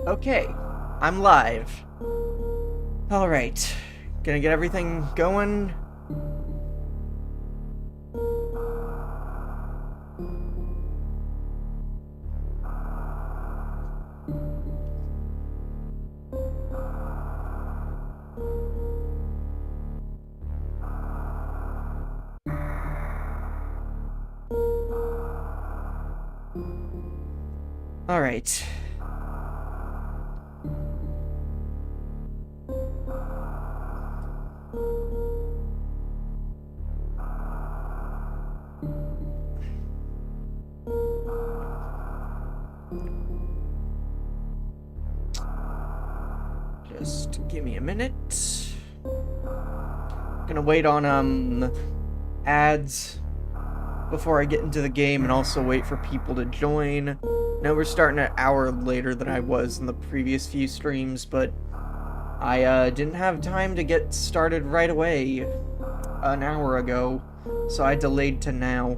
Okay, I'm live. Alright, gonna get everything going. Alright. Just give me a minute. Gonna wait on, ads before I get into the game and also wait for people to join. Now we're starting an hour later than I was in the previous few streams, but I didn't have time to get started right away an hour ago, so I delayed to now.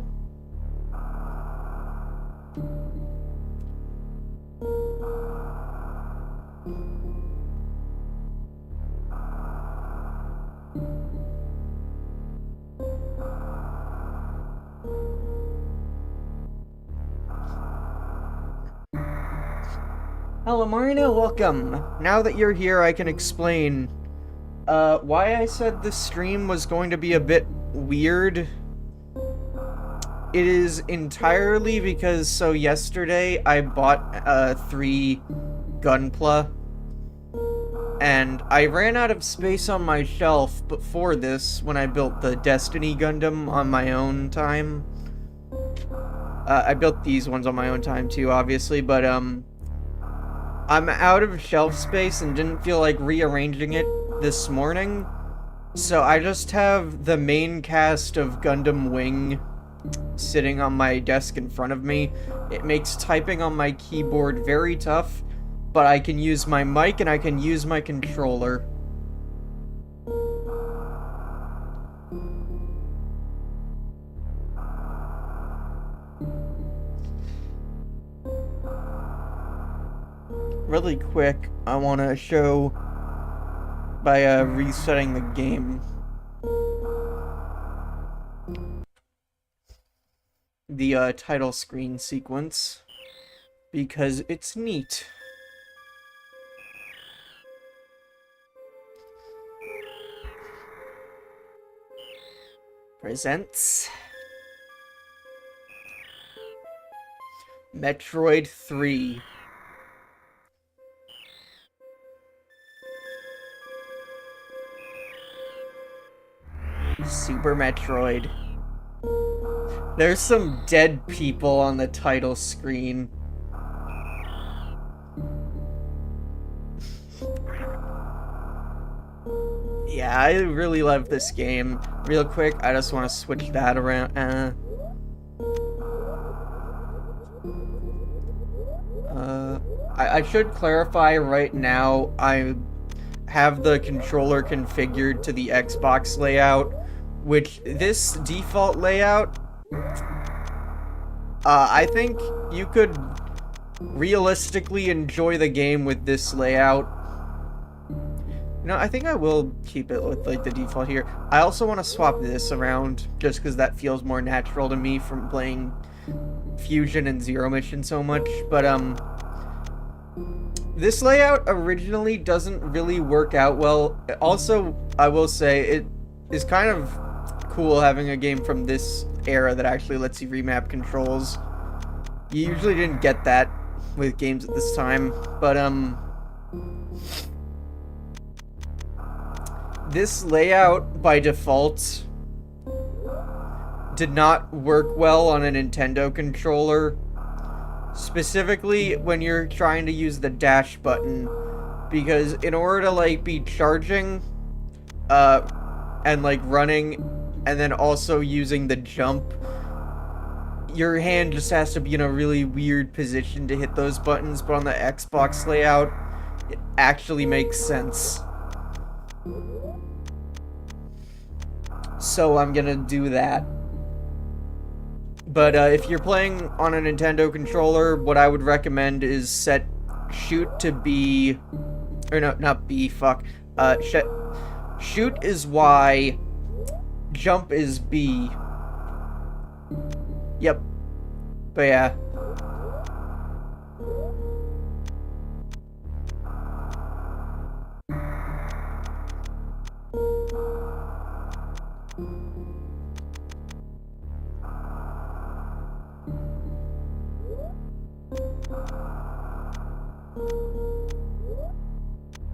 Hello Marina, welcome! Now that you're here, I can explain why I said this stream was going to be a bit weird. It is entirely because, so yesterday I bought 3 Gunpla, and I ran out of space on my shelf before this when I built the Destiny Gundam on my own time. I built these ones on my own time too, obviously, but I'm out of shelf space and didn't feel like rearranging it this morning, so I just have the main cast of Gundam Wing sitting on my desk in front of me. It makes typing on my keyboard very tough, but I can use my mic and I can use my controller. Really quick, I want to show by resetting the game the title screen sequence because it's neat. Presents Metroid 3. Super Metroid. There's some dead people on the title screen. Yeah, I really love this game. Real quick, I just want to switch that around. I should clarify right now, I have the controller configured to the Xbox layout, which this default layout, I think you could realistically enjoy the game with this layout. You know, I think I will keep it with like the default here. I also want to swap this around just because that feels more natural to me from playing Fusion and Zero Mission so much, but this layout originally doesn't really work out well. Also, I will say, it is kind of cool having a game from this era that actually lets you remap controls. You usually didn't get that with games at this time, but this layout by default did not work well on a Nintendo controller. Specifically when you're trying to use the dash button, because in order to like be charging and like running and then also using the jump, your hand just has to be in a really weird position to hit those buttons, but on the Xbox layout it actually makes sense. So I'm gonna do that. But if you're playing on a Nintendo controller, what I would recommend is set shoot to B, or no, not B, fuck. Shoot is Y, jump is B. Yep. But yeah.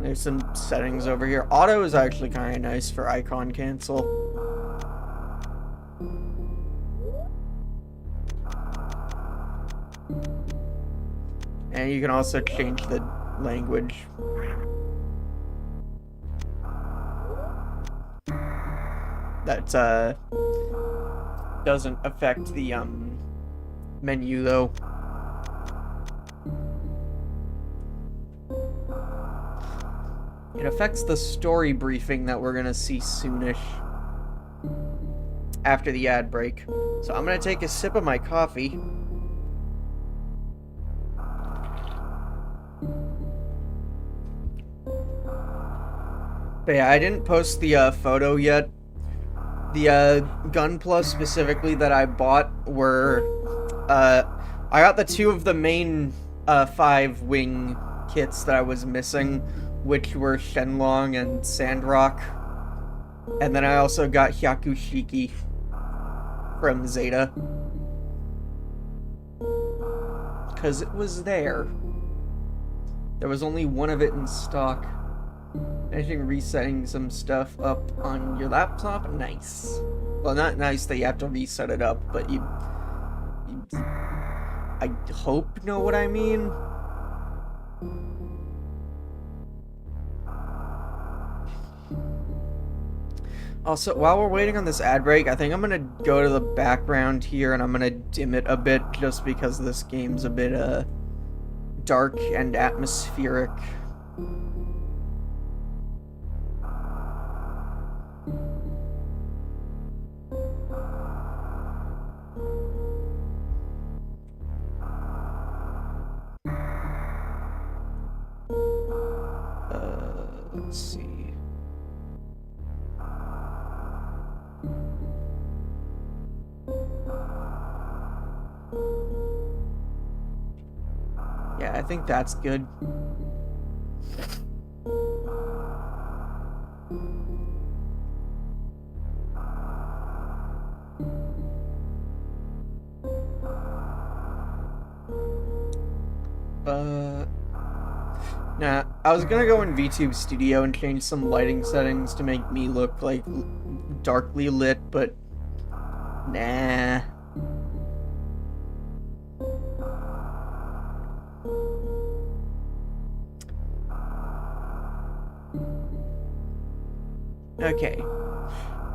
There's some settings over here. Auto is actually kind of nice for icon cancel. And you can also change the language. That doesn't affect the menu though. It affects the story briefing that we're gonna see soonish after the ad break. So I'm gonna take a sip of my coffee. But yeah, I didn't post the photo yet. The Gun Plus specifically that I bought were I got the 2 of the main 5 wing kits that I was missing, which were Shenlong and Sandrock. And then I also got Hyakushiki from Zeta. Because it was there. There was only one of it in stock. Finishing resetting some stuff up on your laptop? Nice. Well, not nice that you have to reset it up, but you I hope know what I mean. Also, while we're waiting on this ad break, I think I'm gonna go to the background here and I'm gonna dim it a bit just because this game's a bit dark and atmospheric. Let's see. Yeah, I think that's good. Nah, I was gonna go in VTube Studio and change some lighting settings to make me look like darkly lit, but nah. Okay.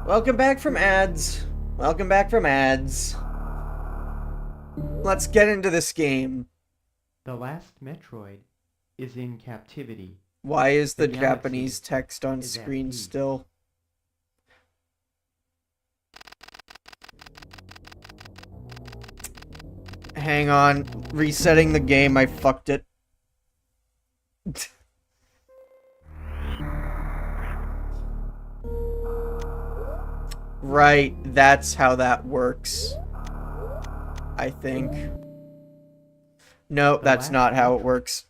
Welcome back from ads. Welcome back from ads. Let's get into this game. The last Metroid is in captivity. Why is the Japanese text on screen still? Hang on. Resetting the game, I fucked it. Right, that's how that works. I think. No, that's not how it works.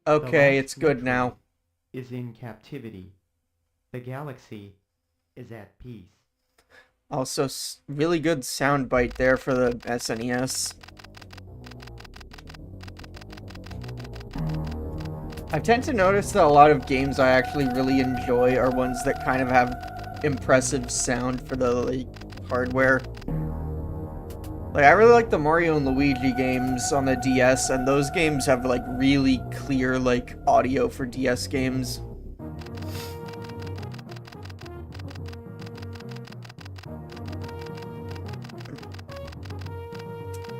Okay, it's good now. Is in captivity. The galaxy is at peace. Also, really good soundbite there for the SNES. I tend to notice that a lot of games I actually really enjoy are ones that kind of have impressive sound for the, like, hardware. Like, I really like the Mario and Luigi games on the DS, and those games have, like, really clear, like, audio for DS games.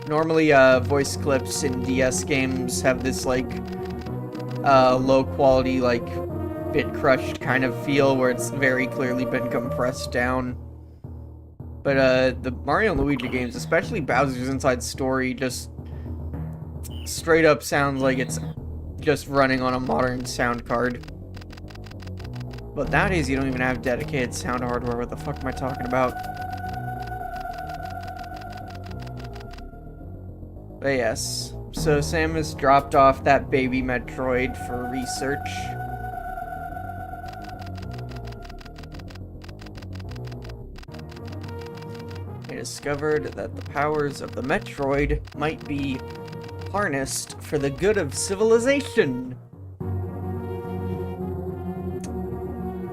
Normally, voice clips in DS games have this, like, low quality, like, bit crushed kind of feel where it's very clearly been compressed down. But the Mario and Luigi games, especially Bowser's Inside Story, just straight up sounds like it's just running on a modern sound card. But nowadays you don't even have dedicated sound hardware. What the fuck am I talking about? But yes, so Samus dropped off that baby Metroid for research. They discovered that the powers of the Metroid might be harnessed for the good of civilization.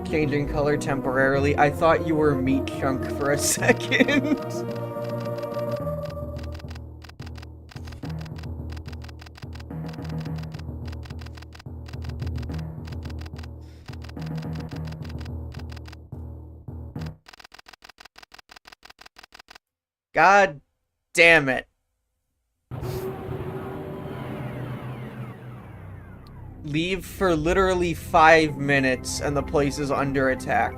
Changing color temporarily. I thought you were Meat Chunk for a second. God damn it. Leave for literally 5 minutes and the place is under attack.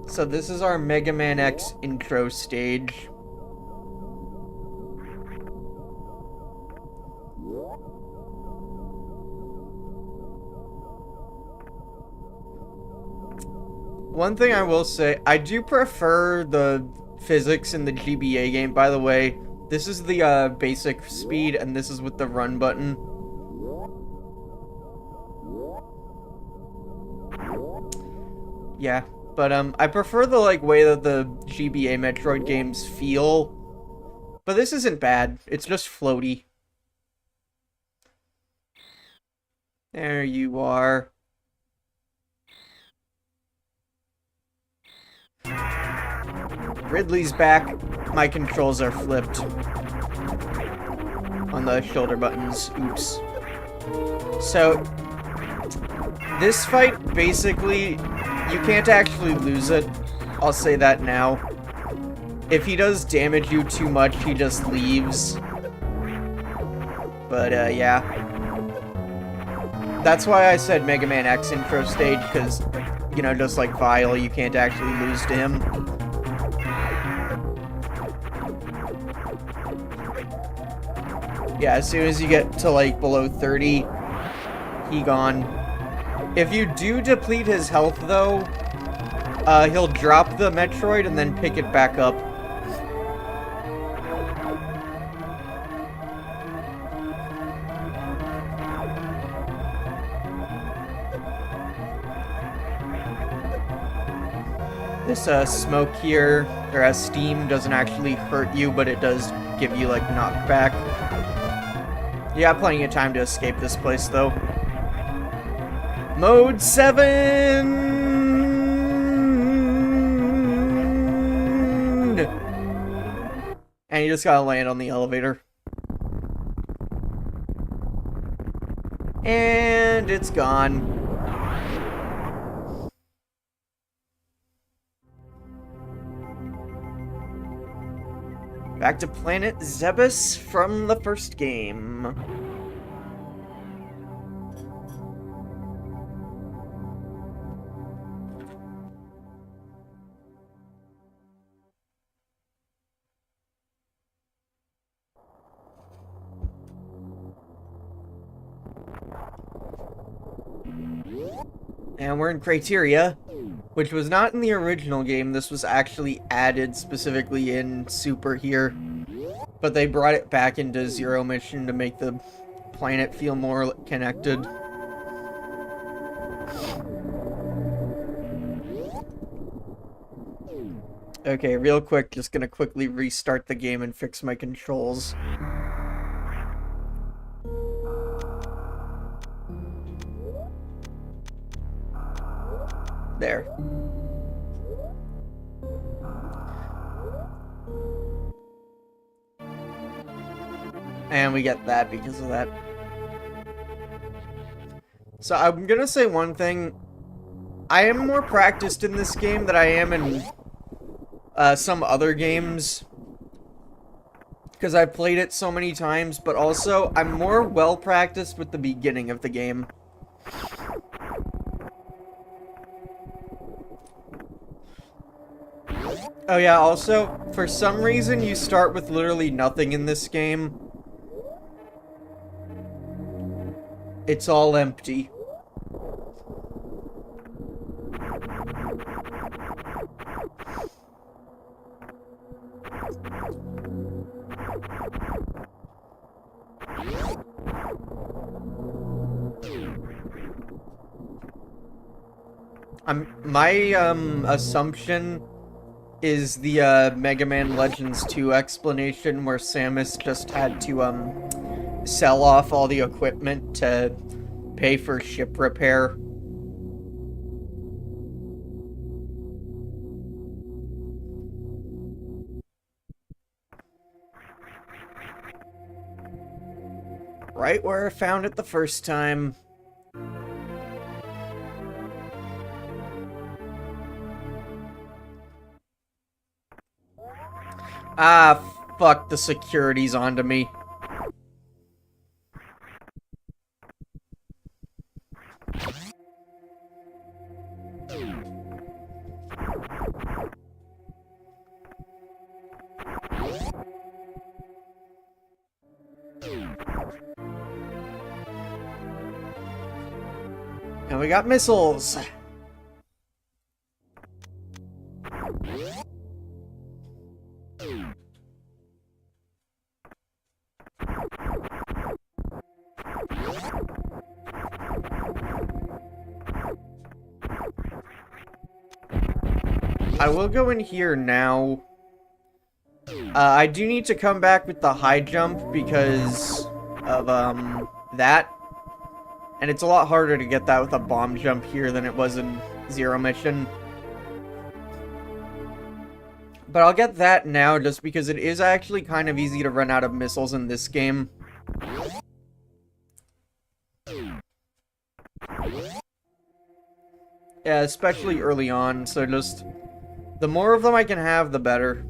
So this is our Mega Man X intro stage. One thing I will say, I do prefer the physics in the GBA game, by the way. This is the basic speed, and this is with the run button. Yeah, but I prefer the way that the GBA Metroid games feel. But this isn't bad, it's just floaty. There you are. Ridley's back. My controls are flipped on the shoulder buttons. Oops. So, this fight, basically, you can't actually lose it. I'll say that now. If he does damage you too much, he just leaves. But, yeah. That's why I said Mega Man X intro stage, because, you know, just like Vile, you can't actually lose to him. Yeah, as soon as you get to, below 30, he gone. If you do deplete his health, though, he'll drop the Metroid and then pick it back up. This, smoke here, or steam, doesn't actually hurt you, but it does give you, knockback. You got plenty of time to escape this place, though. Mode 7! And you just gotta land on the elevator. And it's gone. Back to Planet Zebes from the first game. And we're in Criteria, which was not in the original game. This was actually added specifically in Super here. But they brought it back into Zero Mission to make the planet feel more connected. Okay, real quick, just gonna quickly restart the game and fix my controls. There. And we get that because of that. So I'm gonna say one thing. I am more practiced in this game than I am in some other games. because I've played it so many times, but also I'm more well-practiced with the beginning of the game. Oh yeah, also, for some reason you start with literally nothing in this game. It's all empty. My assumption is the Mega Man Legends 2 explanation where Samus just had to sell off all the equipment to pay for ship repair. Right where I found it the first time. Ah, fuck, the security's onto me. And we got missiles. I will go in here now. I do need to come back with the high jump because of, that. And it's a lot harder to get that with a bomb jump here than it was in Zero Mission. But I'll get that now just because it is actually kind of easy to run out of missiles in this game. Yeah, especially early on, so just... the more of them I can have, the better.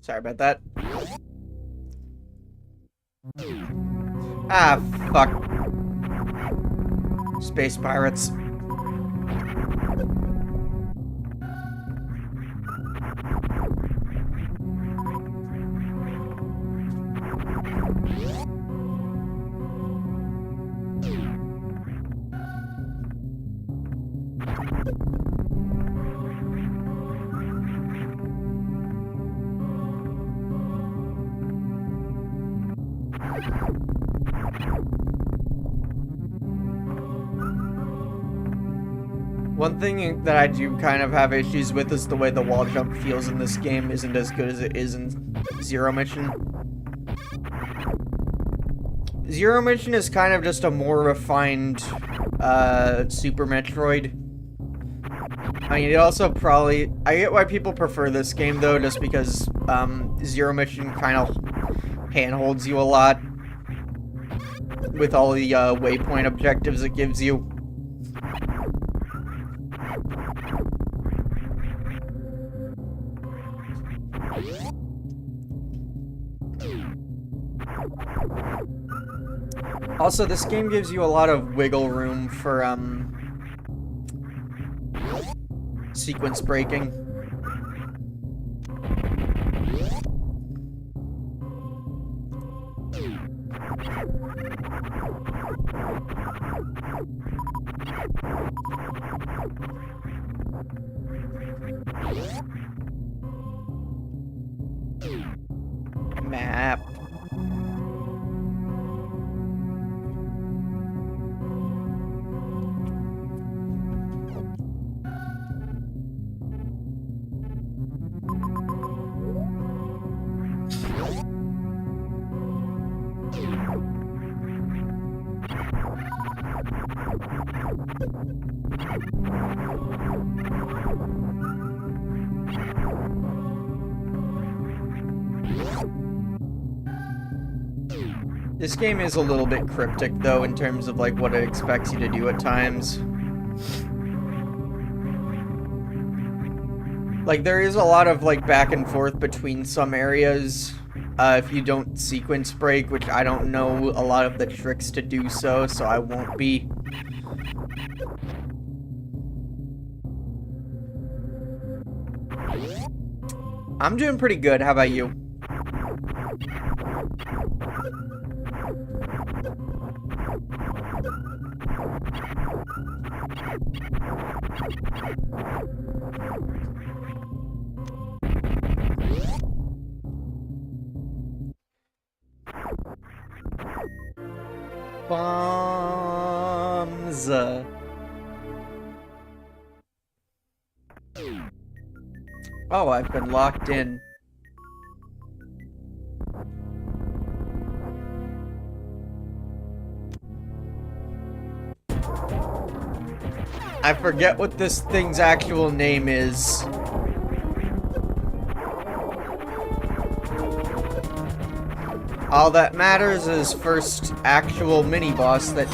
Sorry about that. Ah, fuck. Space pirates. One thing that I do kind of have issues with is the way the wall jump feels in this game isn't as good as it is in Zero Mission. Zero Mission is kind of just a more refined, Super Metroid. I mean, it also probably... I get why people prefer this game, though, just because, Zero Mission kind of handholds you a lot with all the, waypoint objectives it gives you. Also, this game gives you a lot of wiggle room for, sequence breaking. Map. This game is a little bit cryptic, though, in terms of, like, what it expects you to do at times. Like, there is a lot of, like, back and forth between some areas, if you don't sequence break, which I don't know a lot of the tricks to do so I won't be. I'm doing pretty good, how about you? Bombs. Oh, I've been locked in. I forget what this thing's actual name is. All that matters is first actual mini-boss that...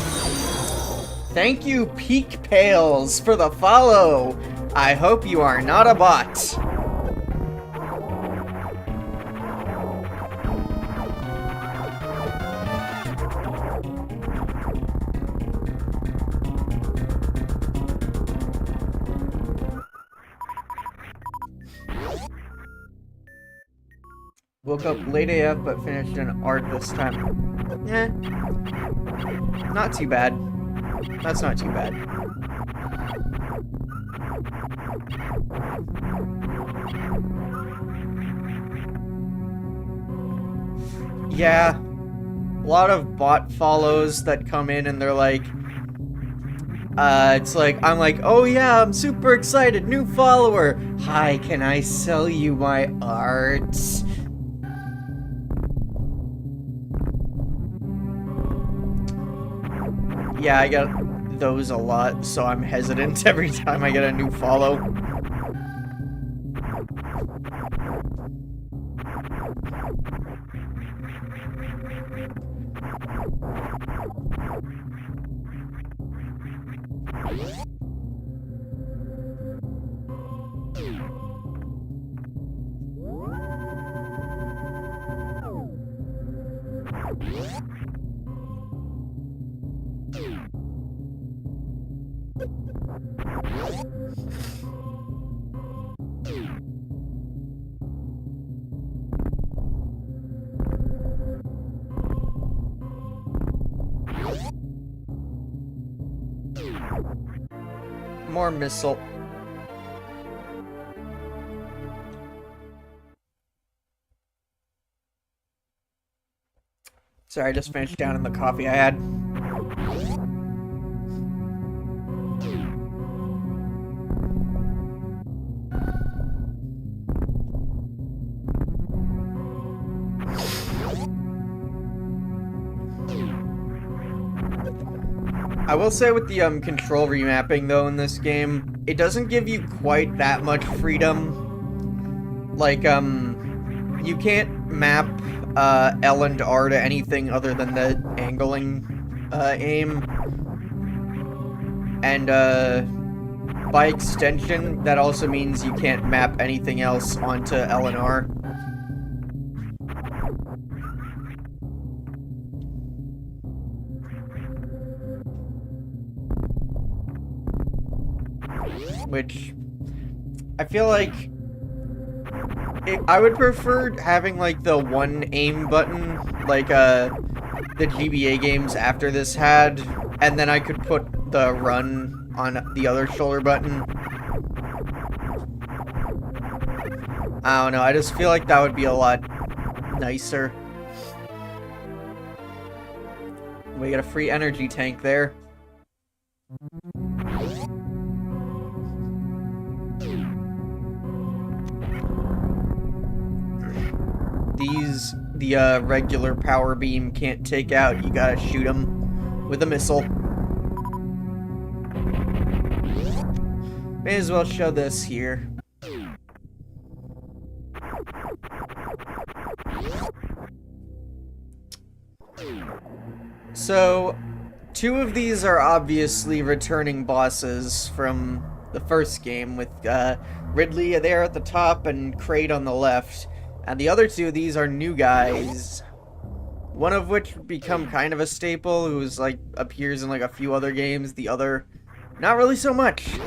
Thank you, Peak Pales, for the follow! I hope you are not a bot. Woke up late AF but finished an art this time. Eh. Not too bad. That's not too bad. Yeah. A lot of bot follows that come in and they're like, it's like, I'm like, oh yeah, I'm super excited, new follower. Hi, can I sell you my art? Yeah, I get those a lot, so I'm hesitant every time I get a new follow. More missile. Sorry, I just finished down in the coffee I had. I will say with the control remapping though in this game, it doesn't give you quite that much freedom. Like you can't map L and R to anything other than the angling aim. And by extension, that also means you can't map anything else onto L and R. Which, I feel like, I would prefer having, like, the one aim button, like, the GBA games after this had, and then I could put the run on the other shoulder button. I don't know, I just feel like that would be a lot nicer. We get a free energy tank there. The regular power beam can't take out. You gotta shoot them with a missile. May as well show this here. So, 2 of these are obviously returning bosses from the first game, with Ridley there at the top and Kraid on the left. And the other 2 of these are new guys. One of which would become kind of a staple, who's like appears in like a few other games. The other, not really so much.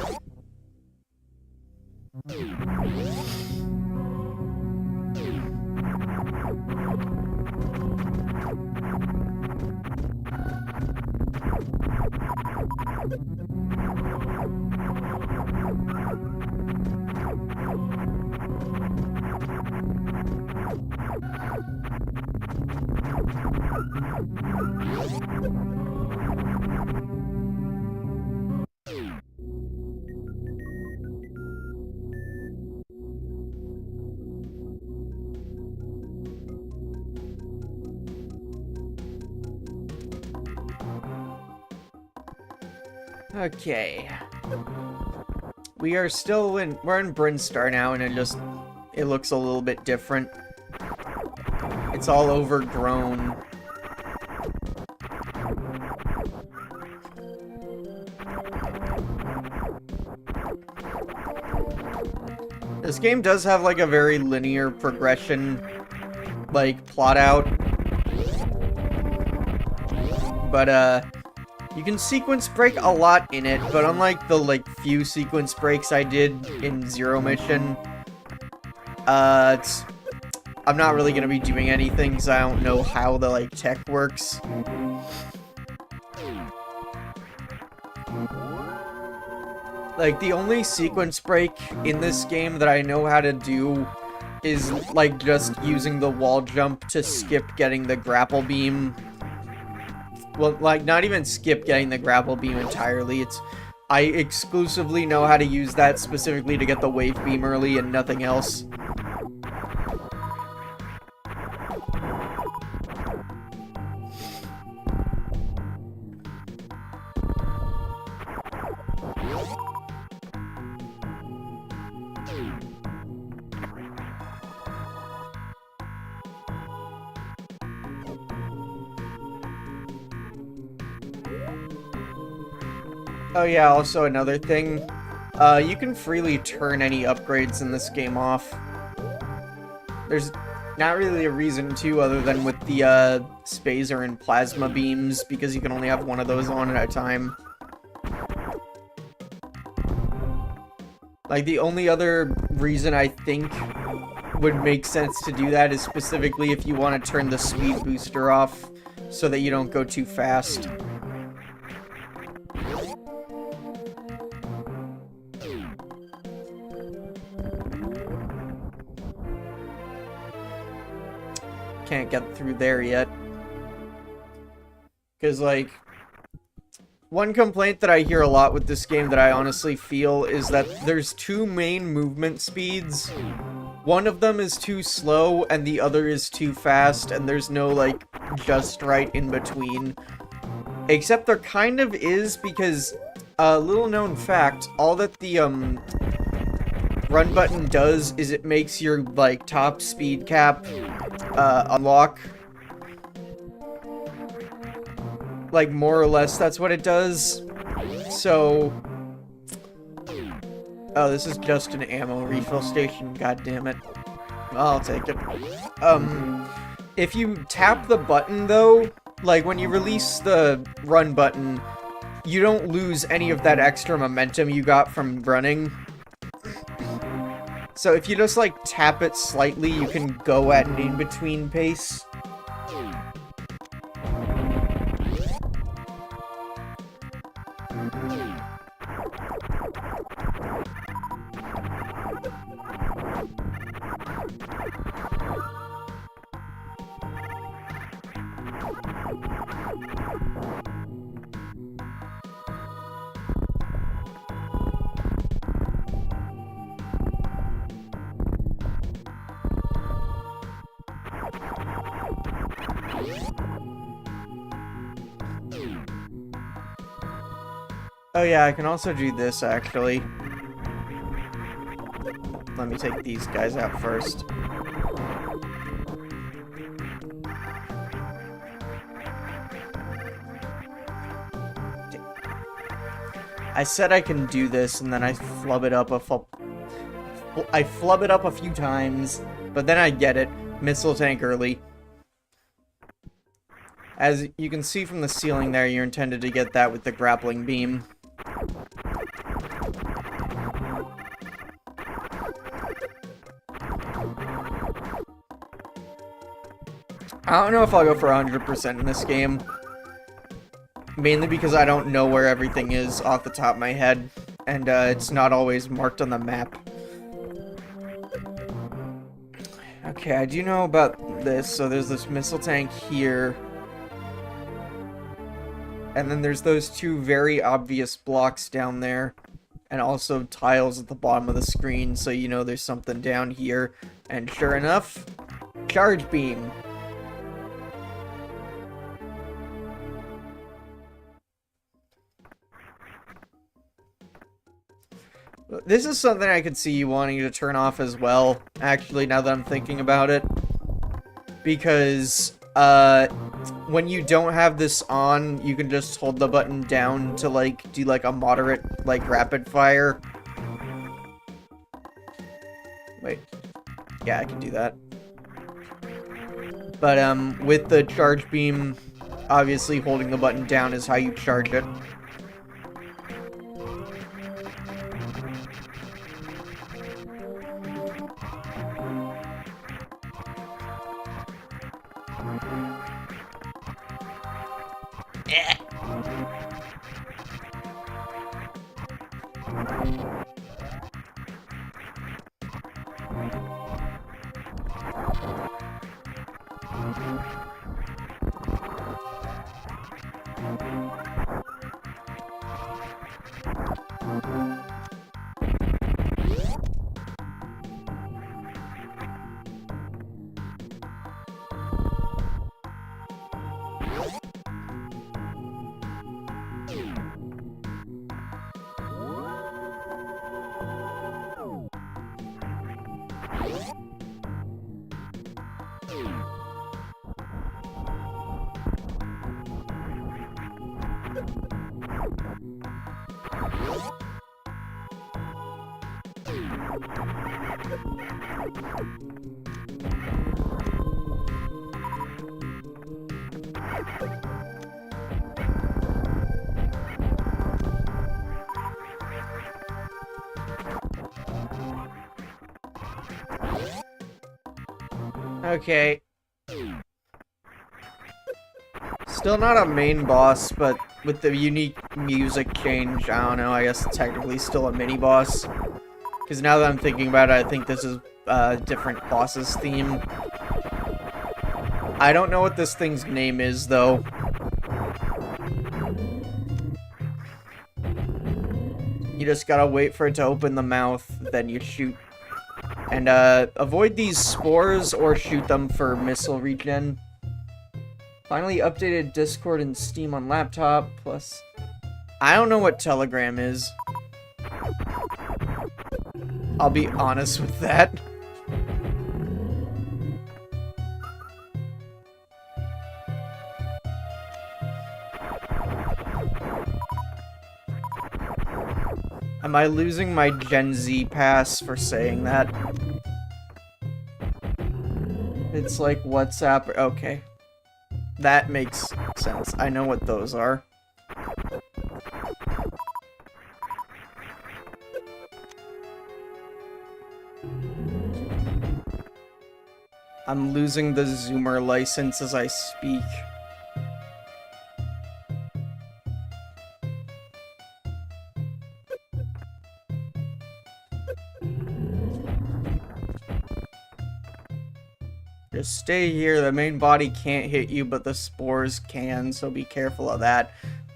Okay. We're in Brinstar now, and it looks a little bit different. It's all overgrown. This game does have like a very linear progression, like plot out. But you can sequence break a lot in it, but unlike the like few sequence breaks I did in Zero Mission, I'm not really gonna be doing anything because I don't know how the like tech works. Like, the only sequence break in this game that I know how to do is, like, just using the wall jump to skip getting the grapple beam. Well, like, not even skip getting the grapple beam entirely. I exclusively know how to use that specifically to get the wave beam early and nothing else. Oh yeah, also another thing, you can freely turn any upgrades in this game off. There's not really a reason to, other than with the Spazer and Plasma beams, because you can only have one of those on at a time. Like, the only other reason I think would make sense to do that is specifically if you want to turn the speed booster off so that you don't go too fast. Can't get through there yet. Because, like, one complaint that I hear a lot with this game that I honestly feel is that there's 2 main movement speeds. One of them is too slow, and the other is too fast, and there's no, like, just right in between. Except there kind of is, because, little known fact, all that the, run button does is it makes your, like, top speed cap, unlock. Like, more or less, that's what it does. So... Oh, this is just an ammo refill station, god damn it. I'll take it. If you tap the button, though, like, when you release the run button, you don't lose any of that extra momentum you got from running. So if you just, like, tap it slightly, you can go at an in-between pace. Oh yeah, I can also do this, actually. let me take these guys out first. I said I can do this, and then I flub it up a few times, but then I get it. Missile tank early. As you can see from the ceiling there, you're intended to get that with the grappling beam. I don't know if I'll go for 100% in this game. Mainly because I don't know where everything is off the top of my head. And it's not always marked on the map. Okay, I do know about this. So there's this missile tank here. And then there's those two very obvious blocks down there. And also tiles at the bottom of the screen, so you know there's something down here. And sure enough, charge beam. This is something I could see you wanting to turn off as well, actually, now that I'm thinking about it. Because, when you don't have this on, you can just hold the button down to, like, do, like, a moderate, like, rapid fire. Wait. Yeah, I can do that. But, with the charge beam, obviously holding the button down is how you charge it. Okay. Still not a main boss, but with the unique music change, I don't know, I guess technically still a mini-boss. Because now that I'm thinking about it, I think this is a different boss's theme. I don't know what this thing's name is, though. You just gotta wait for it to open the mouth, then you shoot. And, avoid these spores or shoot them for missile regen. Finally updated Discord and Steam on laptop, plus... I don't know what Telegram is. I'll be honest with that. Am I losing my Gen Z pass for saying that? It's like WhatsApp. Okay. That makes sense. I know what those are. I'm losing the Zoomer license as I speak. Just stay here. The main body can't hit you, but the spores can, so be careful of that.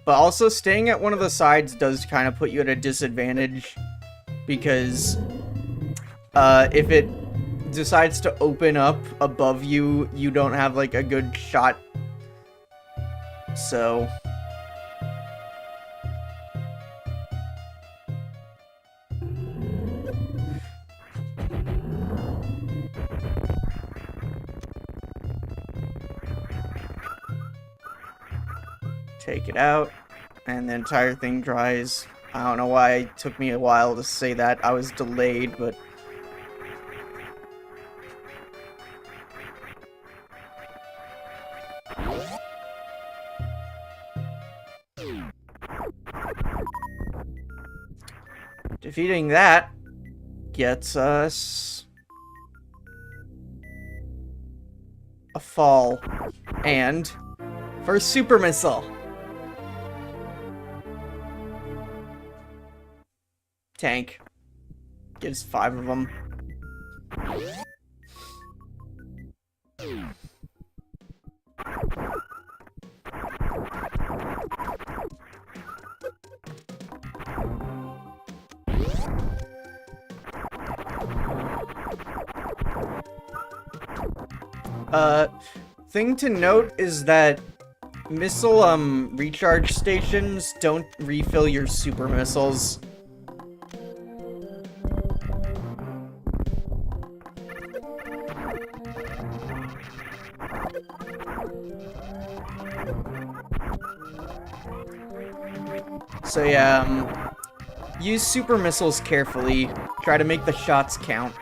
But also, staying at one of the sides does kind of put you at a disadvantage. Because, if it decides to open up above you, you don't have, like, a good shot. So... Take it out, and the entire thing dries. I don't know why it took me a while to say that. I was delayed, but... Defeating that gets us a fall and first super missile. Tank gives 5 of them. Thing to note is that missile, recharge stations don't refill your super missiles. So yeah, use super missiles carefully. Try to make the shots count.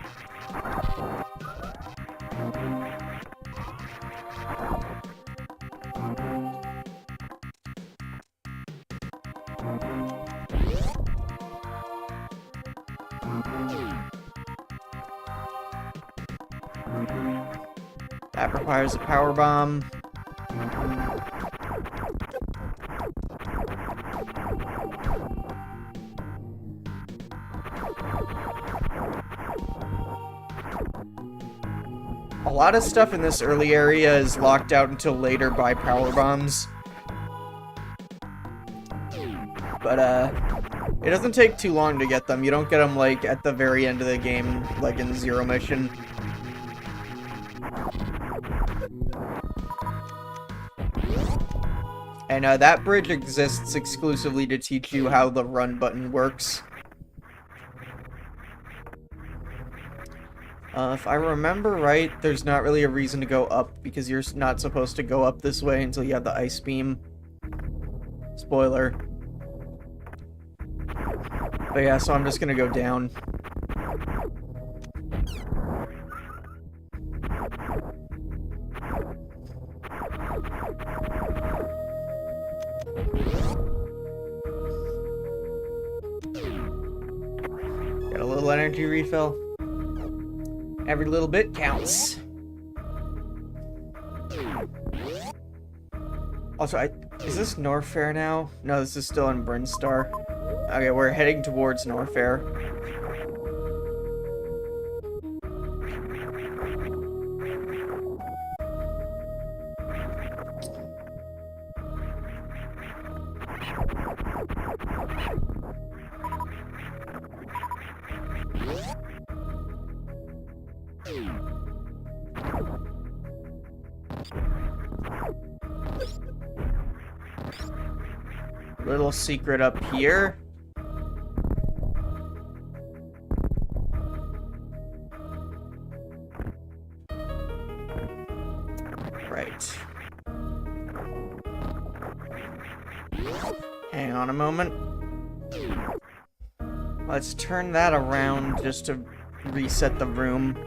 That requires a power bomb. A lot of stuff in this early area is locked out until later by power bombs. But, it doesn't take too long to get them. You don't get them, like, at the very end of the game, like in Zero Mission. And, that bridge exists exclusively to teach you how the run button works. If I remember right, there's not really a reason to go up, because you're not supposed to go up this way until you have the ice beam. Spoiler. But yeah, so I'm just gonna go down. Got a little energy refill. Every little bit counts. Also, is this Norfair now? No, this is still in Brinstar. Okay, we're heading towards Norfair. Little secret up here. Right. Hang on a moment. Let's turn that around just to reset the room.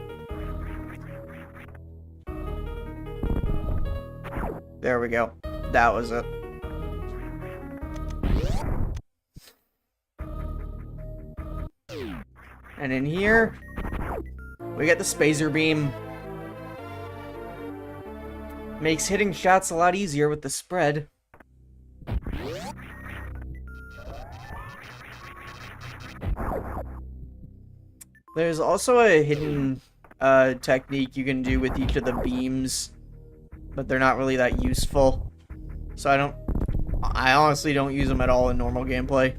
There we go. That was it. And in here, we get the Spazer Beam. Makes hitting shots a lot easier with the spread. There's also a hidden technique you can do with each of the beams, but they're not really that useful. So I honestly don't use them at all in normal gameplay.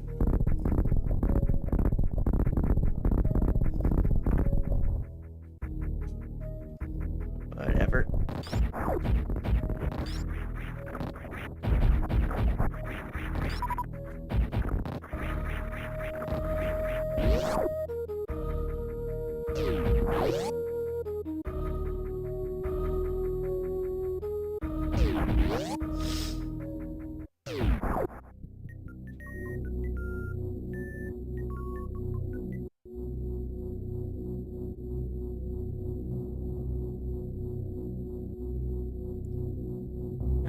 Whatever.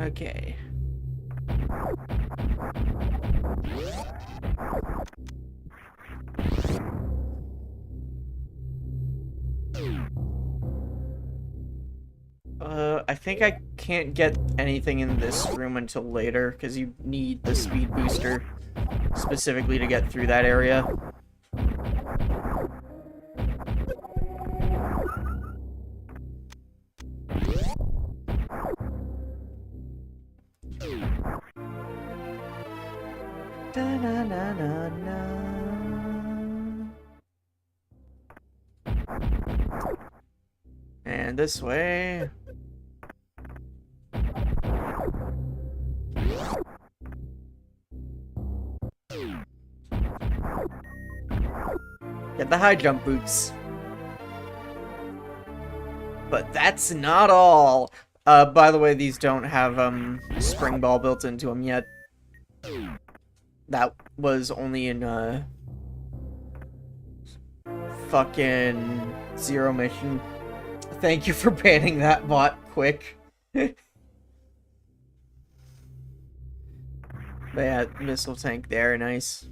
Okay. I think I can't get anything in this room until later, because you need the speed booster specifically to get through that area. And this way. Get the high jump boots. But that's not all. By the way, these don't have spring ball built into them yet. That was only in fucking Zero Mission. Thank you for banning that bot quick. But yeah, missile tank there, nice.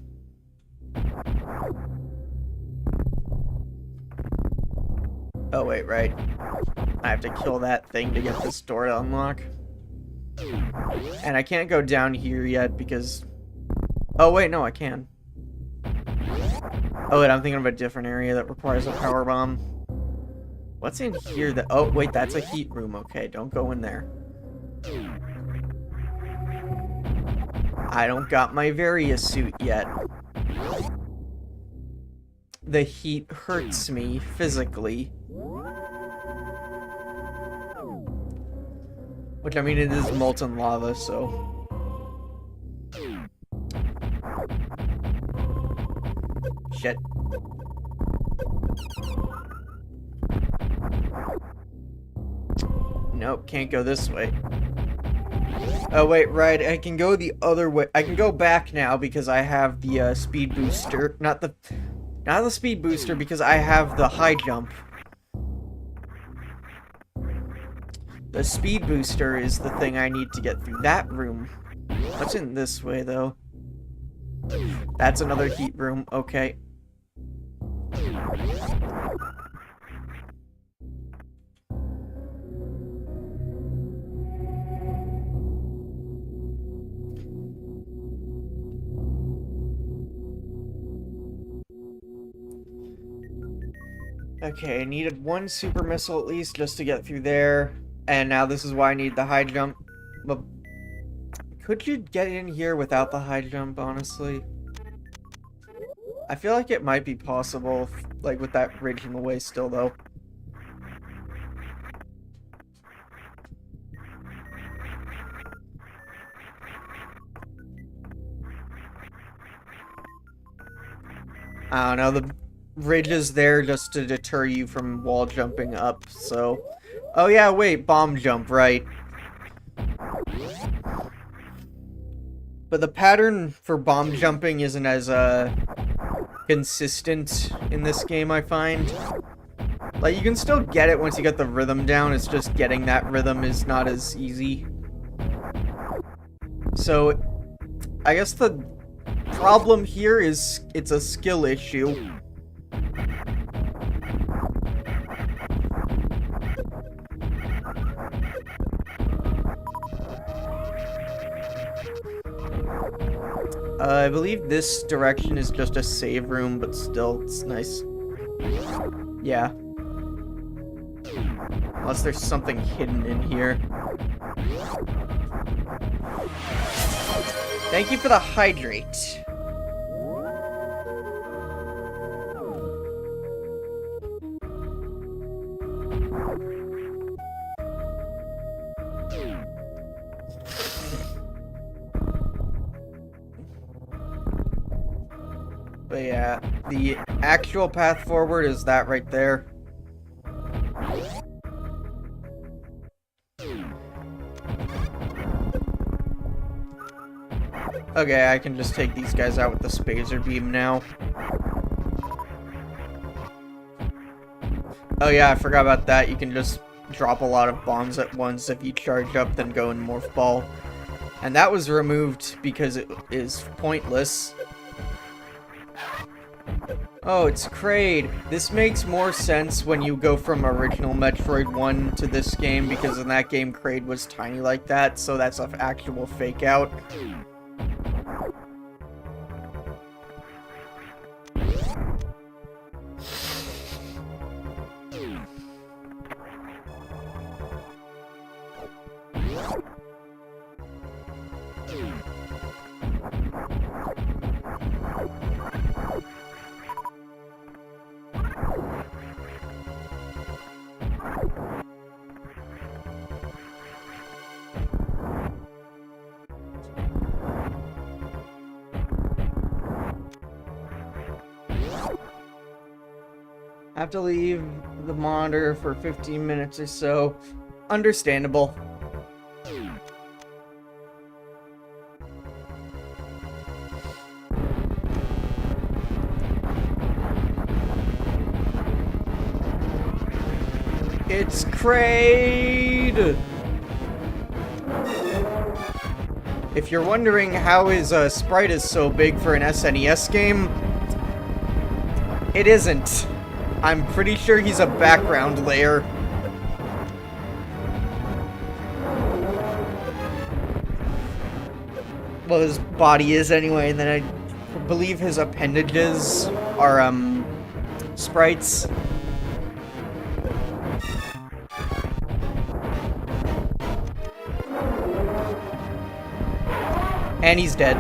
Oh wait, right. I have to kill that thing to get this door to unlock. And I can't go down here yet because... Oh wait, no, I can. Oh wait, I'm thinking of a different area that requires a power bomb. What's in here that... Oh wait, that's a heat room. Okay, don't go in there. I don't got my Varia suit yet. The heat hurts me physically. Which, I mean, it is molten lava, so... Shit. Nope, can't go this way. Oh, wait, right, I can go the other way. I can go back now because I have the, speed booster. Not the speed booster, because I have the high jump. The speed booster is the thing I need to get through that room. What's in this way, though? That's another heat room. Okay. Okay, I needed one super missile at least just to get through there. And now this is why I need the high jump. But could you get in here without the high jump, honestly? I feel like it might be possible, like, with that bridge in the way still, though. I don't know, the bridge is there just to deter you from wall jumping up, so... Oh yeah, wait, bomb jump, right. But the pattern for bomb jumping isn't as, consistent in this game, I find. Like, you can still get it once you get the rhythm down, it's just getting that rhythm is not as easy. So, I guess the problem here is it's a skill issue. I believe this direction is just a save room, but still, it's nice. Yeah. Unless there's something hidden in here. Thank you for the hydrate. But yeah, the actual path forward is that right there. Okay, I can just take these guys out with the spacer beam now. Oh yeah, I forgot about that. You can just drop a lot of bombs at once if you charge up, then go in Morph Ball. And that was removed because it is pointless. Oh, it's Kraid. This makes more sense when you go from original Metroid 1 to this game, because in that game Kraid was tiny like that, so that's an actual fake out. I have to leave the monitor for 15 minutes or so. Understandable. It's Kraid! If you're wondering how his sprite is so big for an SNES game, it isn't. I'm pretty sure he's a background layer. Well, his body is anyway, and then I believe his appendages are, sprites. And he's dead.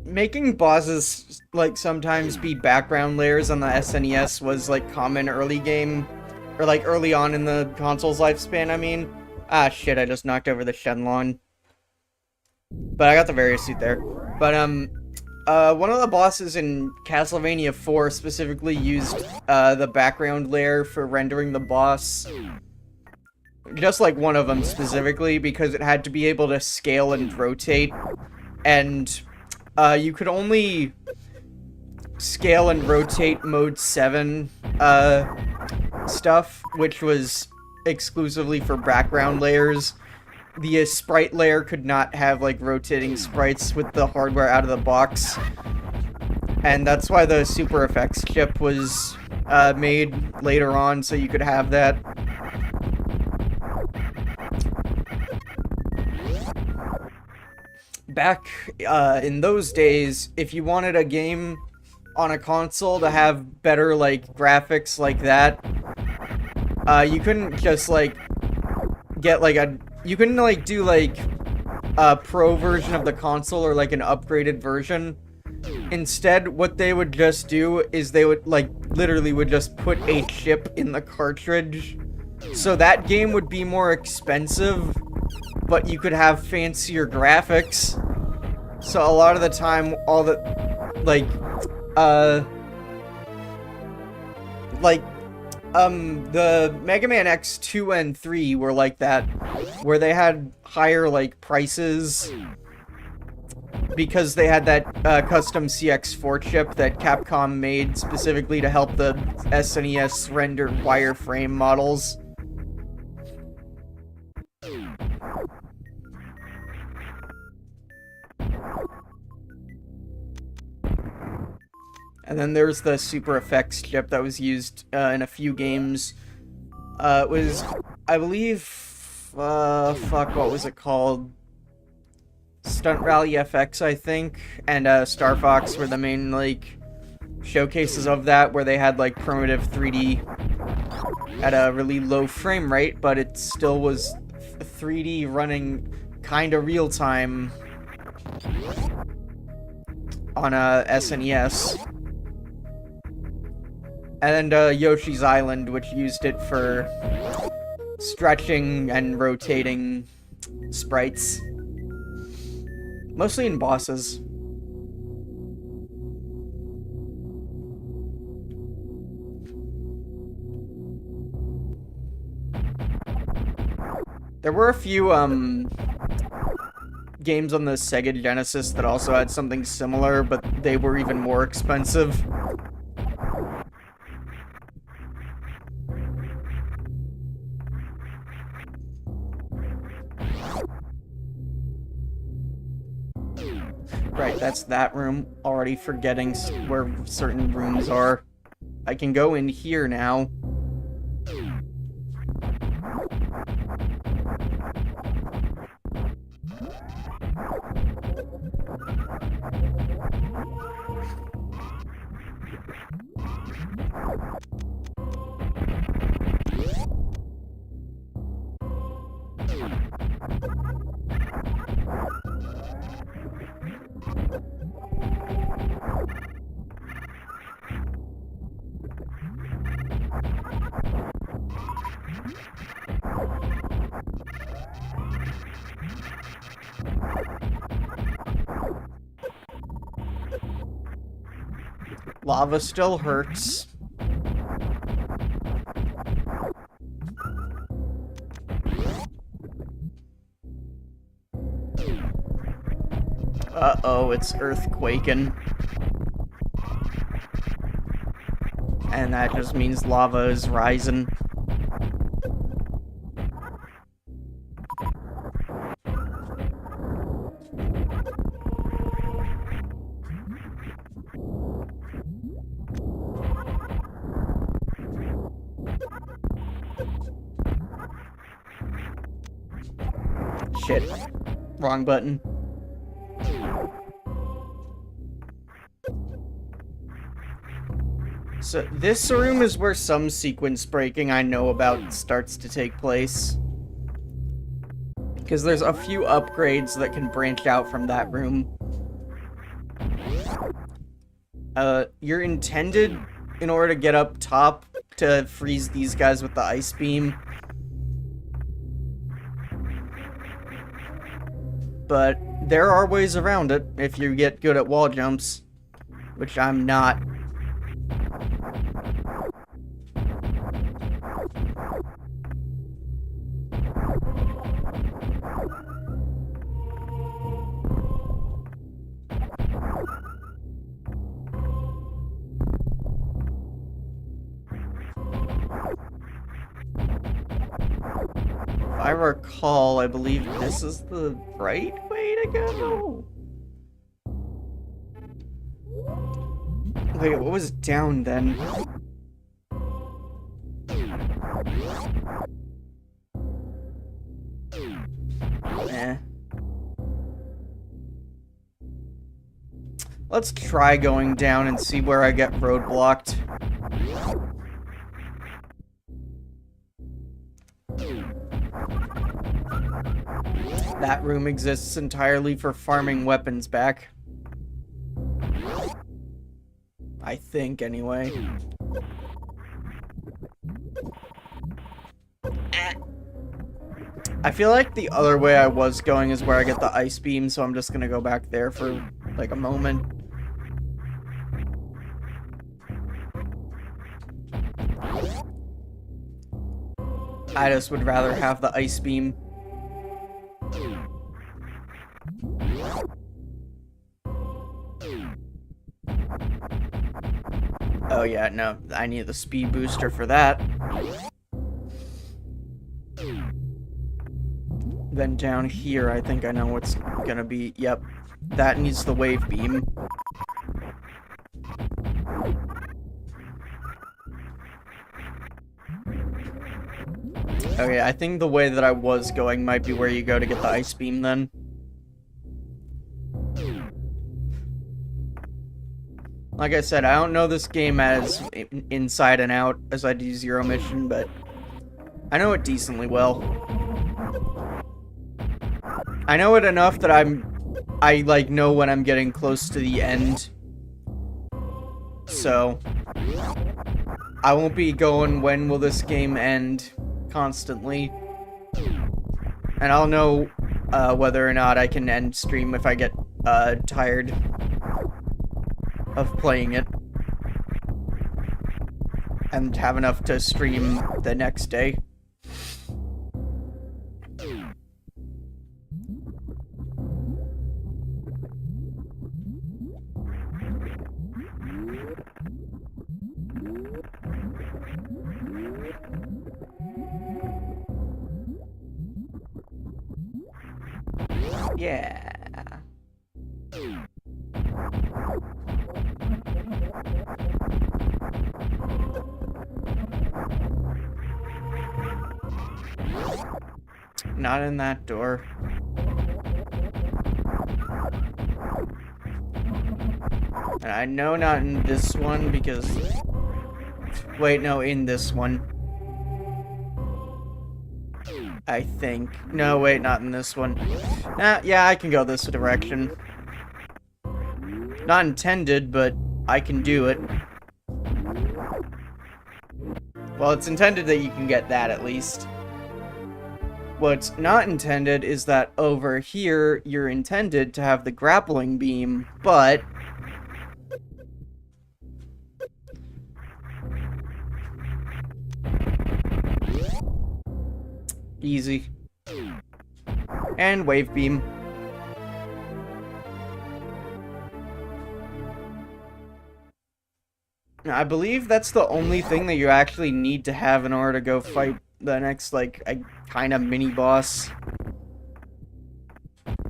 Making bosses, like, sometimes be background layers on the SNES was, like, common early game, or, like, early on in the console's lifespan, I mean. Ah, shit, I just knocked over the Shenlong. But I got the various suit there. But, one of the bosses in Castlevania 4 specifically used, the background layer for rendering the boss. Just, like, one of them specifically, because it had to be able to scale and rotate, and you could only scale and rotate mode 7 stuff, which was exclusively for background layers. The sprite layer could not have, like, rotating sprites with the hardware out of the box. And that's why the Super Effects chip was made later on, so you could have that. Back in those days, if you wanted a game on a console to have better, like, graphics like that, you couldn't just, like, get, like, you couldn't, like, do, like, a pro version of the console or, like, an upgraded version. Instead, what they would just do is they would, like, literally would just put a chip in the cartridge. So that game would be more expensive, but you could have fancier graphics. So a lot of the time, all the, like, the Mega Man X 2 and 3 were like that, where they had higher, like, prices because they had that custom CX4 chip that Capcom made specifically to help the SNES render wireframe models. And then there's the Super Effects chip that was used in a few games. It was, I believe, fuck, what was it called? Stunt Rally FX, I think, and Star Fox were the main, like, showcases of that, where they had, like, primitive 3D at a really low frame rate, but it still was 3D running kinda real time on a SNES. And Yoshi's Island, which used it for stretching and rotating sprites. Mostly in bosses. There were a few, games on the Sega Genesis that also had something similar, but they were even more expensive. Right, that's that room. Already forgetting where certain rooms are. I can go in here now. Lava still hurts. Uh-oh, it's earthquaking. And that just means lava is rising. Shit. Wrong button. So, this room is where some sequence breaking I know about starts to take place. Because there's a few upgrades that can branch out from that room. You're intended, in order to get up top, to freeze these guys with the ice beam. But there are ways around it if you get good at wall jumps, which I'm not. If I recall, I believe this is the right way to go. Wait, what was down then? Eh. Let's try going down and see where I get roadblocked. That room exists entirely for farming weapons back. I think, anyway. I feel like the other way I was going is where I get the ice beam, so I'm just gonna go back there for, like, a moment. I just would rather have the ice beam. Oh yeah, no, I need the speed booster for that. Then down here, I think I know what's gonna be. Yep, that needs the wave beam. Okay, I think the way that I was going might be where you go to get the ice beam then. Like I said, I don't know this game as inside and out as I do Zero Mission, but I know it decently well. I know it enough that I like know when I'm getting close to the end. So I won't be going, when will this game end, constantly. And I'll know whether or not I can end stream if I get tired of playing it and have enough to stream the next day. Yeah. Not in that door. And I know not in this one because... Wait, no, in this one. I think. No, wait, not in this one. Yeah, I can go this direction. Not intended, but I can do it. Well, it's intended that you can get that at least. What's not intended is that over here, you're intended to have the grappling beam, but... Easy. And wave beam. I believe that's the only thing that you actually need to have in order to go fight the next, like, kind of mini-boss.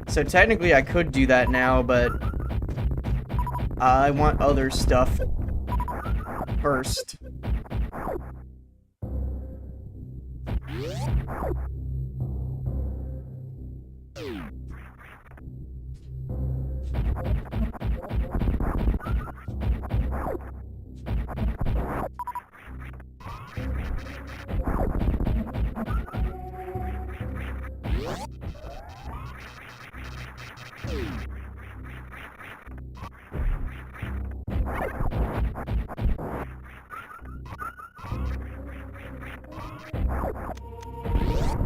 So technically I could do that now, but I want other stuff first.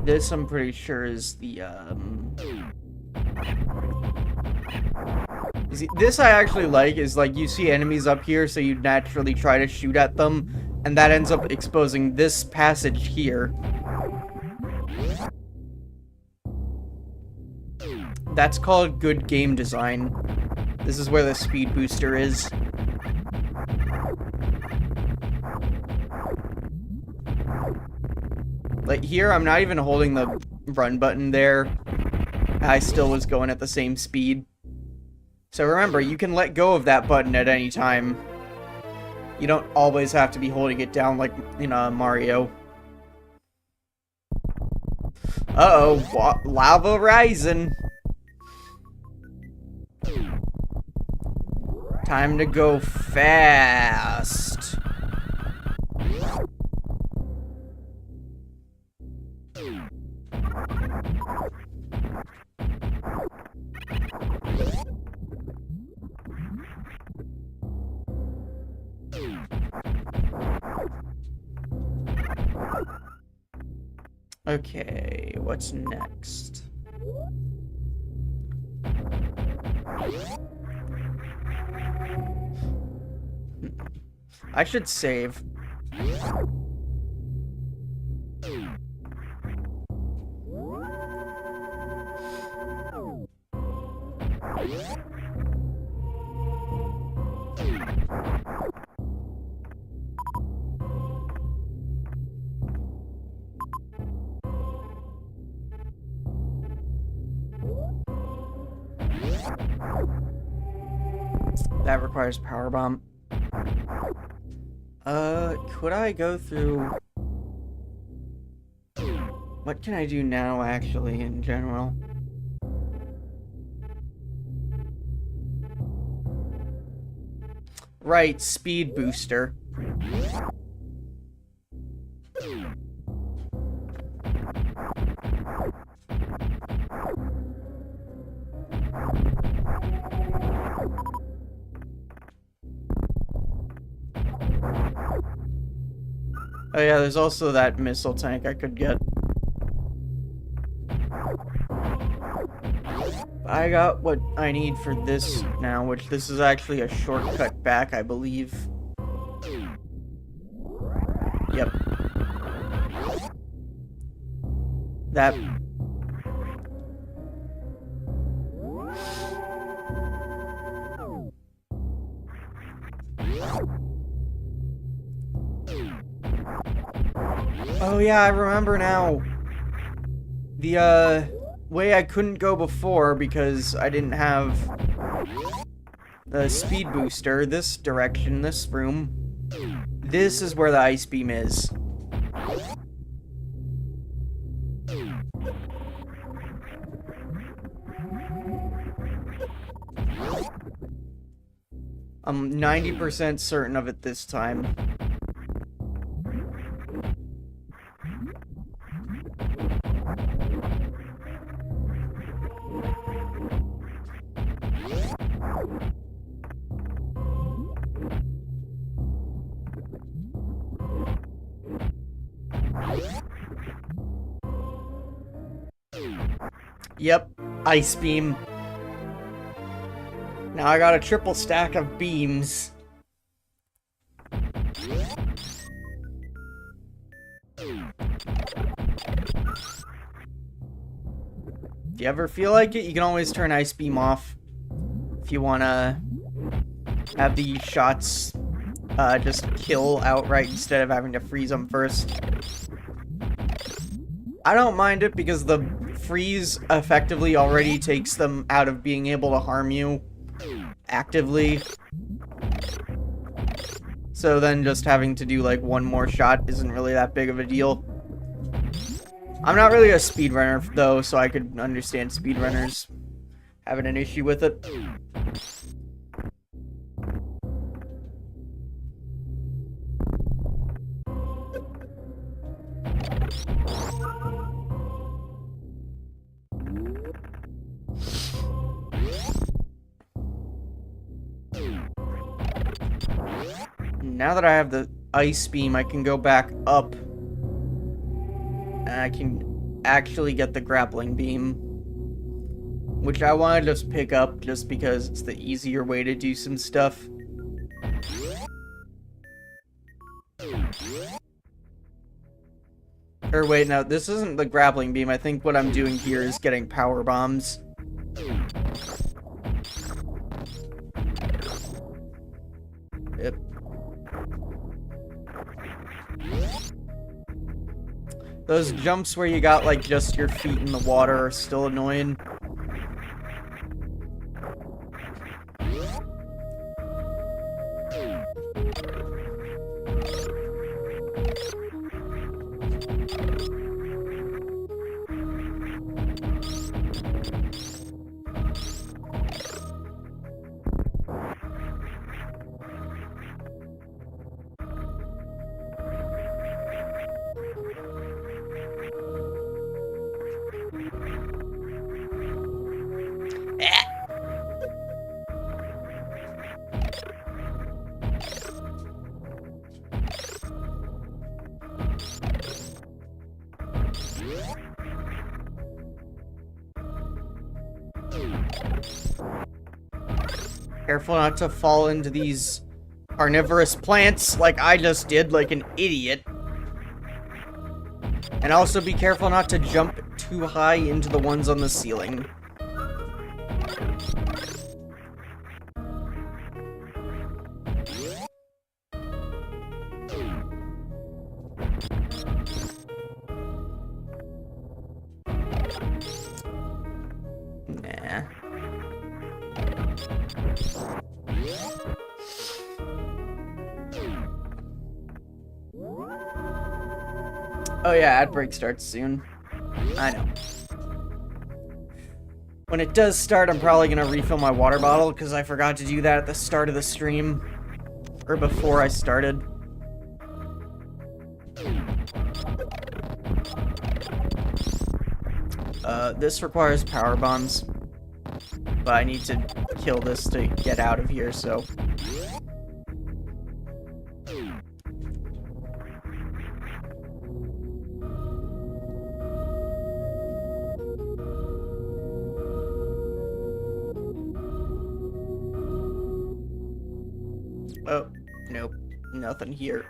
This, I'm pretty sure, is the, See, this I actually like, is like, you see enemies up here, so you naturally try to shoot at them, and that ends up exposing this passage here. That's called good game design. This is where the speed booster is. Like, here, I'm not even holding the run button there. I still was going at the same speed. So remember, you can let go of that button at any time. You don't always have to be holding it down like in Mario. Uh-oh, lava rising. Time to go fast. Okay, what's next? I should save. That requires power bomb. Could I go through... What can I do now, actually, in general? Right, speed booster. Oh yeah, there's also that missile tank I could get. I got what I need for this now, which this is actually a shortcut back, I believe. Yep. That... Oh yeah, I remember now. way I couldn't go before because I didn't have the speed booster, this direction, this room. This is where the ice beam is. I'm 90% certain of it this time. Yep, ice beam. Now I got a triple stack of beams. If you ever feel like it, you can always turn ice beam off. If you want to have these shots just kill outright instead of having to freeze them first. I don't mind it because the freeze effectively already takes them out of being able to harm you actively. So then just having to do like one more shot isn't really that big of a deal. I'm not really a speedrunner though, so I could understand speedrunners having an issue with it. Now that I have the ice beam, I can go back up. And I can actually get the grappling beam. Which I want to just pick up just because it's the easier way to do some stuff. Or wait, no, this isn't the grappling beam. I think what I'm doing here is getting power bombs. Yep. Those jumps where you got, like, just your feet in the water are still annoying. Careful not to fall into these carnivorous plants like I just did, like an idiot. And also be careful not to jump too high into the ones on the ceiling. Nah. Oh yeah, ad break starts soon. I know. When it does start, I'm probably gonna refill my water bottle because I forgot to do that at the start of the stream. Or before I started. This requires power bombs. But I need to kill this to get out of here, so... Oh, nope. Nothing here.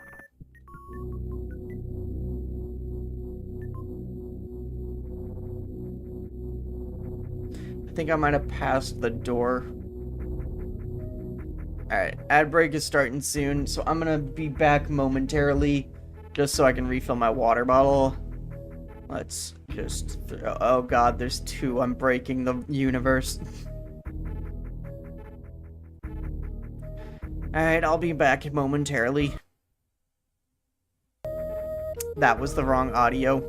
I think I might have passed the door. Alright, ad break is starting soon, so I'm gonna be back momentarily just so I can refill my water bottle. Let's just... Oh god, there's 2. I'm breaking the universe. Alright, I'll be back momentarily. That was the wrong audio.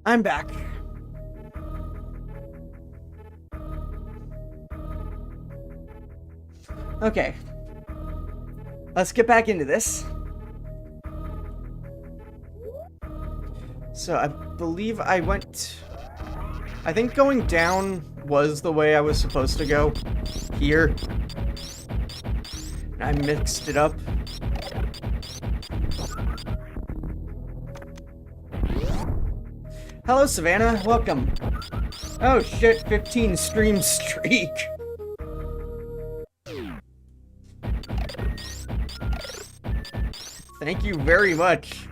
I'm back. Okay. Let's get back into this. So I believe I went... I think going down was the way I was supposed to go. Here. I mixed it up. Hello, Savannah. Welcome. Oh, shit. 15 stream streak. Thank you very much.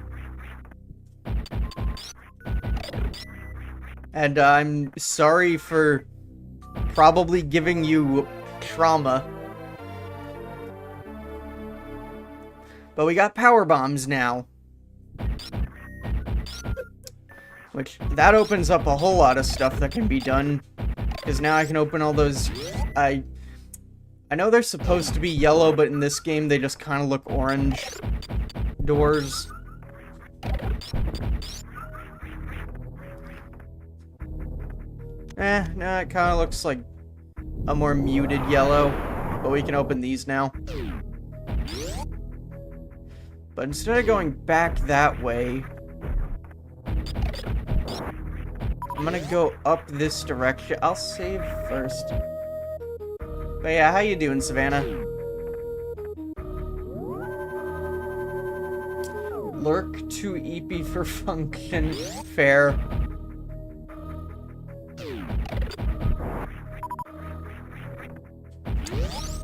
And I'm sorry for probably giving you trauma. But we got power bombs now. Which, that opens up a whole lot of stuff that can be done. Because now I can open all those... I know they're supposed to be yellow, but in this game they just kind of look orange. Doors. No, it kind of looks like a more muted yellow. But we can open these now. But instead of going back that way... I'm gonna go up this direction. I'll save first. But yeah, how you doing, Savannah? Lurk too eepy for function. Fair.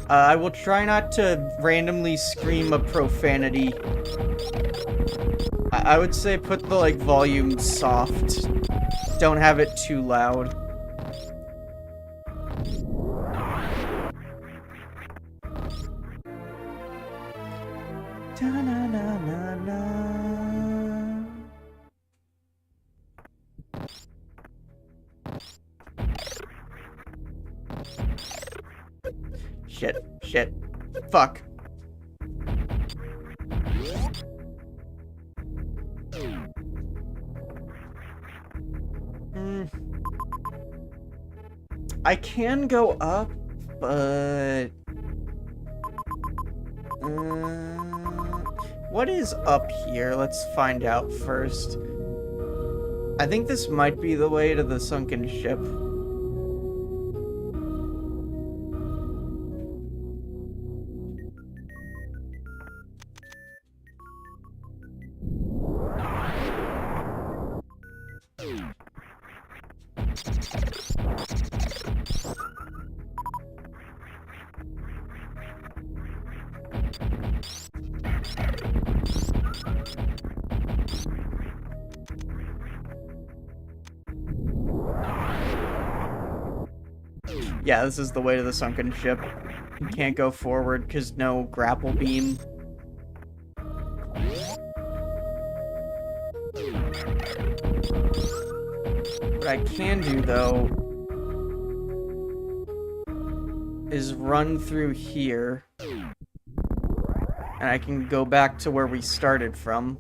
I will try not to randomly scream a profanity. I would say put the, like, volume soft. Don't have it too loud. Da-na-na-na-na. Shit. Shit. Fuck. I can go up, but... what is up here? Let's find out first. I think this might be the way to the sunken ship. Yeah, this is the way to the sunken ship. You can't go forward because no grapple beam. What I can do, though, is run through here. And I can go back to where we started from.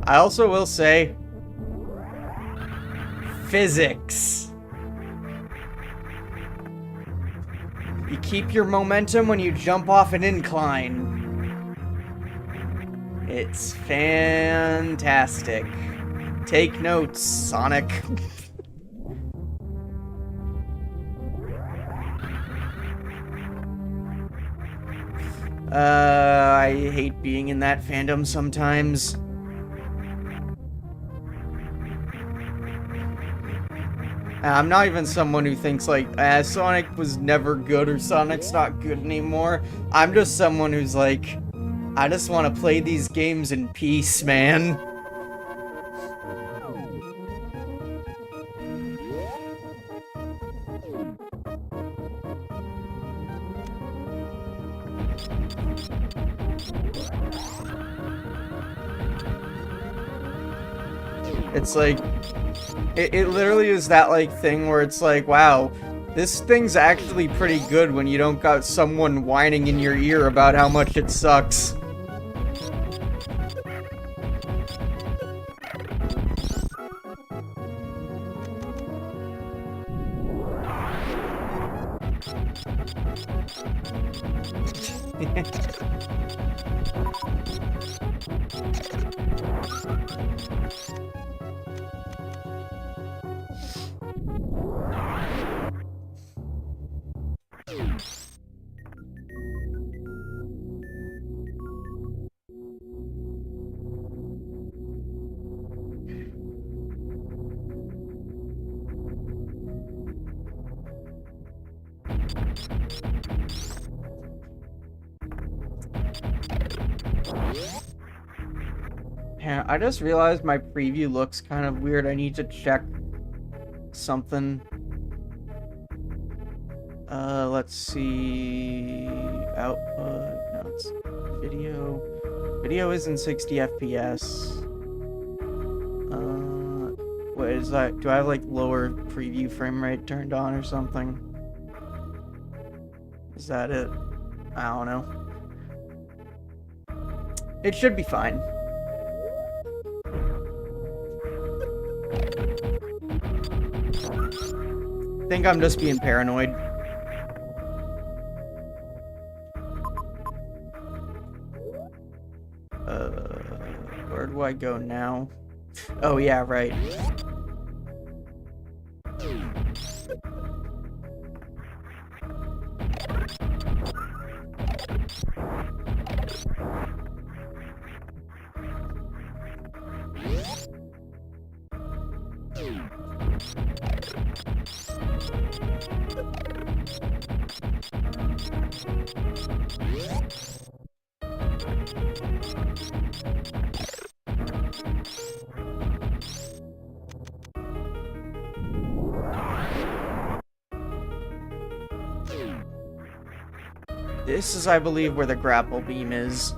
I also will say, physics. You keep your momentum when you jump off an incline. It's fantastic. Take notes, Sonic. I hate being in that fandom sometimes. I'm not even someone who thinks like, Sonic was never good or Sonic's not good anymore. I'm just someone who's like, I just want to play these games in peace, man. It's like, it literally is that, like, thing where it's like, wow, this thing's actually pretty good when you don't got someone whining in your ear about how much it sucks. Yeah, I just realized my preview looks kind of weird. I need to check something. Let's see. Output. No, it's video. Video is in 60 FPS. What is that? Do I have like lower preview frame rate turned on or something? Is that it? I don't know. It should be fine. I think I'm just being paranoid. Where do I go now? Oh yeah, right. This is, I believe, where the grapple beam is.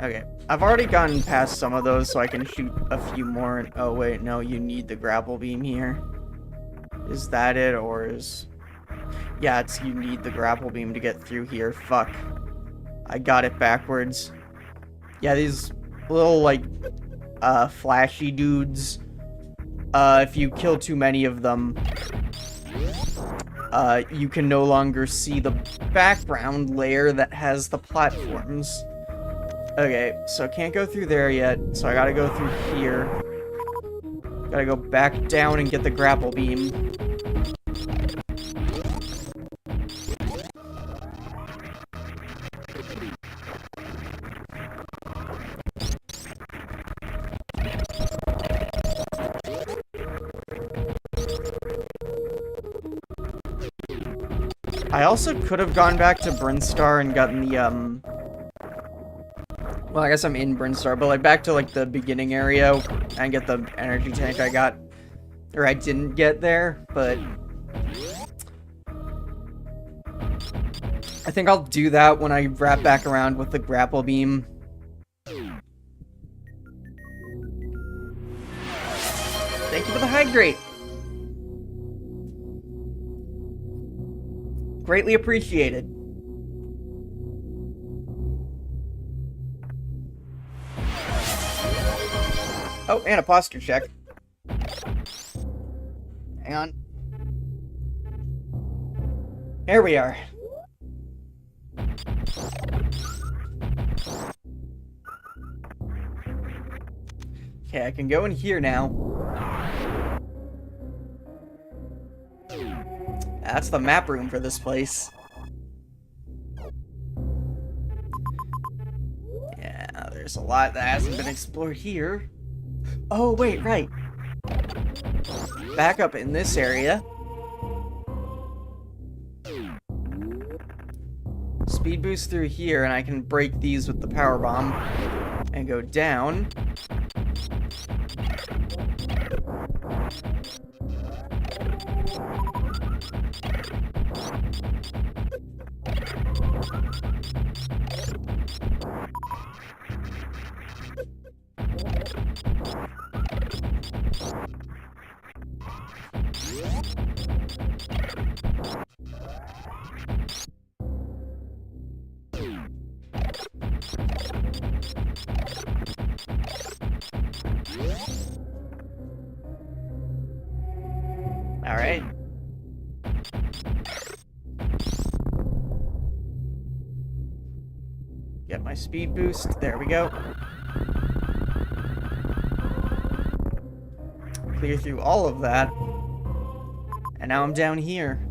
Okay, I've already gotten past some of those, so I can shoot a few more. Oh, wait, no, you need the grapple beam here. Is that it, or is... Yeah, it's you need the grapple beam to get through here. Fuck. I got it backwards. Yeah, these little, like, flashy dudes. If you kill too many of them, you can no longer see the background layer that has the platforms. Okay, so I can't go through there yet, so I gotta go through here. Gotta go back down and get the grapple beam. I also could have gone back to Brinstar and gotten the, well, I guess I'm in Brinstar, but, like, back to, like, the beginning area and get the energy tank I got, or I didn't get there, but I think I'll do that when I wrap back around with the grapple beam. Thank you for the hydrate! Greatly appreciated. Oh, and a posture check. Hang on. There we are. Okay, I can go in here now. That's the map room for this place. Yeah, there's a lot that hasn't been explored here. Oh, wait, right. Back up in this area. Speed boost through here, and I can break these with the power bomb. And go down. Alright. Get my speed boost. There we go. Clear through all of that. And now I'm down here.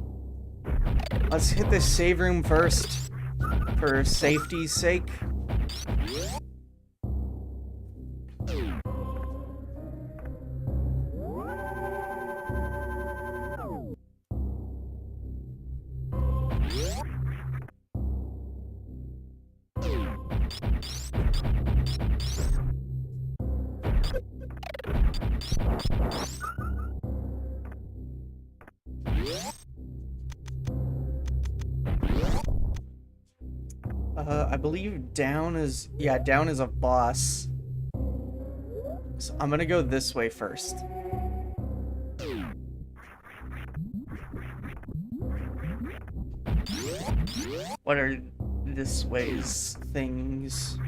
Let's hit this save room first. For safety's sake. I believe down is... Yeah, down is a boss. So I'm gonna go this way first. What are this way's things?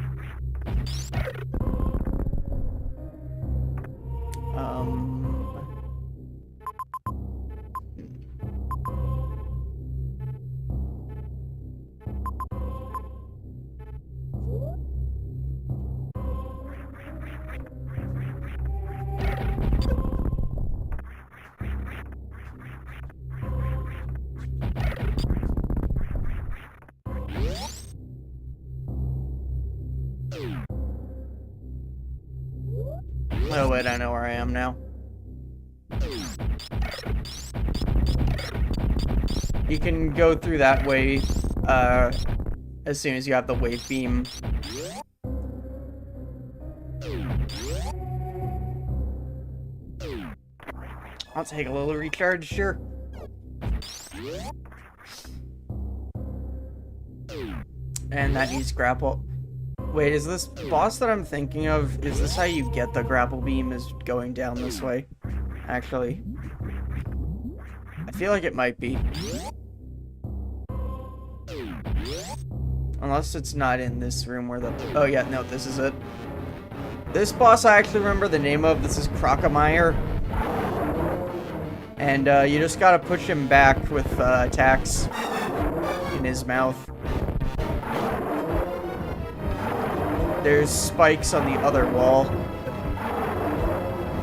Oh wait, I know where I am now. You can go through that way, as soon as you have the wave beam. I'll take a little recharge, sure. And that needs grapple. Wait, is this boss that I'm thinking of, is this how you get the grapple beam, is going down this way? Actually. I feel like it might be. Unless it's not in this room where the... Oh yeah, no, this is it. This boss I actually remember the name of. This is Crocomire. And you just gotta push him back with attacks in his mouth. There's spikes on the other wall.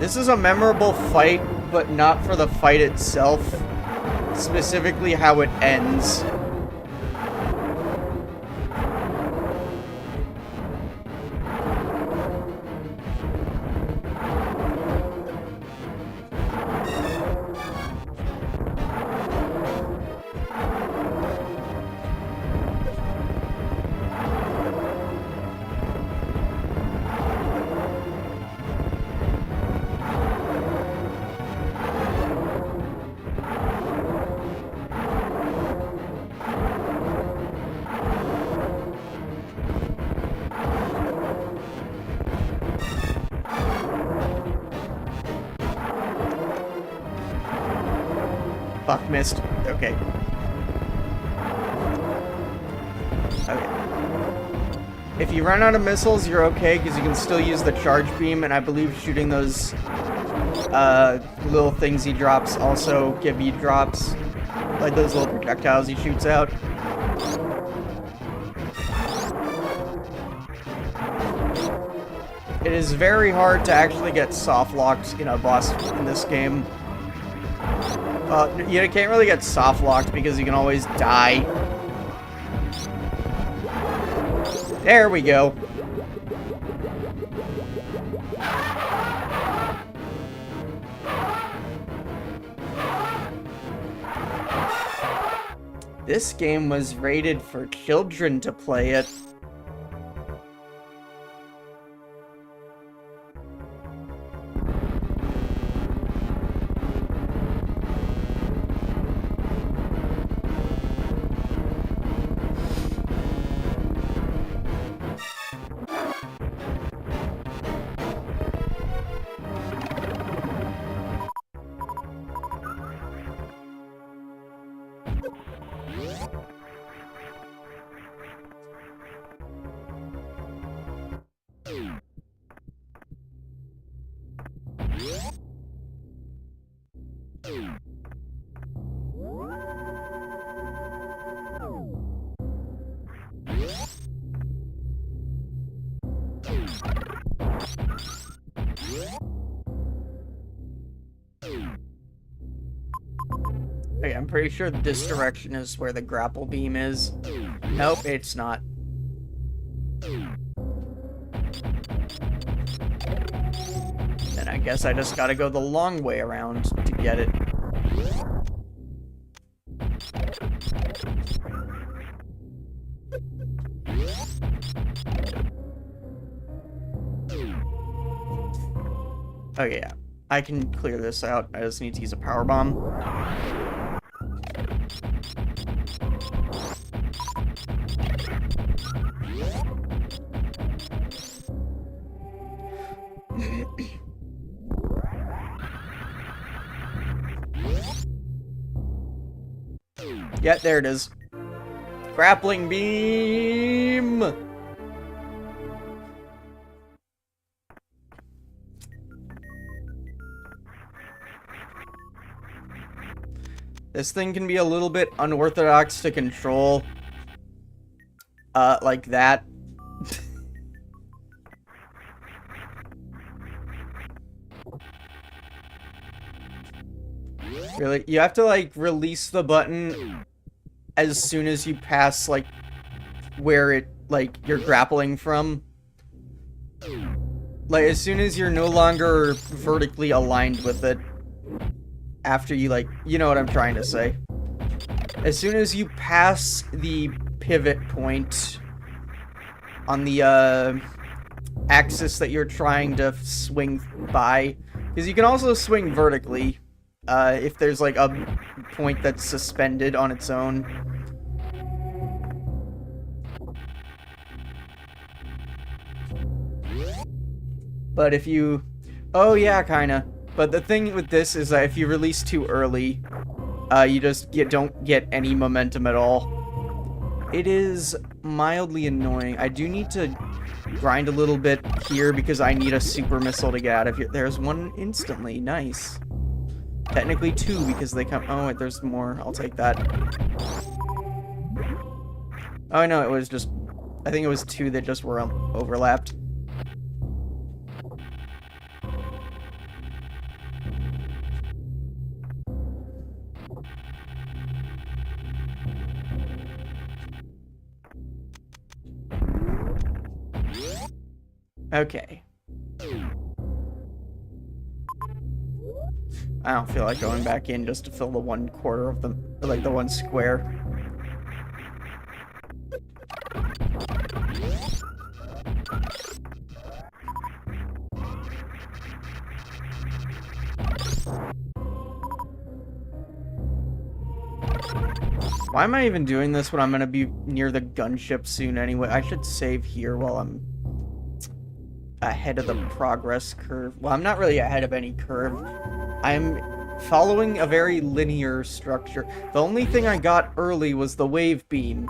This is a memorable fight, but not for the fight itself. Specifically how it ends. Fuck, missed. Okay. Okay. If you run out of missiles, you're okay, because you can still use the charge beam, and I believe shooting those little things he drops also give you drops. Like those little projectiles he shoots out. It is very hard to actually get soft locked in a boss in this game. You can't really get soft locked because you can always die. There we go. This game was rated for children to play it. Okay, I'm pretty sure this direction is where the grapple beam is. Nope, it's not. Then I guess I just gotta go the long way around to get it. Okay, yeah. I can clear this out. I just need to use a power bomb. Yeah, there it is. Grappling beam! This thing can be a little bit unorthodox to control. Like that. Really? You have to, like, release the button as soon as you pass, like, where it, like, you're grappling from. Like, as soon as you're no longer vertically aligned with it. After you, like, you know what I'm trying to say. As soon as you pass the pivot point on the, axis that you're trying to swing by. Because you can also swing vertically. if there's like a point that's suspended on its own. But if you... Oh, yeah, kinda. But the thing with this is that if you release too early, you just don't get any momentum at all. It is mildly annoying. I do need to grind a little bit here because I need a super missile to get out of here. There's one instantly. Nice. Technically two because they come... Oh, wait, there's more. I'll take that. Oh, no, it was just... I think it was two that just were overlapped. Okay. I don't feel like going back in just to fill the 1/4 of the, like the one square. Why am I even doing this when I'm gonna be near the gunship soon anyway? I should save here while I'm ahead of the progress curve. Well, I'm not really ahead of any curve. I'm following a very linear structure. The only thing I got early was the wave beam.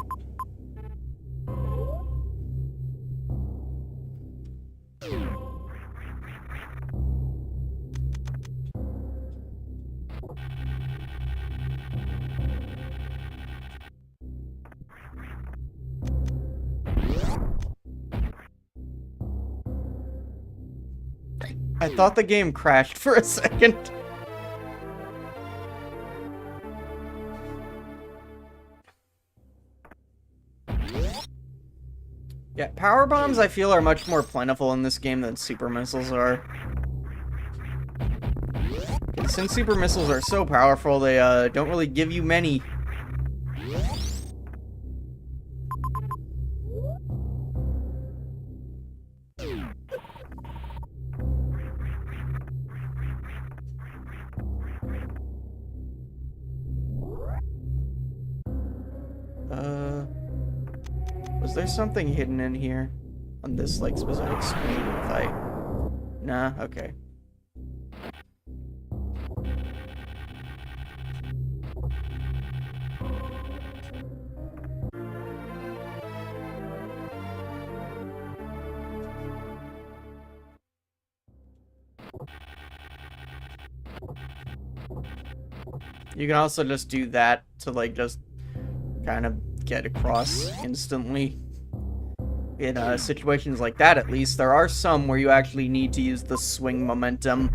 I thought the game crashed for a second. Yeah, power bombs I feel are much more plentiful in this game than super missiles are. And since super missiles are so powerful, they don't really give you many. Was there something hidden in here? On this, like, specific screen? If I... Nah, okay. You can also just do that to, like, just kind of get across instantly. In situations like that, at least, there are some where you actually need to use the swing momentum.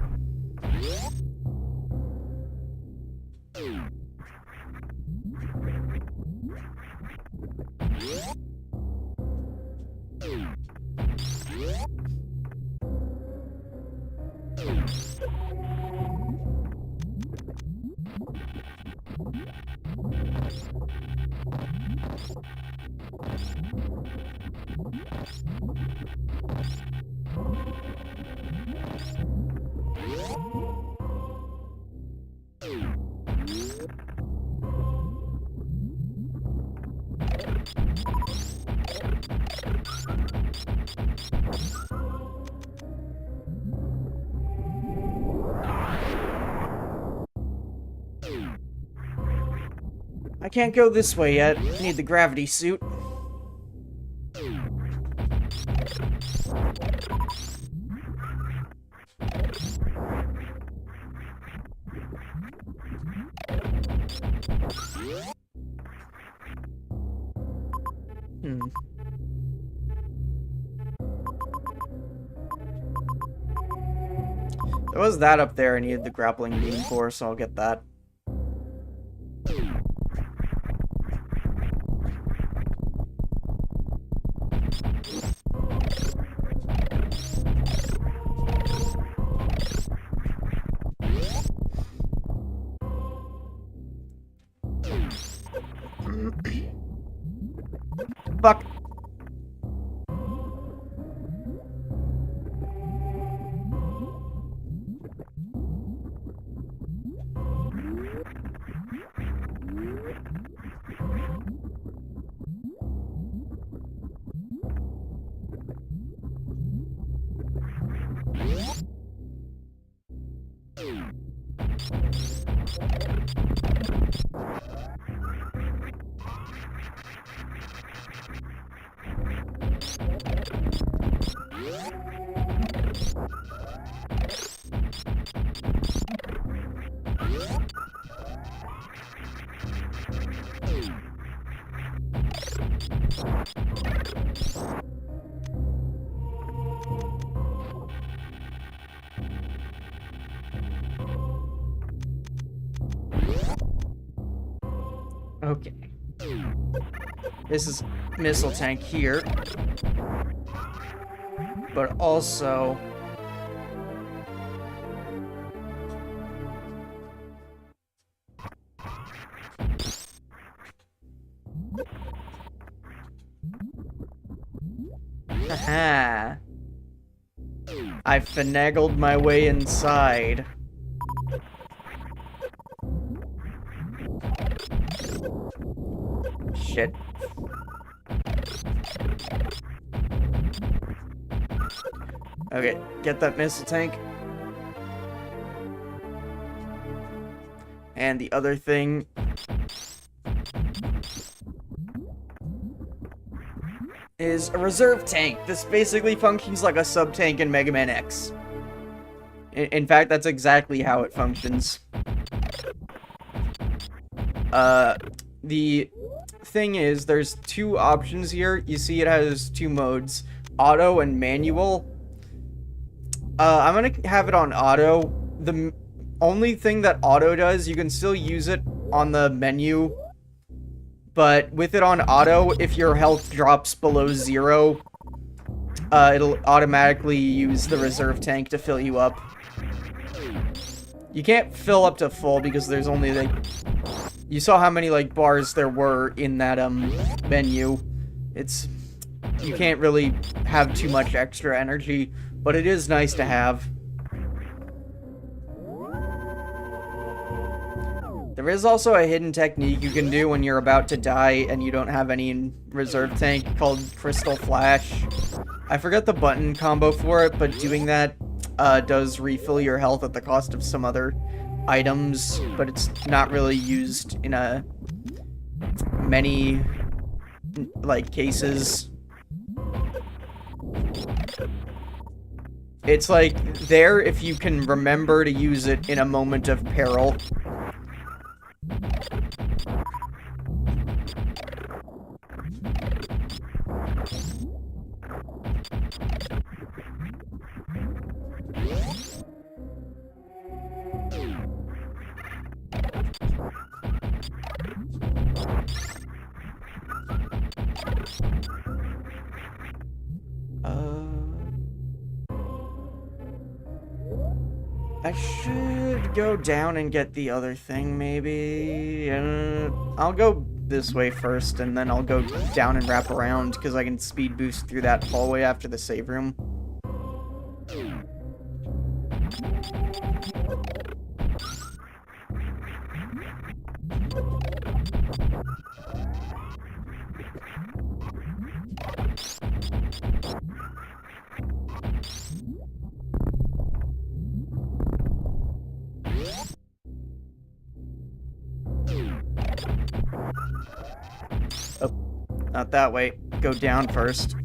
I can't go this way yet. I need the gravity suit. There was that up there I needed the grappling beam for, so I'll get that. Fuck. Okay. This is missile tank here. But also... Haha. I finagled my way inside. Shit. Okay, get that missile tank. And the other thing... is a reserve tank. This basically functions like a sub-tank in Mega Man X. In fact, that's exactly how it functions. The thing is, there's two options here. You see it has two modes, auto and manual. I'm gonna have it on auto. The only thing that auto does, you can still use it on the menu, but with it on auto, if your health drops below 0, it'll automatically use the reserve tank to fill you up. You can't fill up to full because there's only, like... You saw how many, like, bars there were in that, menu. It's... You can't really have too much extra energy, but it is nice to have. There is also a hidden technique you can do when you're about to die and you don't have any reserve tank called Crystal Flash. I forget the button combo for it, but doing that does refill your health at the cost of some other items, but it's not really used in many like cases. It's like there if you can remember to use it in a moment of peril. I should go down and get the other thing, maybe. I'll go this way first, and then I'll go down and wrap around, because I can speed boost through that hallway after the save room. Oh, not that way. Go down first.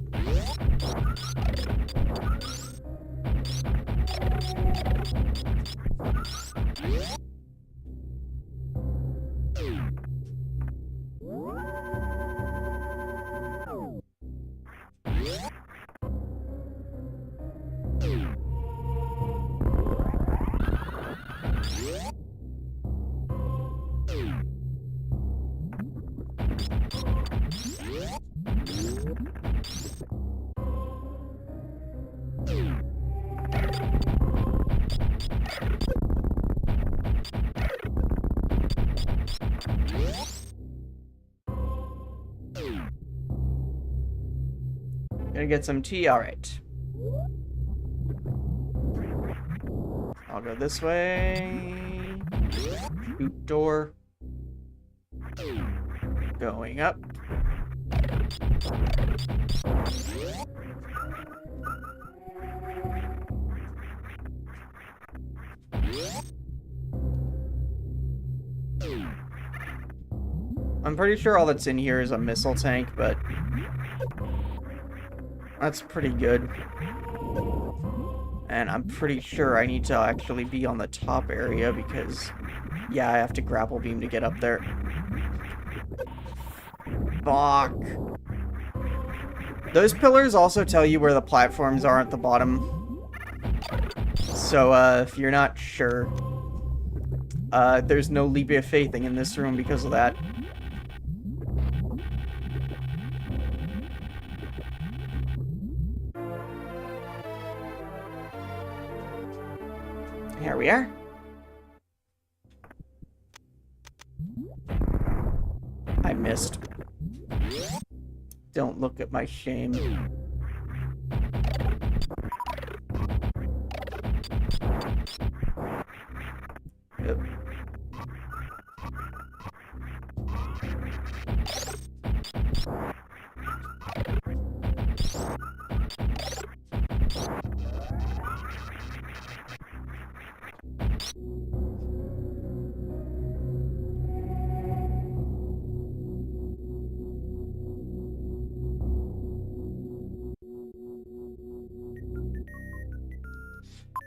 Gonna get some tea? Alright. I'll go this way. Boot door. Going up. I'm pretty sure all that's in here is a missile tank, but that's pretty good. And I'm pretty sure I need to actually be on the top area because, yeah, I have to grapple beam to get up there. Fuck. Those pillars also tell you where the platforms are at the bottom. So, if you're not sure, there's no leap of faithing in this room because of that. Here we are. I missed. Don't look at my shame. Yep.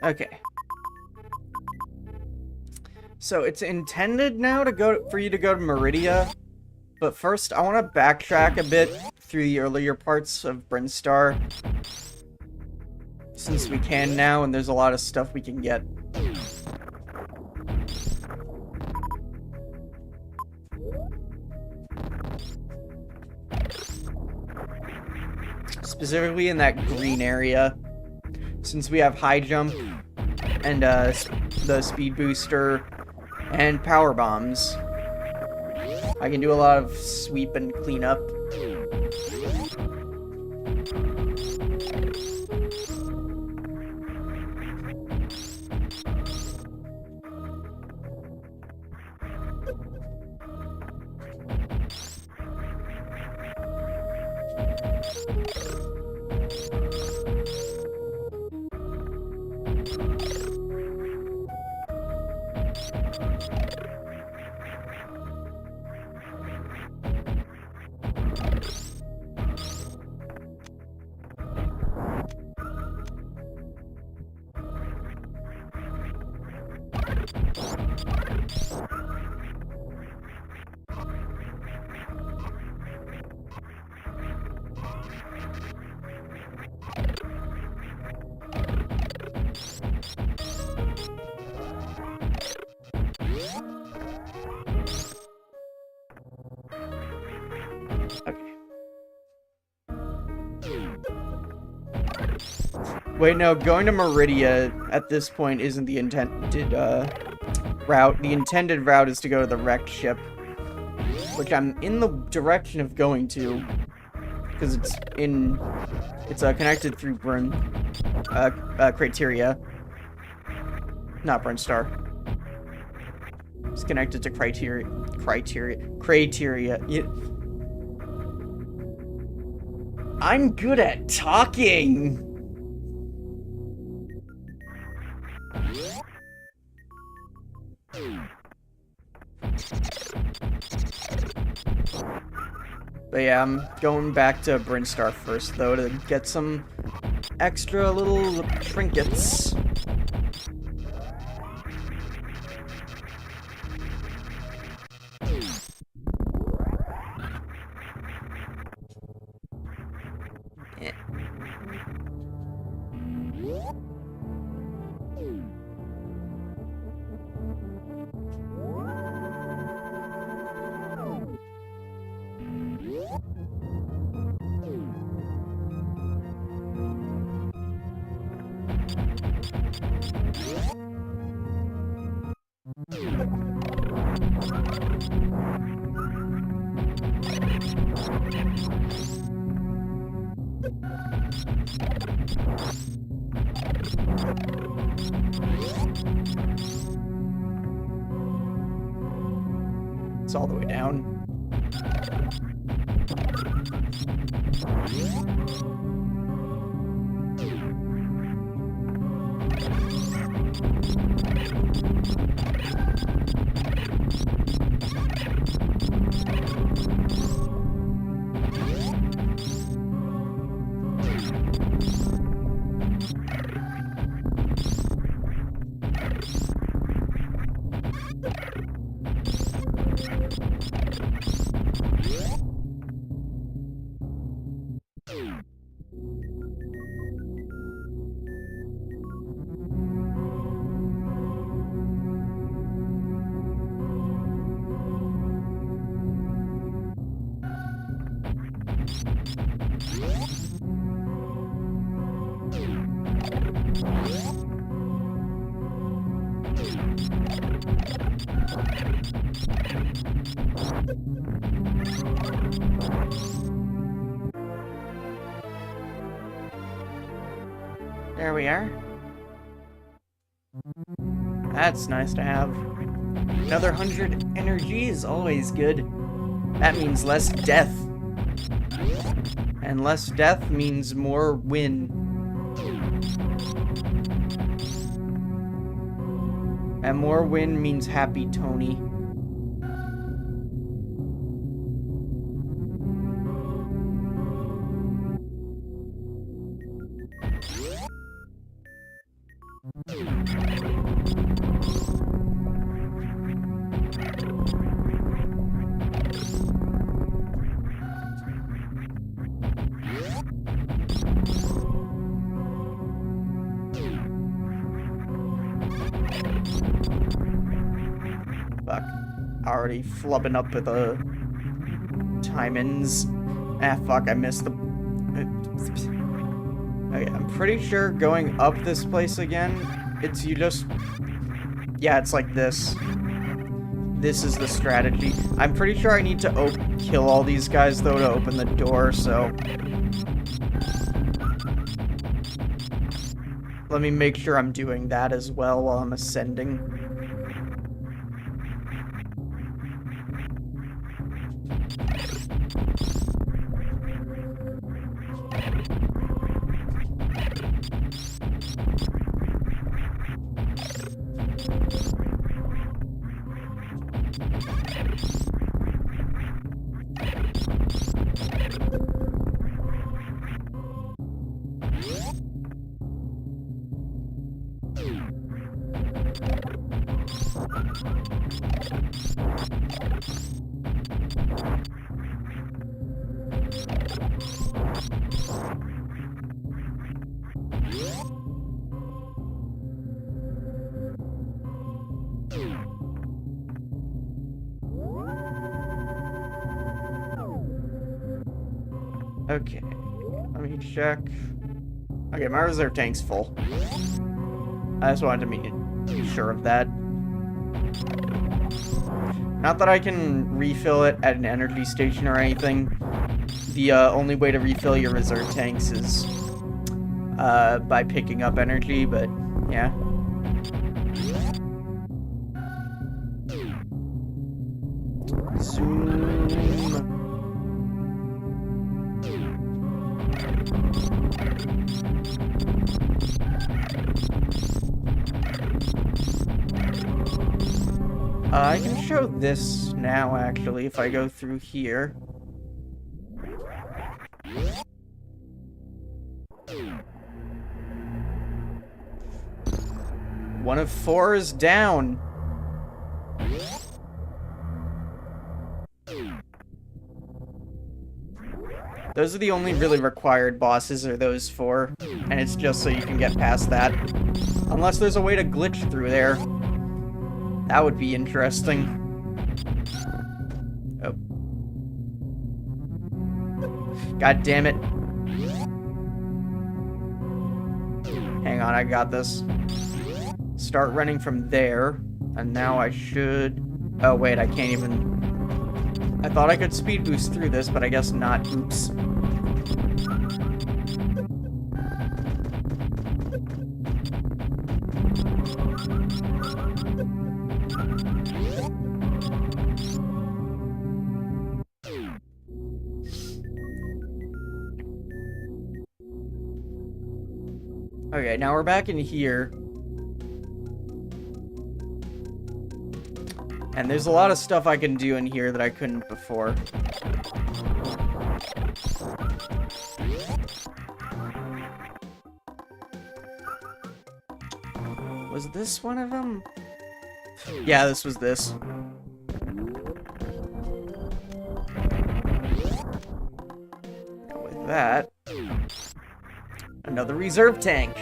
Okay. So it's intended now to go for you to go to Meridia, but first I want to backtrack a bit through the earlier parts of Brinstar, since we can now, and there's a lot of stuff we can get. Specifically in that green area, since we have high jump and the speed booster and power bombs, I can do a lot of sweep and clean up. Okay. Wait, no, going to Meridia at this point isn't the intended route. The intended route is to go to the wrecked ship, which I'm in the direction of going to, because it's connected through Criteria, not Brinstar. It's connected to Criteria. I'm good at talking. But yeah, I'm going back to Brinstar first, though, to get some extra little trinkets. Yeah. It's all the way down. There we are. That's nice to have. Another 100 energy is always good. That means less death. And less death means more win. And more win means happy Tony. Fuck. Already flubbing up with the timings. Ah, fuck, I missed the... Okay, I'm pretty sure going up this place again, it's you just... Yeah, it's like this. This is the strategy. I'm pretty sure I need to kill all these guys, though, to open the door, so... Let me make sure I'm doing that as well while I'm ascending. Okay, let me check. Okay, my reserve tank's full. I just wanted to be sure of that. Not that I can refill it at an energy station or anything. The only way to refill your reserve tanks is by picking up energy, but yeah. Zoom. I can show this now, actually, if I go through here. One of 4 is down. Those are the only really required bosses, are those 4. And it's just so you can get past that. Unless there's a way to glitch through there. That would be interesting. Oh. God damn it. Hang on, I got this. Start running from there. And now I should... Oh, wait, I can't even... I thought I could speed boost through this, but I guess not. Oops. Okay, now we're back in here. And there's a lot of stuff I can do in here that I couldn't before. Was this one of them? Yeah, this was this. And with that, another reserve tank.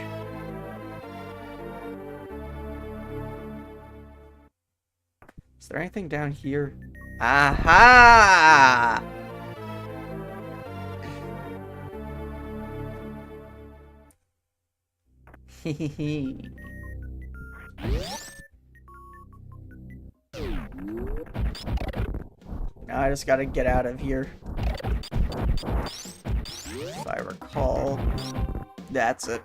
Is there anything down here? Aha! Now I just gotta get out of here. If I recall, that's it.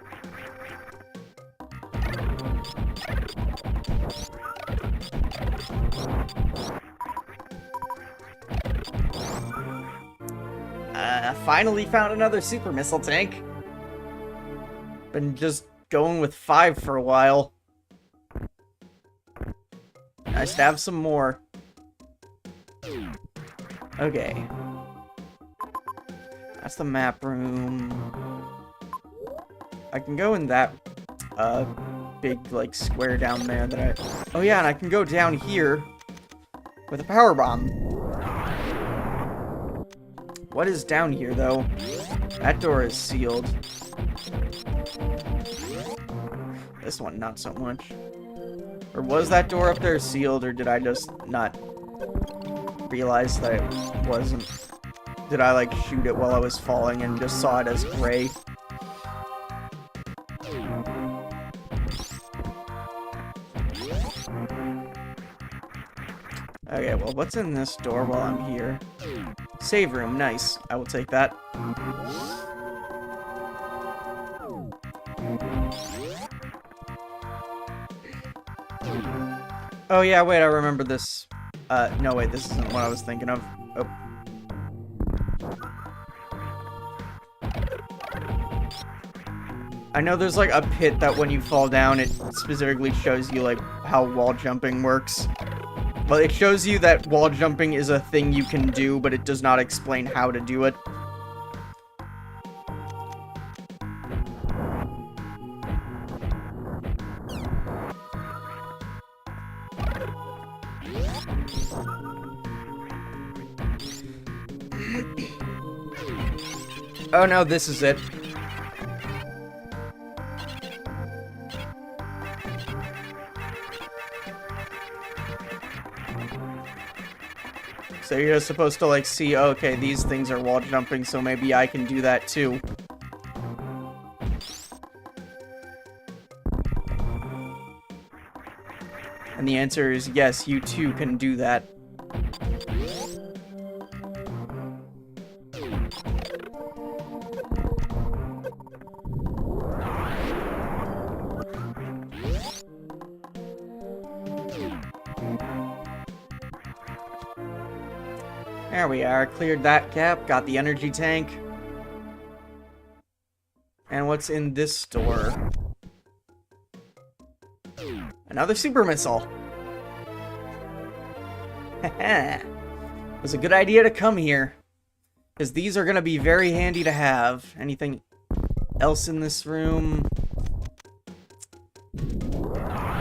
Finally found another super missile tank. Been just going with 5 for a while. Nice to have some more. Okay. That's the map room. I can go in that big like square down there that I... Oh yeah, and I can go down here with a power bomb. What is down here though? That door is sealed. This one not so much. Or was that door up there sealed, or did I just not realize that it wasn't? Did I like shoot it while I was falling and just saw it as gray? Okay, well, what's in this door while I'm here? Save room, nice. I will take that. Oh yeah, wait, I remember this. No, wait, this isn't what I was thinking of. Oh. I know there's like a pit that when you fall down, it specifically shows you like how wall jumping works. Well, it shows you that wall jumping is a thing you can do, but it does not explain how to do it. Oh no, this is it. So you're supposed to like see, okay, these things are wall jumping, so maybe I can do that too. And the answer is yes, you too can do that. There we are, cleared that gap, got the energy tank. And what's in this door? Another super missile. Haha. It was a good idea to come here, because these are going to be very handy to have. Anything else in this room?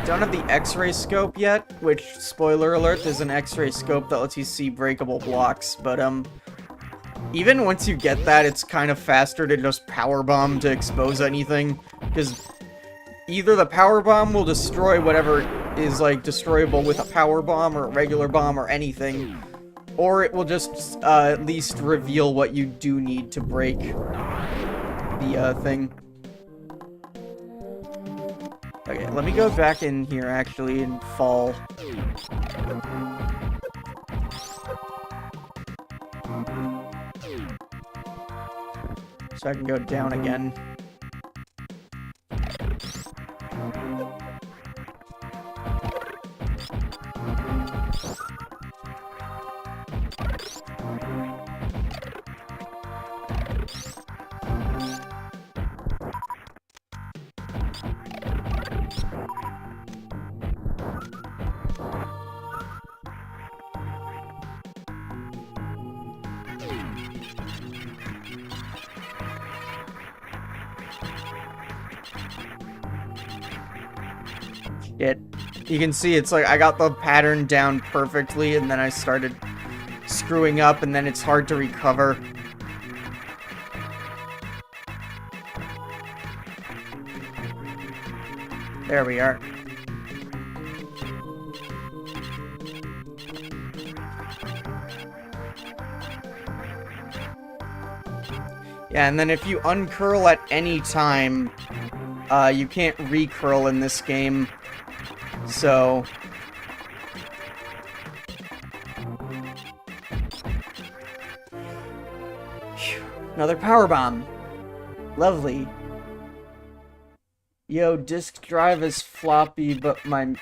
Don't have the X-ray scope yet, which, spoiler alert, there's an X-ray scope that lets you see breakable blocks, but, even once you get that, it's kind of faster to just power bomb to expose anything, because either the power bomb will destroy whatever is, like, destroyable with a power bomb or a regular bomb or anything, or it will just, at least reveal what you do need to break the, thing. Okay, let me go back in here, actually, and fall. So I can go down again. You can see it's like I got the pattern down perfectly and then I started screwing up and then it's hard to recover. There we are. Yeah, and then if you uncurl at any time, you can't recurl in this game. So Another power bomb. Lovely. Yo, disk drive is floppy, but my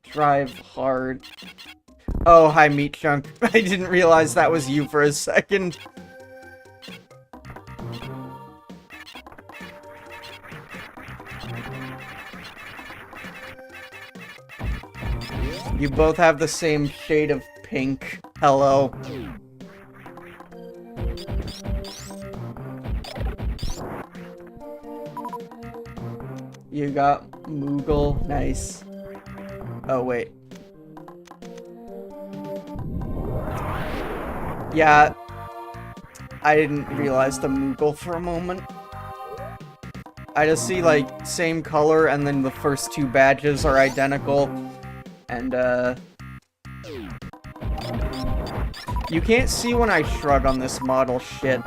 drive hard. Oh, hi, Meat Chunk. I didn't realize that was you for a second. You both have the same shade of pink. Hello. You got Moogle. Nice. Oh, wait. Yeah. I didn't realize the Moogle for a moment. I just see, like, same color, and then the first two badges are identical. And, you can't see when I shrug on this model. Shit.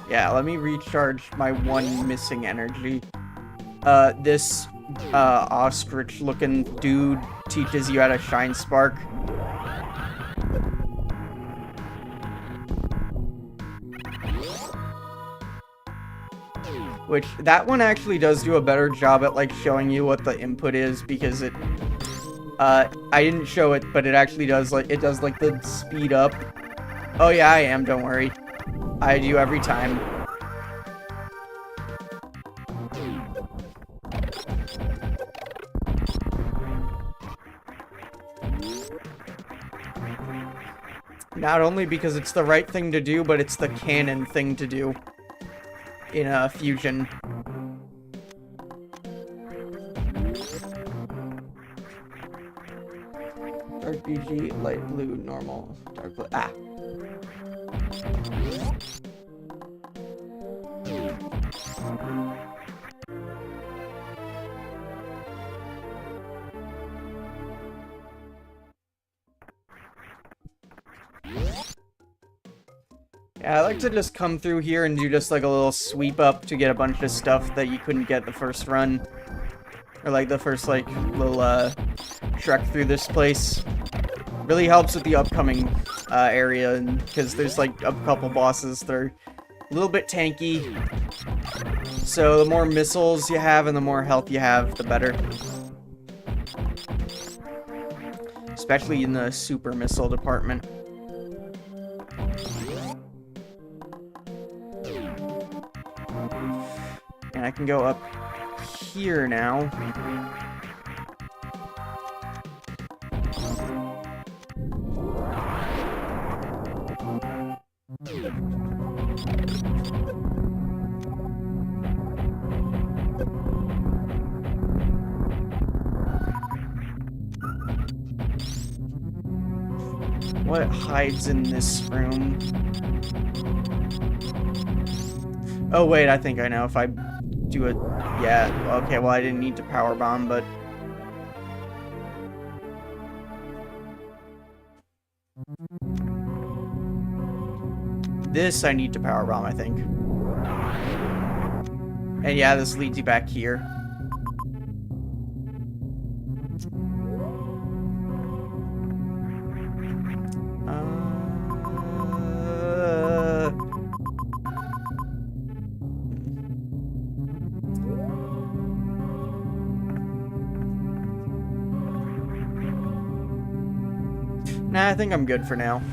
Yeah, let me recharge my one missing energy. This, ostrich-looking dude teaches you how to shine spark. Which, that one actually does do a better job at, like, showing you what the input is, because it, I didn't show it, but it actually does, like, the speed up. Oh yeah, I am, don't worry. I do every time. Not only because it's the right thing to do, but it's the canon thing to do in Fusion. Dark BG, light blue, normal, dark blue. Ah. Yeah, I like to just come through here and do just like a little sweep up to get a bunch of stuff that you couldn't get the first run. Or like the first like little trek through this place. Really helps with the upcoming area, because there's like a couple bosses that are a little bit tanky. So the more missiles you have and the more health you have, the better. Especially in the super missile department. And I can go up here now. What hides in this room? Oh wait, I think I know. If I do it, yeah. Okay, well I didn't need to power bomb, but this I need to power bomb, I think. And yeah, this leads you back here. Nah, I think I'm good for now.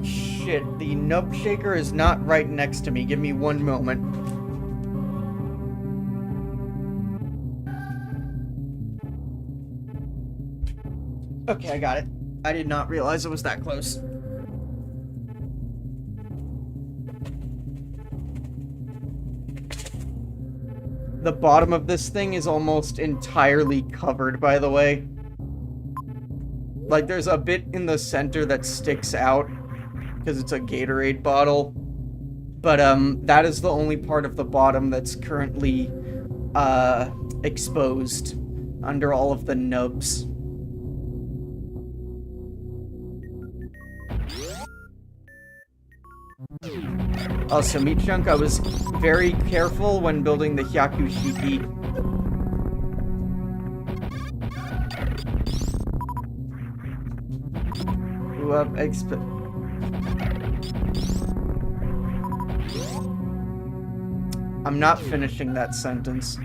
Shit. The nub shaker is not right next to me. Give me one moment. Okay, I got it. I did not realize it was that close. The bottom of this thing is almost entirely covered, by the way. Like, there's a bit in the center that sticks out, because it's a Gatorade bottle. But, that is the only part of the bottom that's currently, exposed. under all of the nubs. Also, Meat Chunk, I was very careful when building the Hyakushiki. I'm not finishing that sentence.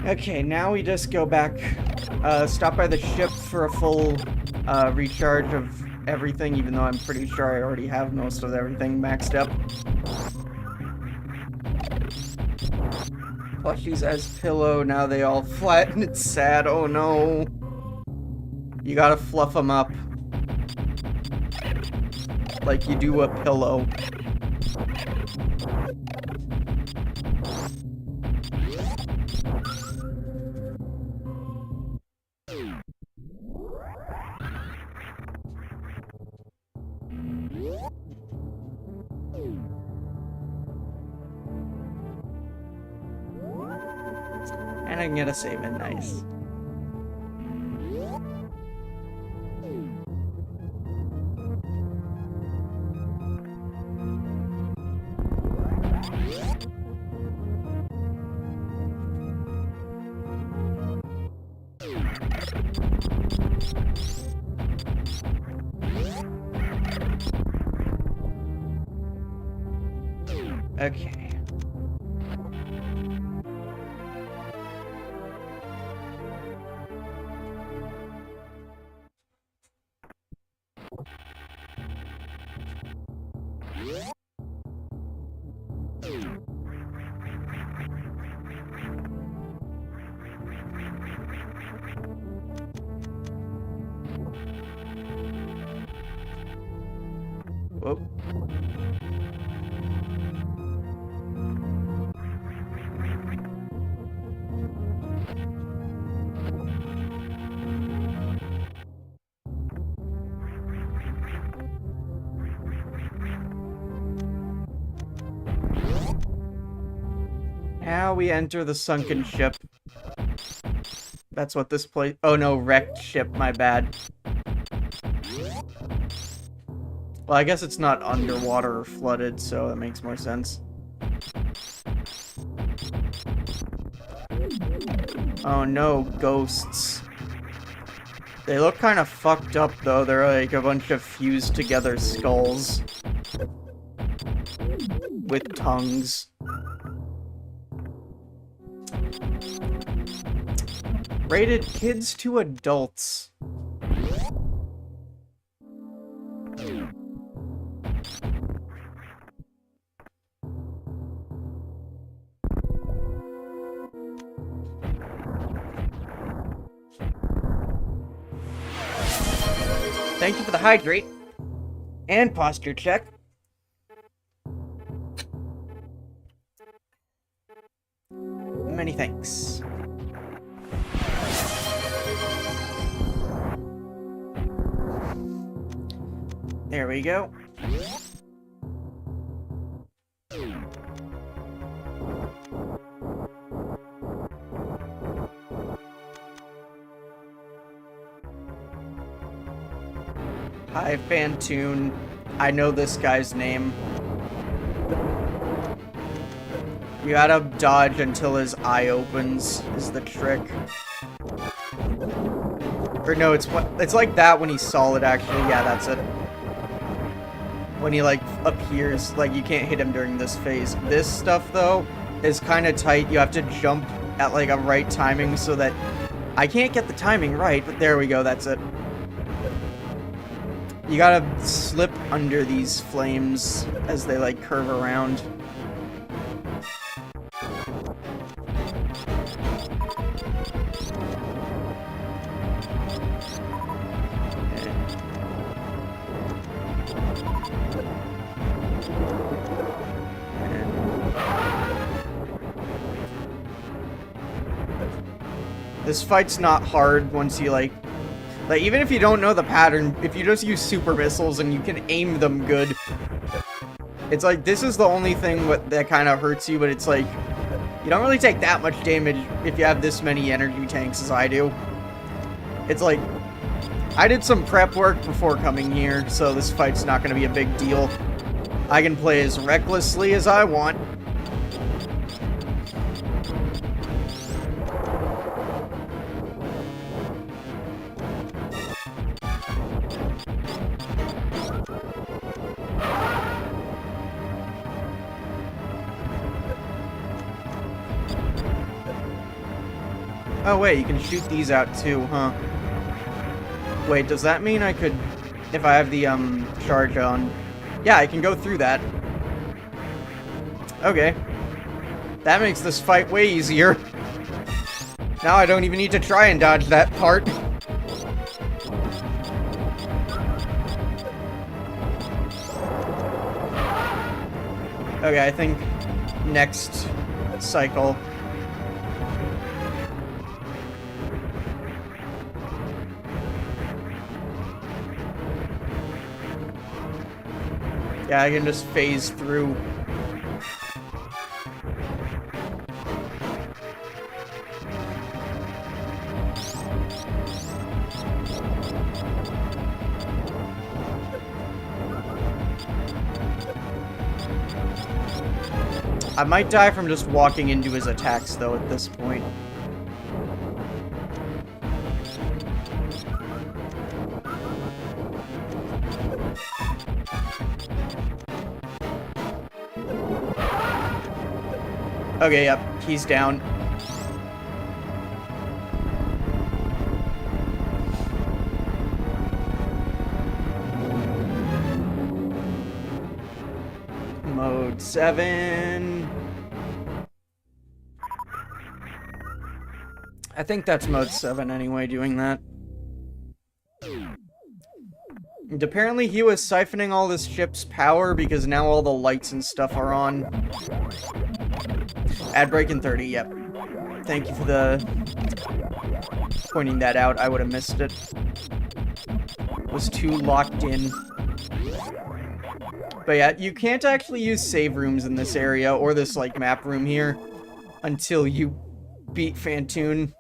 Okay, now we just go back, stop by the ship for a full recharge of everything, even though I'm pretty sure I already have most of everything maxed up. Plushies as pillow, now they all flatten, it's sad, oh no. You gotta fluff them up. Like you do a pillow. And I can get a save in, nice. Okay. Whoa. Now we enter the sunken ship. That's what this place— oh no, wrecked ship, my bad. Well, I guess it's not underwater or flooded, so that makes more sense. Oh no, ghosts. They look kind of fucked up, though. They're like a bunch of fused together skulls. With tongues. Rated kids to adults. Thank you for the hydrate and posture check. Many thanks. There we go. Hi, Fantoon. I know this guy's name. You gotta dodge until his eye opens, is the trick. Or no, it's like that when he's solid, actually. Yeah, that's it. When he, like, appears, like, you can't hit him during this phase. This stuff, though, is kind of tight. You have to jump at, like, a right timing so that— I can't get the timing right, but there we go, that's it. You gotta slip under these flames as they, like, curve around. This fight's not hard once you, like, even if you don't know the pattern, if you just use super missiles and you can aim them good, it's like, this is the only thing that kind of hurts you, but it's like, you don't really take that much damage if you have this many energy tanks as I do. It's like, I did some prep work before coming here, so this fight's not going to be a big deal. I can play as recklessly as I want. Oh wait, you can shoot these out too, huh? Wait, does that mean I could, if I have the, charge on? Yeah, I can go through that. Okay. That makes this fight way easier. Now I don't even need to try and dodge that part. Okay, I think next cycle. Yeah, I can just phase through. I might die from just walking into his attacks, though, at this point. Okay, yep, he's down. Mode 7. I think that's mode 7 anyway, doing that. And apparently he was siphoning all this ship's power because now all the lights and stuff are on. Ad break in 30, yep. Thank you for pointing that out. I would have missed it. Was too locked in. But yeah, you can't actually use save rooms in this area, or this, like, map room here, until you beat Phantoon.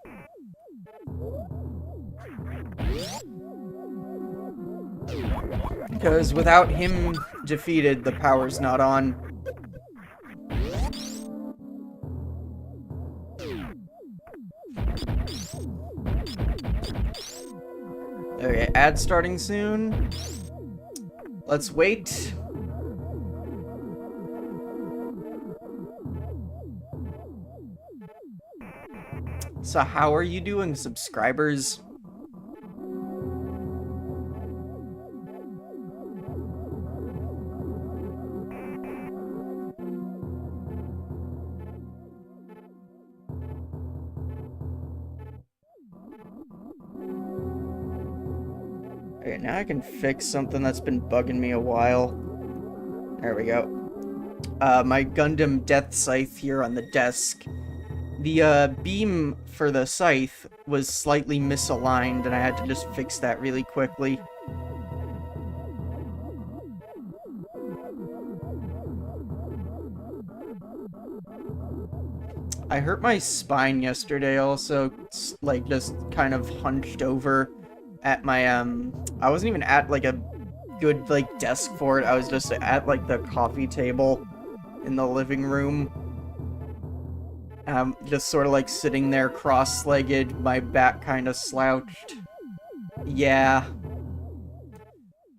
Because without him defeated, the power's not on. Okay, ad starting soon. Let's wait. So how are you doing, subscribers? Okay, now I can fix something that's been bugging me a while. There we go. My Gundam Death Scythe here on the desk. The beam for the scythe was slightly misaligned, and I had to just fix that really quickly. I hurt my spine yesterday also, like, just kind of hunched over at my, I wasn't even at, like, a good, like, desk for it. I was just at, like, the coffee table in the living room. Just sort of, like, sitting there cross-legged, my back kind of slouched. Yeah.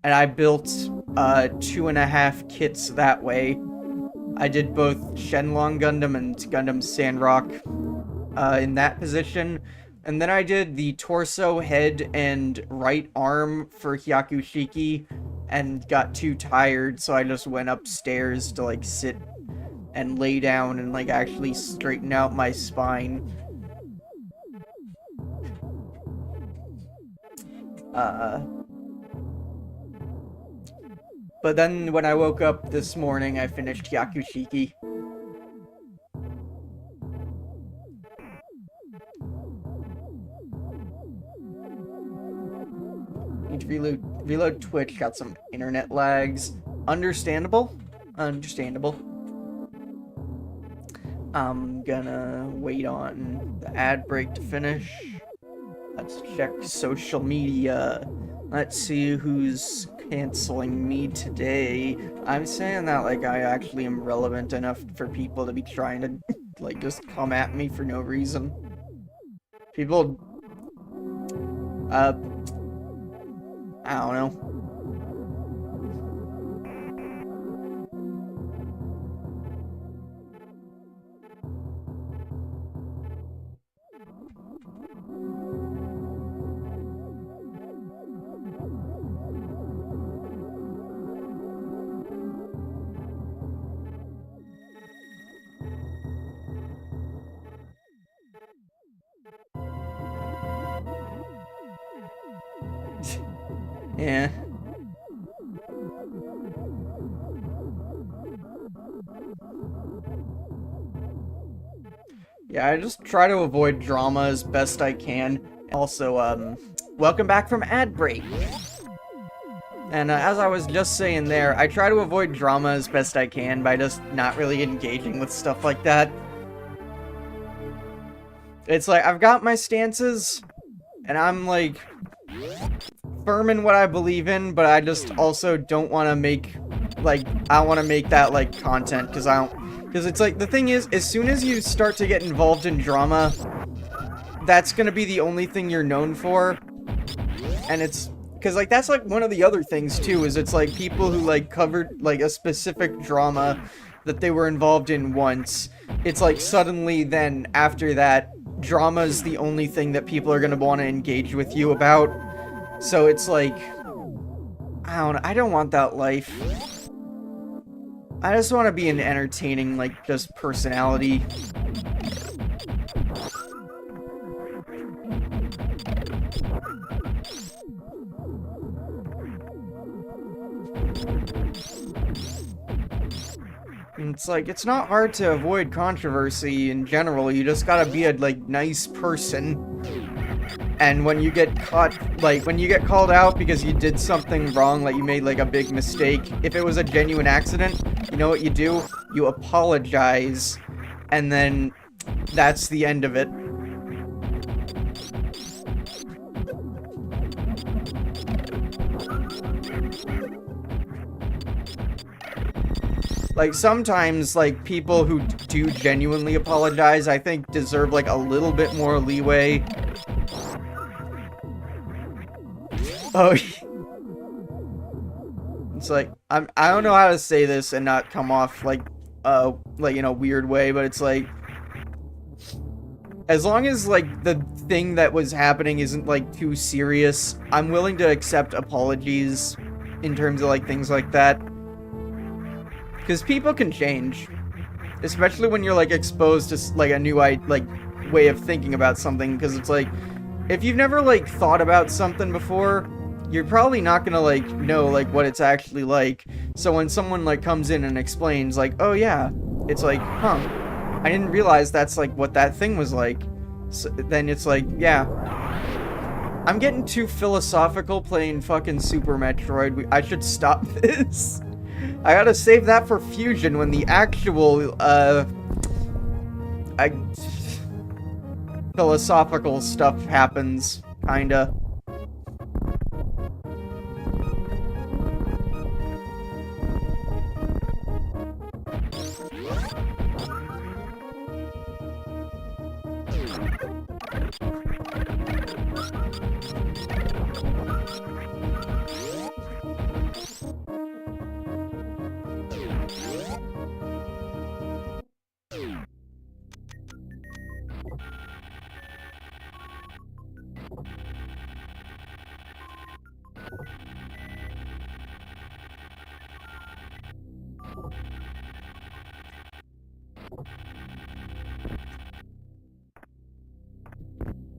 And I built, 2.5 kits that way. I did both Shenlong Gundam and Gundam Sandrock, in that position. And then I did the torso, head, and right arm for Hyakushiki, and got too tired, so I just went upstairs to, like, sit and lay down and, like, actually straighten out my spine. But then when I woke up this morning, I finished Yakushiki. Need to reload Twitch, got some internet lags. Understandable. Understandable. I'm gonna wait on the ad break to finish. Let's check social media. Let's see who's canceling me today. I'm saying that like I actually am relevant enough for people to be trying to like just come at me for no reason. People, I don't know. Yeah. Yeah, I just try to avoid drama as best I can. Also, welcome back from ad break. And as I was just saying there, I try to avoid drama as best I can by just not really engaging with stuff like that. It's like, I've got my stances, and I'm like firm in what I believe in, but I just also don't want to make, like, I don't want to make that, like, content, because it's like, the thing is, as soon as you start to get involved in drama, that's gonna be the only thing you're known for, and it's, because, like, that's, like, one of the other things, too, is it's, like, people who, like, covered, like, a specific drama that they were involved in once, it's, like, suddenly then, after that, drama is the only thing that people are gonna want to engage with you about. So it's like, I don't want that life. I just want to be an entertaining, like, just personality. And it's like, it's not hard to avoid controversy in general, you just gotta be a, like, nice person. And when you get caught, like, when you get called out because you did something wrong, like you made, like, a big mistake, if it was a genuine accident, you know what you do? You apologize, and then that's the end of it. Like, sometimes, like, people who do genuinely apologize, I think, deserve, like, a little bit more leeway. Oh, it's like, I don't know how to say this and not come off, like, in a weird way, but it's like, as long as, like, the thing that was happening isn't, like, too serious, I'm willing to accept apologies in terms of, like, things like that. Because people can change. Especially when you're, like, exposed to, like, a new, way of thinking about something. Because it's like, if you've never, like, thought about something before, you're probably not gonna, like, know, like, what it's actually like. So when someone, like, comes in and explains, like, oh, yeah, it's like, huh, I didn't realize that's, like, what that thing was like. So, then it's like, yeah. I'm getting too philosophical playing fucking Super Metroid. I should stop this. I gotta save that for Fusion when the actual, philosophical stuff happens, kinda.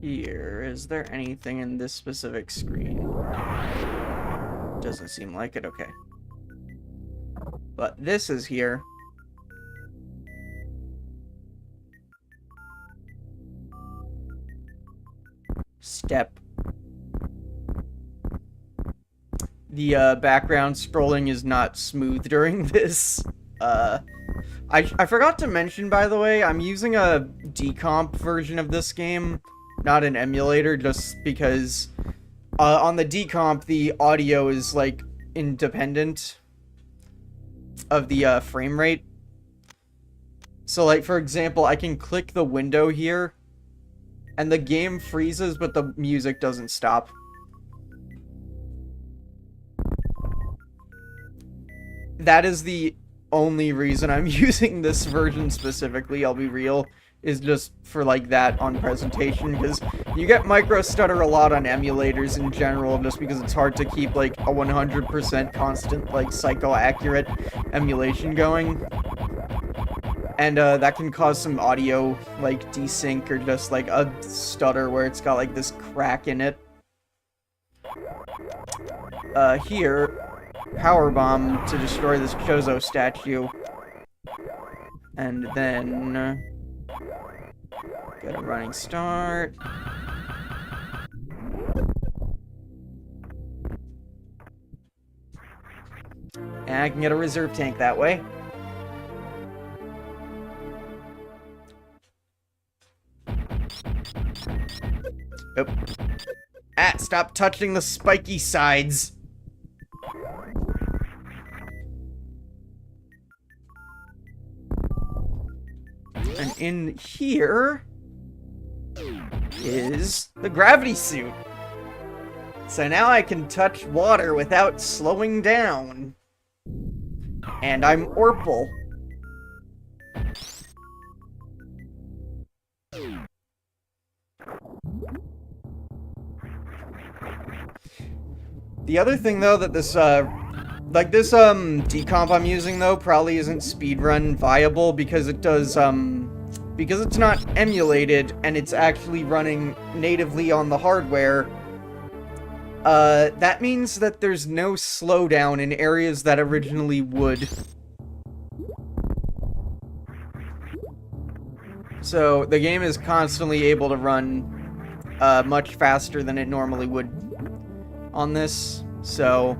Here, is there anything in this specific screen? Doesn't seem like it, okay. But this is here. Step. The background scrolling is not smooth during this. I forgot to mention, by the way, I'm using a decomp version of this game, not an emulator, just because on the decomp, the audio is, like, independent of the frame rate. So, like, for example, I can click the window here, and the game freezes, but the music doesn't stop. That is the only reason I'm using this version specifically, I'll be real, is just for, like, that on presentation, because you get micro stutter a lot on emulators in general, just because it's hard to keep, like, a 100% constant, like, psycho-accurate emulation going. And, that can cause some audio, like, desync, or just, like, a stutter where it's got, like, this crack in it. Here, powerbomb to destroy this Chozo statue. And then get a running start. And I can get a reserve tank that way. Oh. Ah, stop touching the spiky sides. And in here is the gravity suit. So now I can touch water without slowing down. And I'm Orpal. The other thing, though, that this, decomp I'm using, though, probably isn't speedrun viable because it does, because it's not emulated and it's actually running natively on the hardware. That means that there's no slowdown in areas that originally would. So, the game is constantly able to run, much faster than it normally would on this, so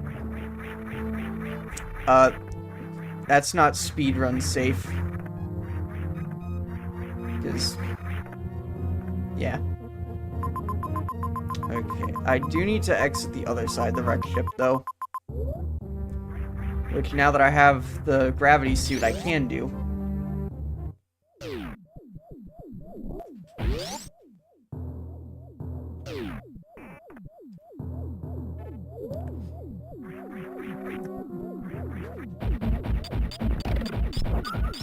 that's not speedrun safe. Because, yeah. Okay, I do need to exit the other side of the wrecked ship, though. Which, now that I have the gravity suit, I can do.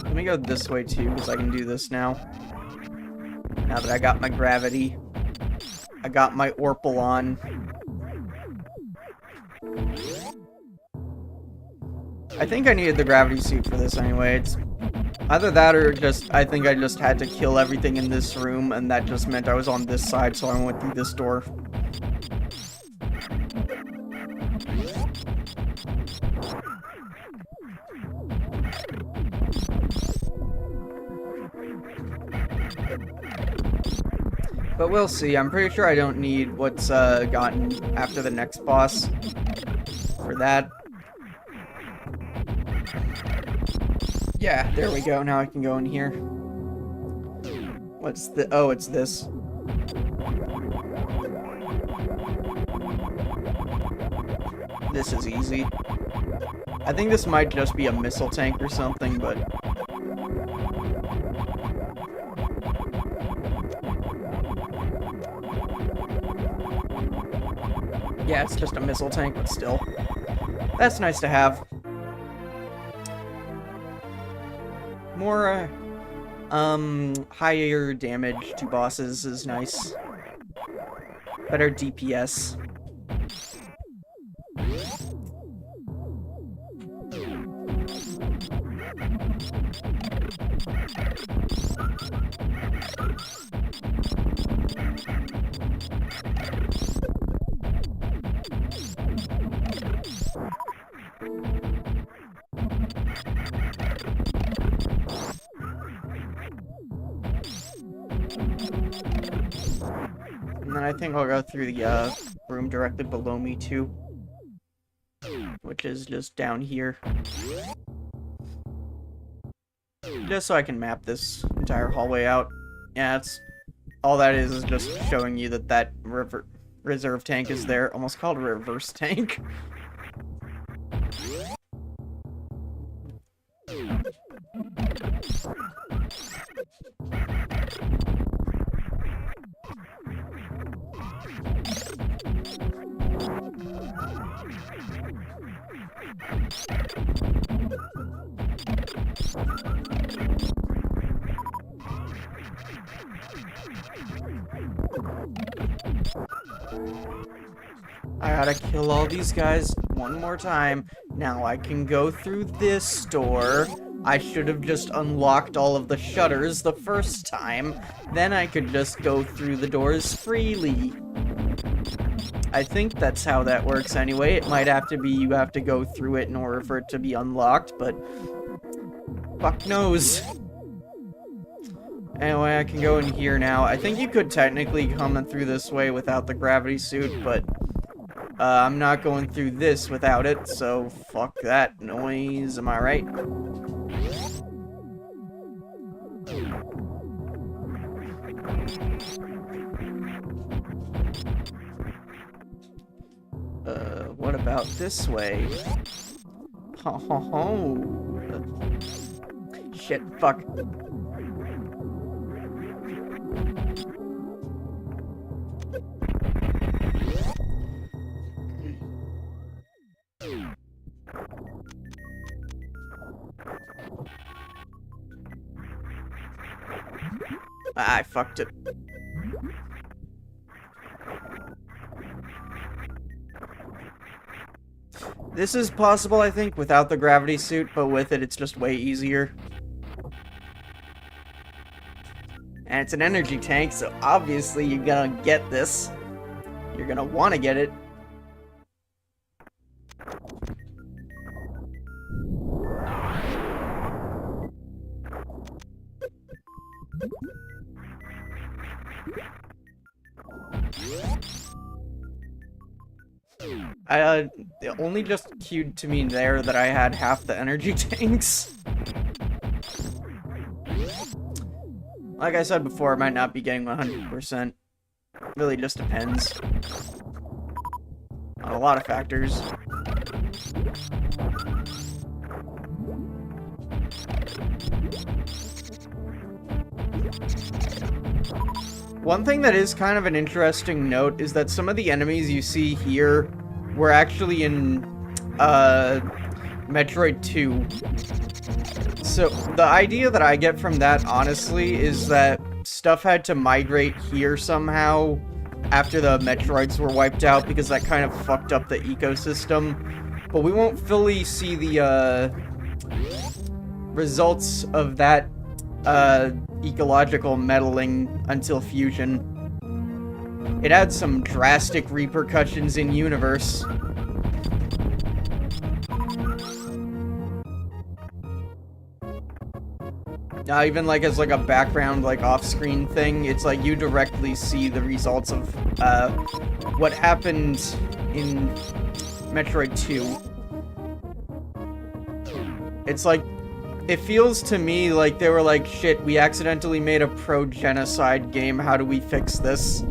Let me go this way too, because I can do this now. Now that I got my gravity. I got my Orpal on. I think I needed the gravity suit for this anyway. It's either that or just, I think I just had to kill everything in this room, and that just meant I was on this side, so I went through this door. But we'll see. I'm pretty sure I don't need what's gotten after the next boss for that. Yeah, there we go. Now I can go in here. What's the... Oh, it's this. This is easy. I think this might just be a missile tank or something, but... Yeah, it's just a missile tank, but still. That's nice to have. More, higher damage to bosses is nice. Better DPS. I think I'll go through the room directly below me too, which is just down here. Just so I can map this entire hallway out. Yeah, it's all that is just showing you that that reserve tank is there. Almost called a reverse tank. I gotta kill all these guys one more time. Now I can go through this door. I should have just unlocked all of the shutters the first time. Then I could just go through the doors freely. I think that's how that works anyway. It might have to be you have to go through it in order for it to be unlocked, but fuck knows. Anyway, I can go in here now. I think you could technically come in through this way without the gravity suit, but I'm not going through this without it, so fuck that noise, am I right? What about this way? Ho ho ho. Shit, fuck. I fucked it. This is possible, I think, without the gravity suit, but with it, it's just way easier. And it's an energy tank, so obviously you're gonna get this. You're gonna want to get it. It only just cued to me there that I had half the energy tanks. Like I said before, I might not be getting 100%. Really just depends on a lot of factors. One thing that is kind of an interesting note is that some of the enemies you see here were actually in Metroid 2. So the idea that I get from that, honestly, is that stuff had to migrate here somehow after the Metroids were wiped out, because that kind of fucked up the ecosystem. But we won't fully see the results of that ecological meddling until Fusion. It had some drastic repercussions in universe. Even like as like a background, like off-screen thing, it's like you directly see the results of what happened in Metroid 2. It's like, it feels to me like they were like, shit, we accidentally made a pro-genocide game, how do we fix this?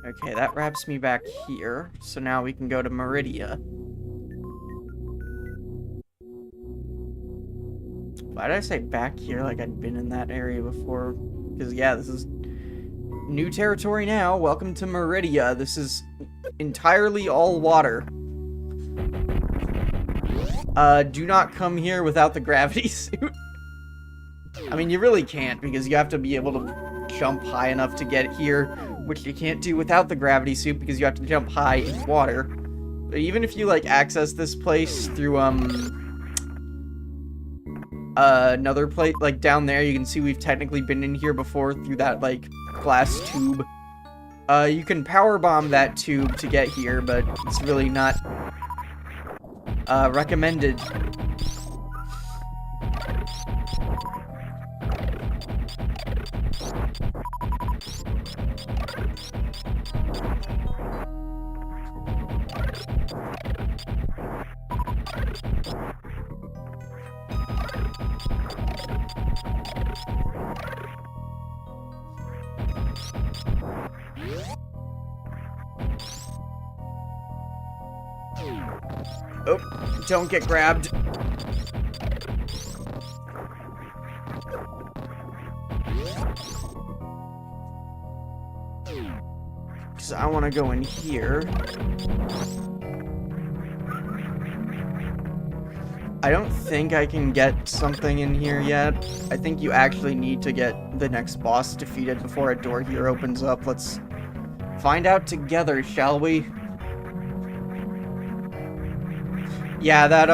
Okay, that wraps me back here, so now we can go to Meridia. Why did I say back here like I'd been in that area before? Because, yeah, this is new territory now. Welcome to Meridia. This is entirely all water. Do not come here without the gravity suit. I mean, you really can't, because you have to be able to jump high enough to get here, which you can't do without the gravity suit, because you have to jump high in water. But even if you, like, access this place through, another place, like, down there, you can see we've technically been in here before through that, like, glass tube. You can power bomb that tube to get here, but it's really not recommended. Oh, don't get grabbed. Because I want to go in here. I don't think I can get something in here yet. I think you actually need to get the next boss defeated before a door here opens up. Let's find out together, shall we? Yeah, that,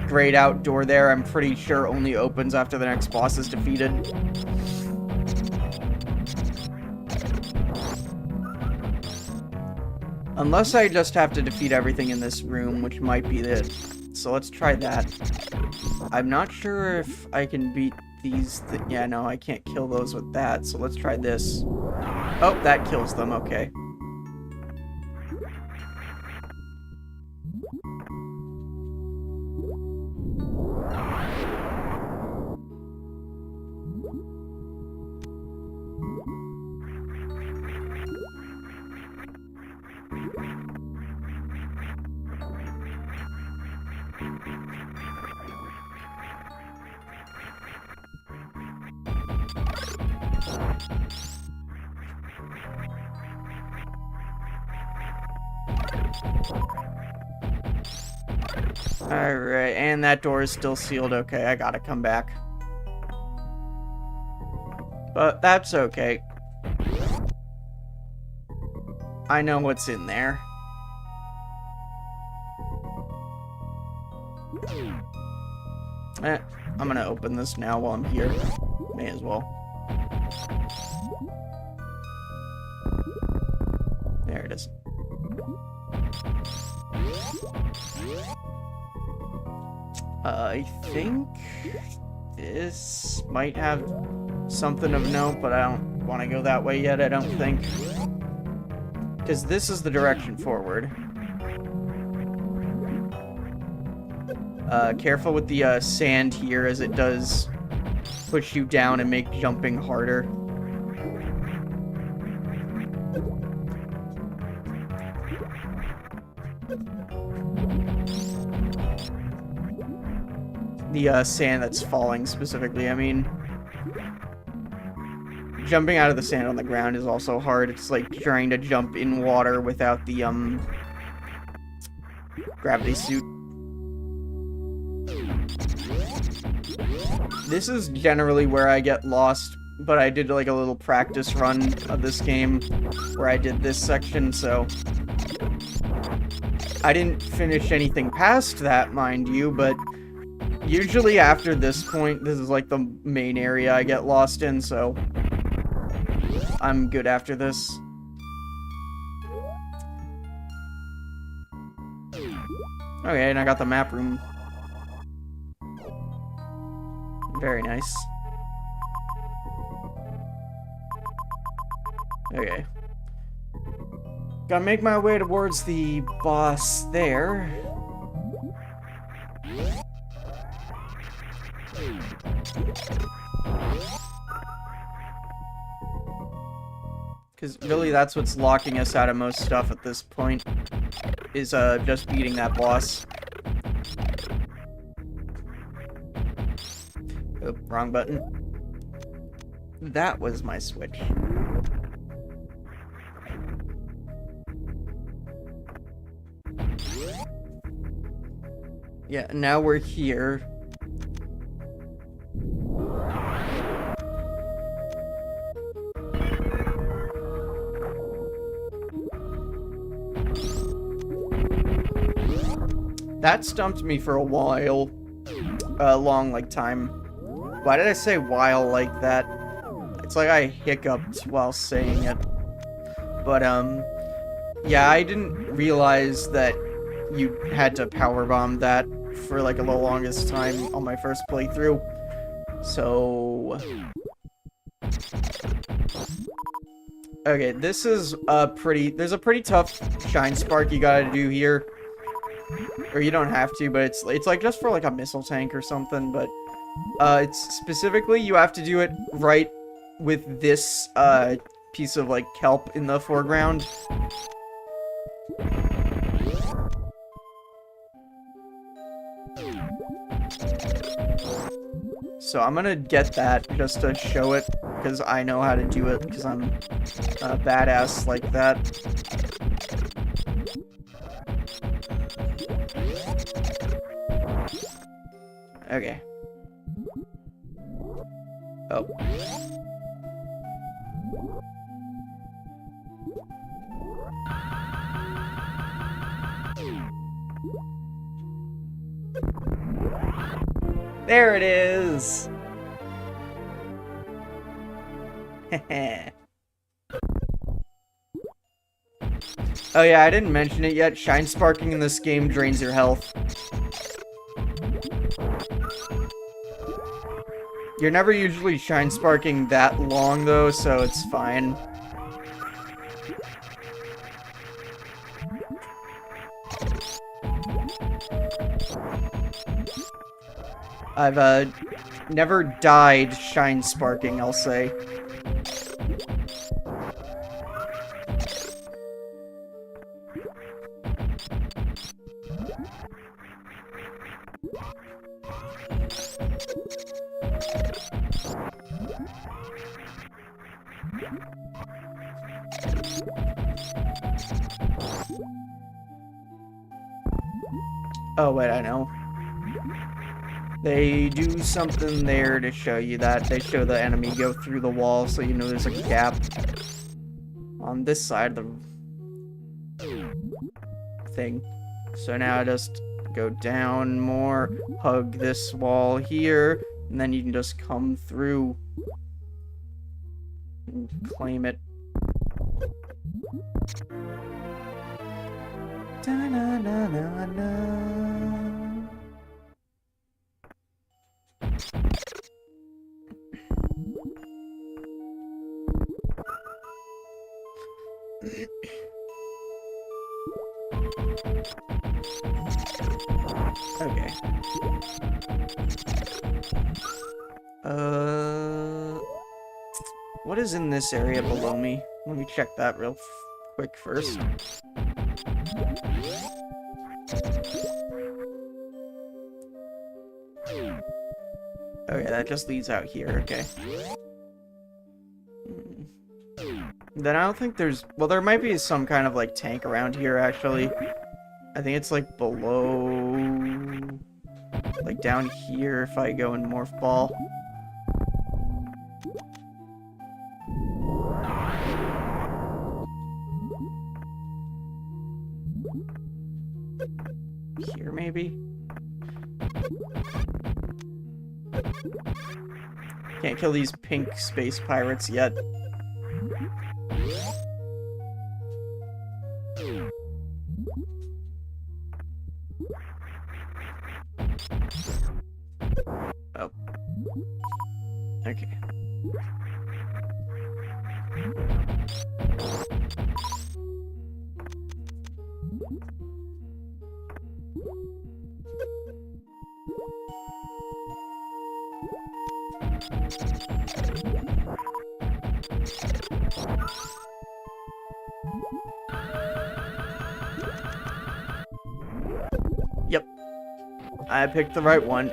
grayed out door there, I'm pretty sure only opens after the next boss is defeated. Unless I just have to defeat everything in this room, which might be it. So let's try that. I'm not sure if I can beat these... yeah, no, I can't kill those with that, so let's try this. Oh, that kills them, okay. Alright, and that door is still sealed. Okay, I gotta come back. But that's okay. I know what's in there. I'm gonna open this now while I'm here. May as well. There it is. I think this might have something of note, but I don't want to go that way yet, I don't think. Because this is the direction forward. Careful with the sand here, as it does push you down and make jumping harder. The sand that's falling specifically, I mean. Jumping out of the sand on the ground is also hard. It's like trying to jump in water without the, gravity suit. This is generally where I get lost, but I did like a little practice run of this game where I did this section, so I didn't finish anything past that, mind you, but usually after this point, this is like the main area I get lost in, so I'm good after this. Okay, and I got the map room. Very nice. Okay. Gotta make my way towards the boss there. Because really that's what's locking us out of most stuff at this point, is just beating that boss. Oh, Wrong button. That was my switch. Yeah, now we're here. That stumped me for a while. A long, like, time. Why did I say while like that? It's like I hiccuped while saying it. But, yeah, I didn't realize that you had to powerbomb that for, like, the longest time on my first playthrough. So... Okay, this is a pretty... There's a pretty tough Shine Spark you gotta do here. Or you don't have to, but it's like just for like a missile tank or something, but it's specifically you have to do it right with this piece of like kelp in the foreground. So I'm gonna get that just to show it, because I know how to do it, because I'm a badass like that. Okay. Oh. There it is! Oh yeah, I didn't mention it yet. Shine Sparking in this game drains your health. You're never usually Shine Sparking that long, though, so it's fine. I've, never died Shine Sparking, I'll say. Oh, wait, I know. They do something there to show you that. They show the enemy go through the wall, so you know there's a gap on this side of the thing. So now just go down more, hug this wall here, and then you can just come through and claim it. Da-na-na-na-na. Okay. What is in this area below me? Let me check that real quick first. Okay, that just leads out here, okay. Then I don't think there's... Well, there might be some kind of, like, tank around here, actually. I think it's, like, below... Like, down here if I go in Morph Ball. Here, maybe? Can't kill these pink space pirates yet. Oh. Okay. Yep. I picked the right one.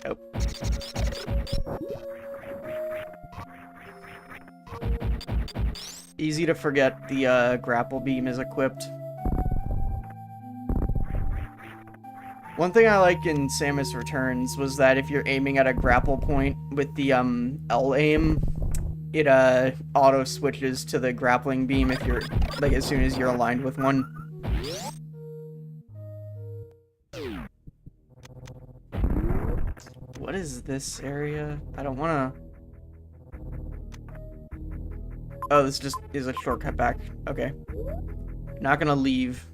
Oh. Easy to forget the grapple beam is equipped. One thing I like in Samus Returns was that if you're aiming at a grapple point with the L aim, it auto switches to the grappling beam if you're like as soon as you're aligned with one. What is this area? I don't wanna... Oh, this just is a shortcut back. Okay. Not gonna leave.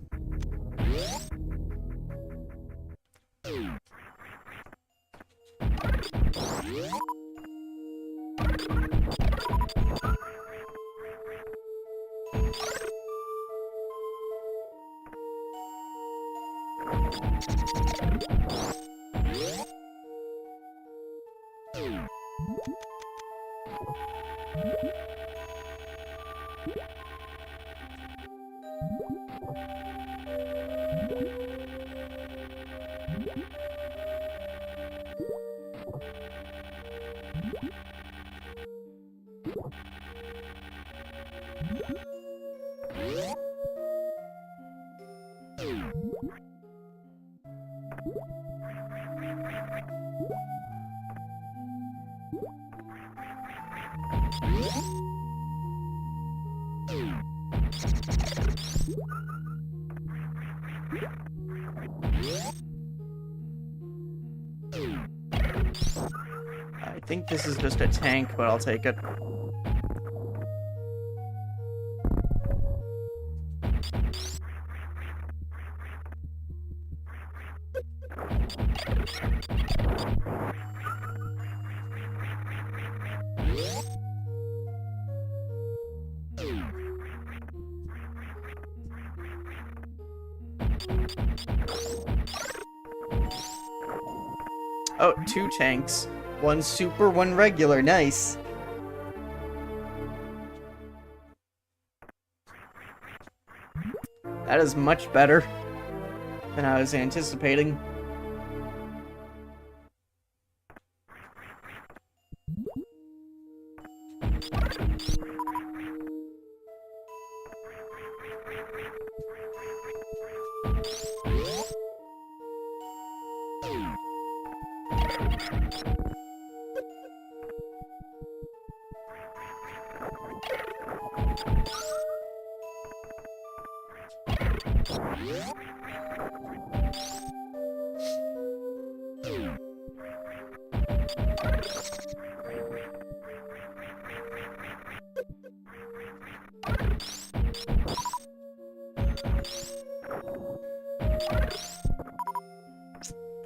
I think this is just a tank, but I'll take it. Oh, 2 tanks. 1 super, 1 regular. Nice. That is much better than I was anticipating.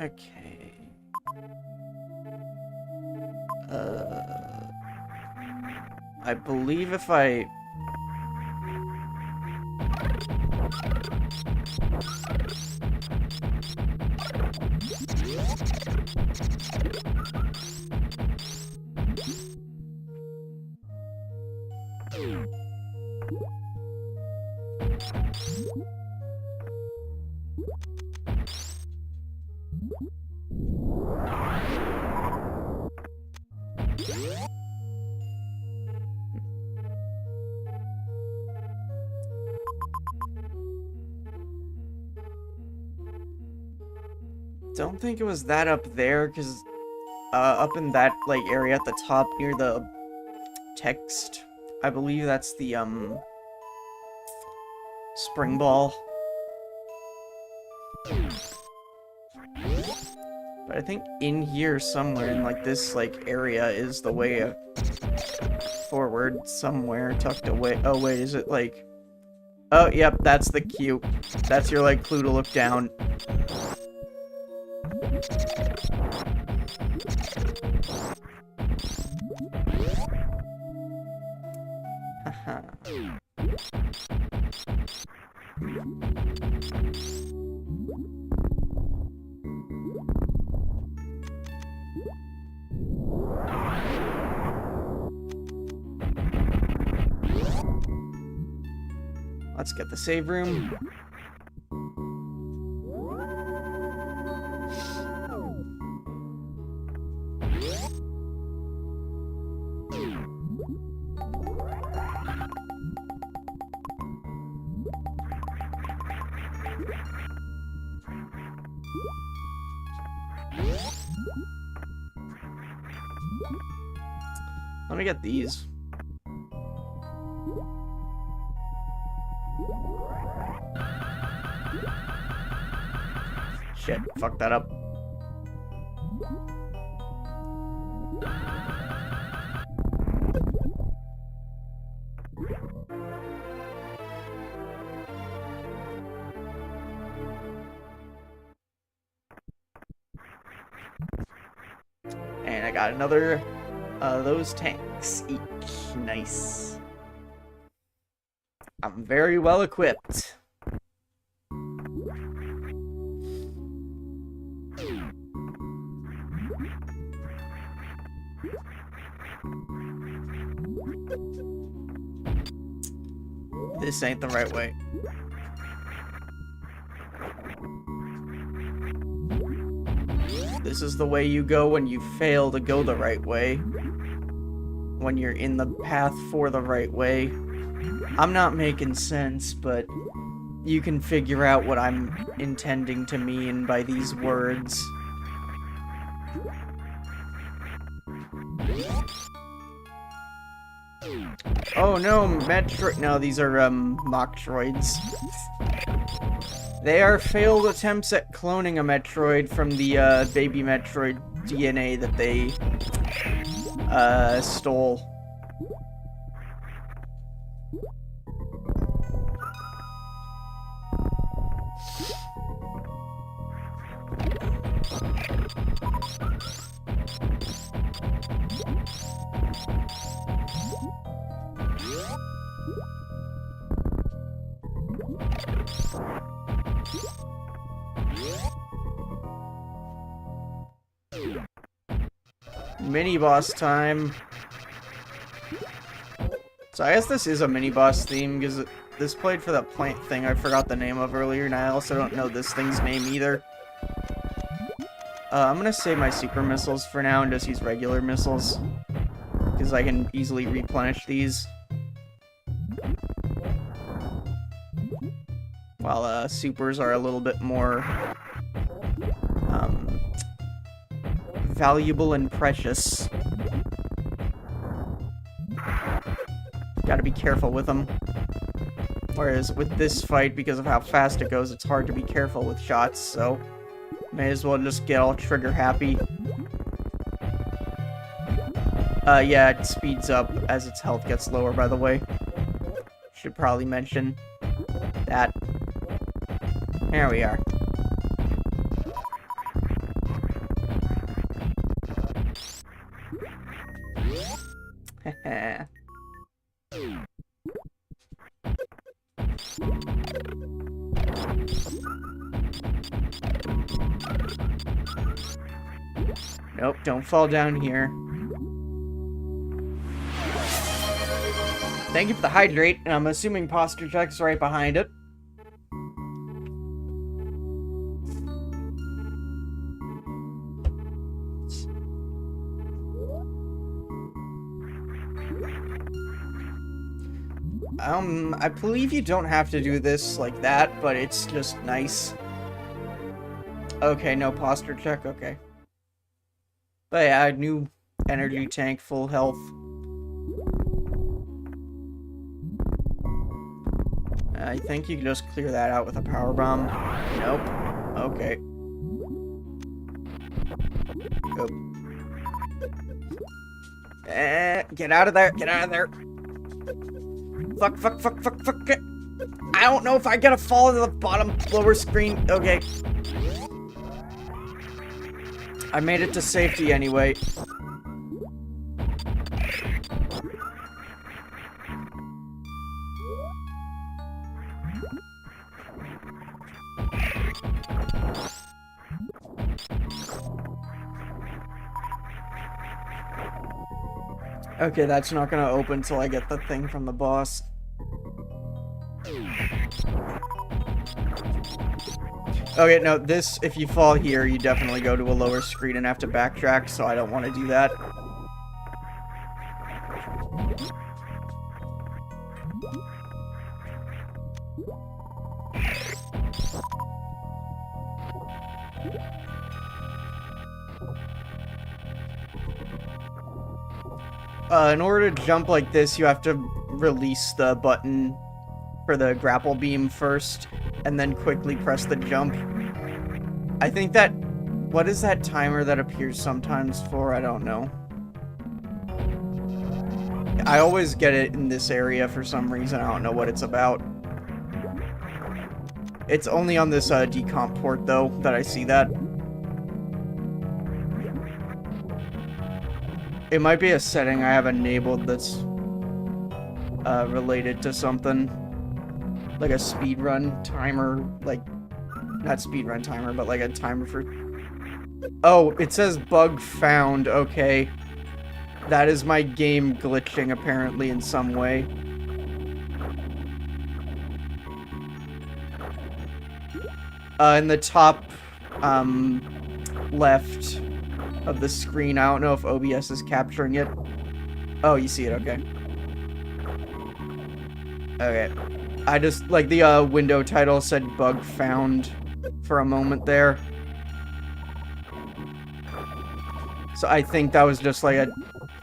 Okay. I believe if I... Don't think it was that up there, because up in that like area at the top near the text, I believe that's the spring ball. But I think in here somewhere in like this like area is the way forward somewhere tucked away. Oh wait, is it like... Oh yep, that's the cue. That's your like clue to look down. Haha. Let's get the save room. Let me get these. Shit, fuck that up. And I got another those tanks each. Nice. I'm very well equipped. This ain't the right way. This is the way you go when you fail to go the right way. When you're in the path for the right way. I'm not making sense, but you can figure out what I'm intending to mean by these words. Oh no, Metroid. No, these are Mocktroids. They are failed attempts at cloning a Metroid from the baby Metroid DNA that they stole. Mini-boss time. So I guess this is a mini-boss theme, because this played for that plant thing I forgot the name of earlier, and I also don't know this thing's name either. I'm gonna save my super missiles for now and just use regular missiles, because I can easily replenish these. While supers are a little bit more valuable and precious. Gotta be careful with them. Whereas with this fight, because of how fast it goes, it's hard to be careful with shots, so may as well just get all trigger happy. Yeah, it speeds up as its health gets lower, by the way. Should probably mention that. There we are. Nope, don't fall down here. Thank you for the hydrate, and I'm assuming PastelTJ's right behind it. I believe you don't have to do this like that, but it's just nice. Okay, no PastelTJ, okay. But yeah, new energy tank, full health. I think you can just clear that out with a power bomb. Nope. Okay. Go. Get out of there! Get out of there! Fuck, fuck, fuck, fuck, fuck. I don't know if I gotta fall to the bottom lower screen. Okay. I made it to safety anyway. Okay, that's not gonna open till I get the thing from the boss. Okay, no, this, if you fall here, you definitely go to a lower screen and have to backtrack, so I don't want to do that. In order to jump like this, you have to release the button for the grapple beam first, and then quickly press the jump. I think that... What is that timer that appears sometimes for? I don't know. I always get it in this area for some reason. I don't know what it's about. It's only on this decomp port, though, that I see that. It might be a setting I have enabled that's related to something. Like a speedrun timer, like... Not speedrun timer, but like a timer for... Oh, it says bug found, okay. That is my game glitching, apparently, in some way. In the top, left of the screen, I don't know if OBS is capturing it. Oh, you see it, okay. Okay. I just, like, the, window title said bug found for a moment there. So I think that was just, like, a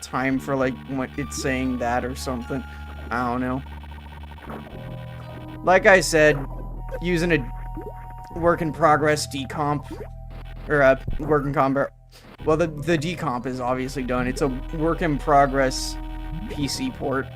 time for, like, when it's saying that or something. I don't know. Like I said, using a work-in-progress decomp, or a work-in-combat... Well, the decomp is obviously done. It's a work-in-progress PC port.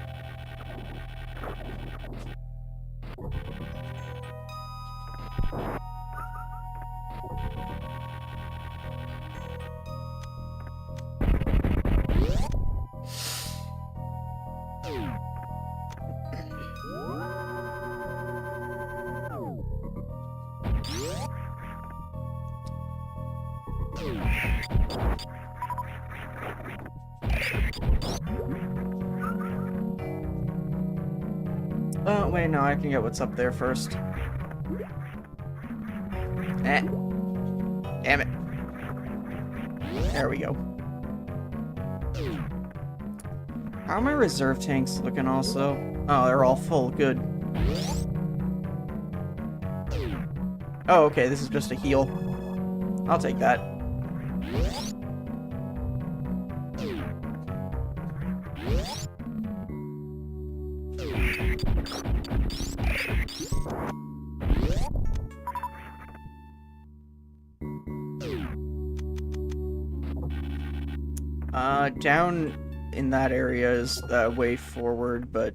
Oh, wait, no, I can get what's up there first. Eh. Damn it. There we go. How are my reserve tanks looking also? Oh, they're all full. Good. Oh, okay, this is just a heal. I'll take that. Down in that area is the way forward, but...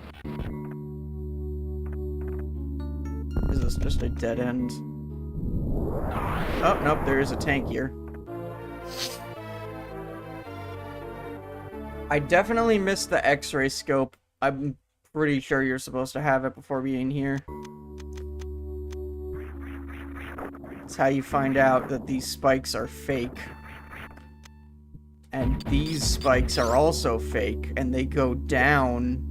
Is this just a dead end? Oh, nope, there is a tank here. I definitely missed the X-ray scope. I'm pretty sure you're supposed to have it before being here. It's how you find out that these spikes are fake. And these spikes are also fake, and they go down.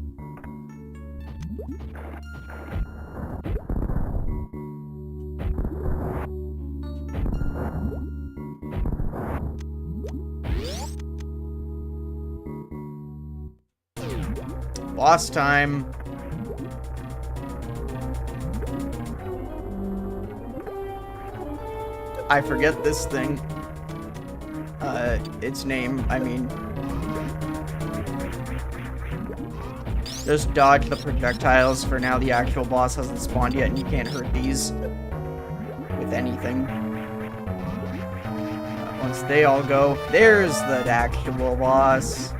Boss time. I forget this thing. Its name, I mean... Just dodge the projectiles for now. The actual boss hasn't spawned yet, and you can't hurt these with anything. Once they all go, there's the actual boss.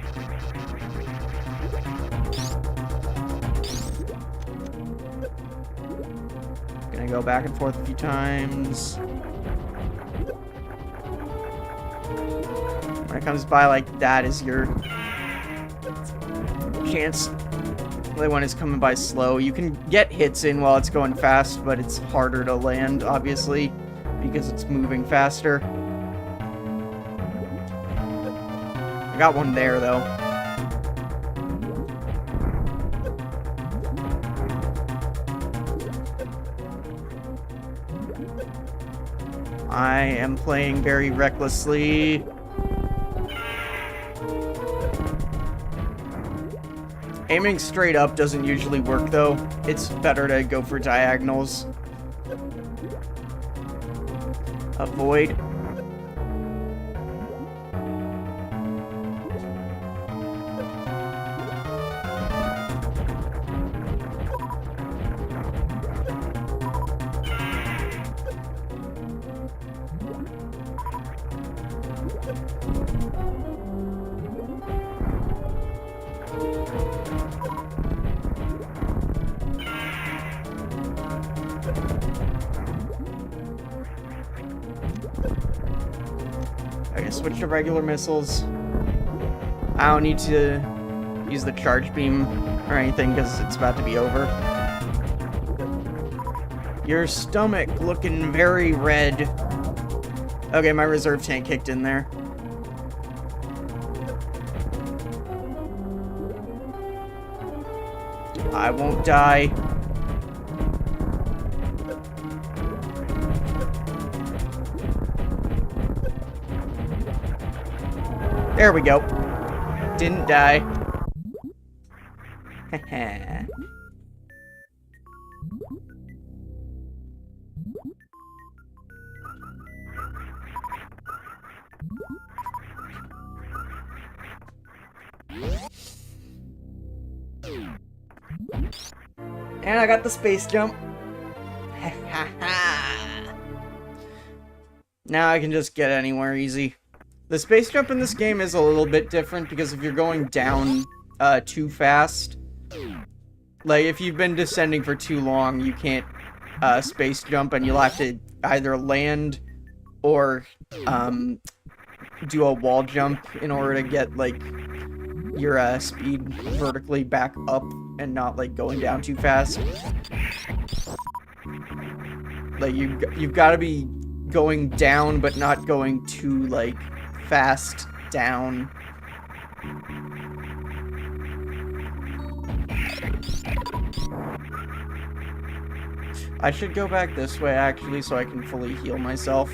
Gonna go back and forth a few times. When it comes by like that is your chance. When it's coming by slow, you can get hits in while it's going fast, but it's harder to land, obviously, because it's moving faster. I got one there, though. I am playing very recklessly. Aiming straight up doesn't usually work, though. It's better to go for diagonals. Avoid. Okay, switch to regular missiles. I don't need to use the charge beam or anything because it's about to be over. Your stomach looking very red. Okay, my reserve tank kicked in there. I won't die. There we go. Didn't die. Heh. And I got the space jump. Now I can just get anywhere easy. The space jump in this game is a little bit different because if you're going down too fast, like if you've been descending for too long, you can't space jump and you'll have to either land or do a wall jump in order to get like your speed vertically back up and not like going down too fast. Like you've got to be going down but not going too like fast down. I should go back this way actually so I can fully heal myself.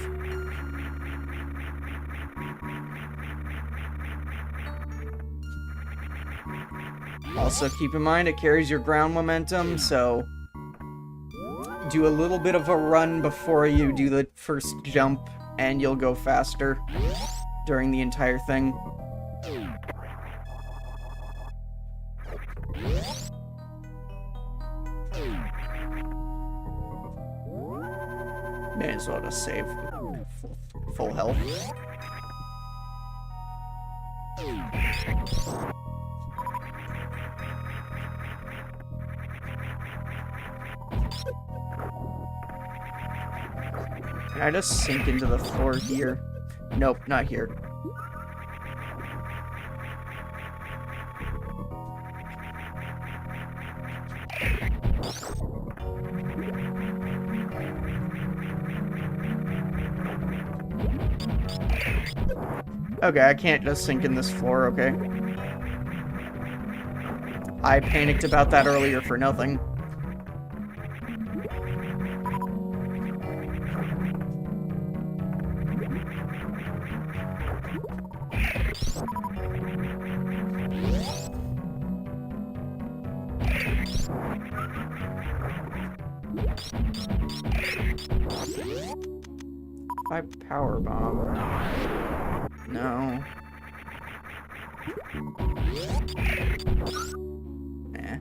Also, keep in mind it carries your ground momentum, so do a little bit of a run before you do the first jump, and you'll go faster during the entire thing. May as well just save full health. Can I just sink into the floor here? Nope, not here. Okay, I can't just sink in this floor, okay. I panicked about that earlier for nothing. By power bomb. No. Nah.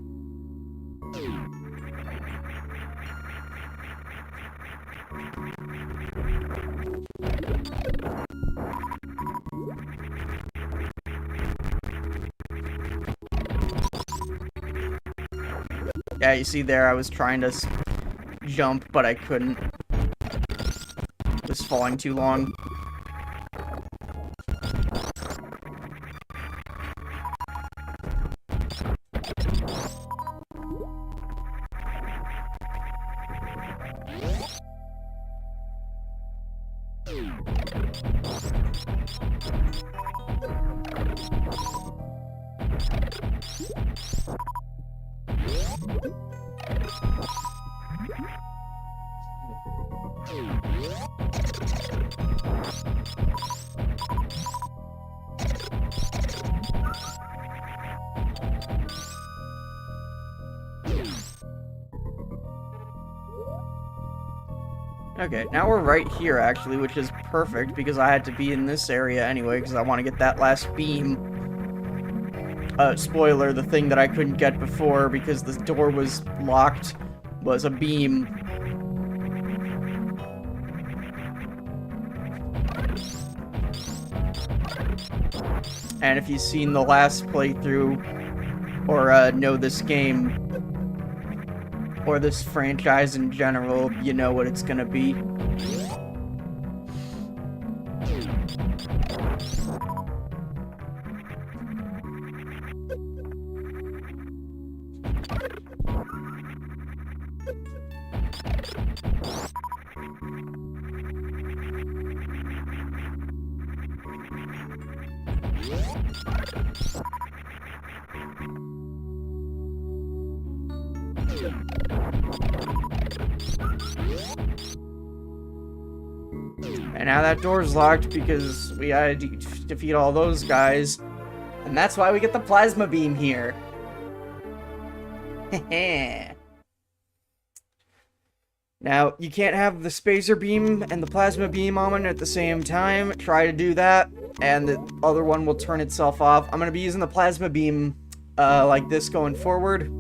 Yeah, you see there, I was trying to jump, but I couldn't. Just falling too long. Okay, now we're right here, actually, which is perfect, because I had to be in this area anyway, because I want to get that last beam. Spoiler, the thing that I couldn't get before, because the door was locked, was a beam. And if you've seen the last playthrough, or know this game, or this franchise in general, you know what it's gonna be. And now that door's locked because we gotta defeat all those guys. And that's why we get the plasma beam here. Heh. Now, you can't have the spacer beam and the plasma beam on at the same time. Try to do that, and the other one will turn itself off. I'm gonna be using the plasma beam like this going forward.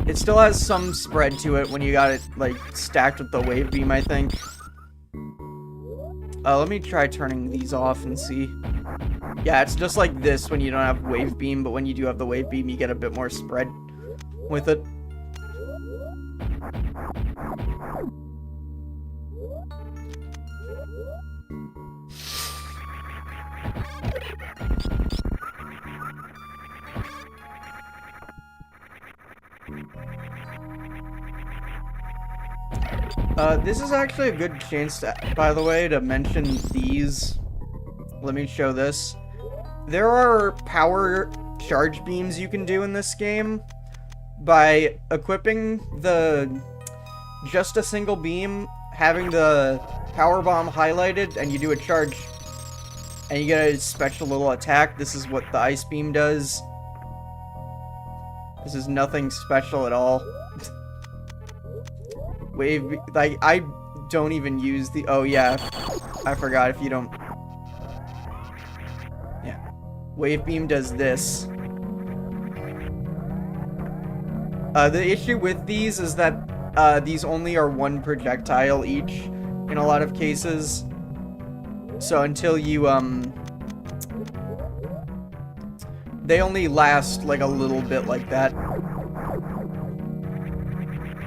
It still has some spread to it when you got it like stacked with the wave beam, I think. Let me try turning these off and see. Yeah, it's just like this when you don't have wave beam, but when you do have the wave beam, you get a bit more spread with it. This is actually a good chance, by the way, to mention these. Let me show this. There are power charge beams you can do in this game by equipping just a single beam, having the power bomb highlighted, and you do a charge, and you get a special little attack. This is what the ice beam does. This is nothing special at all. Wave, like, I don't even use the, oh yeah, I forgot if you don't, yeah. Wave beam does this. The issue with these is that, these only are one projectile each, in a lot of cases. So until you, they only last, like, a little bit like that.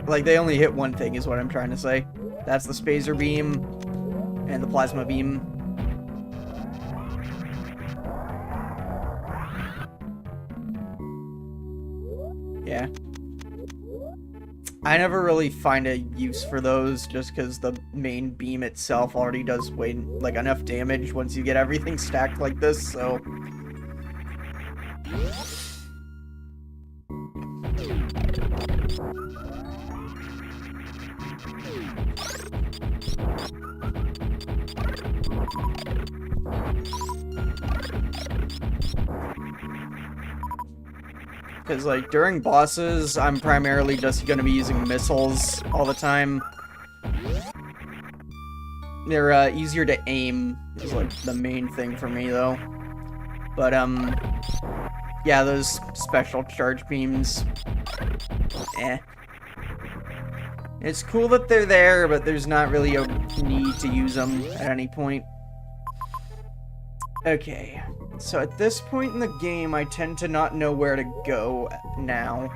Like, they only hit one thing, is what I'm trying to say. That's the spacer beam and the plasma beam. Yeah. I never really find a use for those, just because the main beam itself already does way, like, enough damage once you get everything stacked like this, so... Because, like, during bosses, I'm primarily just going to be using missiles all the time. They're, easier to aim, is, like, the main thing for me, though. But, yeah, those special charge beams, eh. It's cool that they're there, but there's not really a need to use them at any point. Okay. So at this point in the game, I tend to not know where to go now.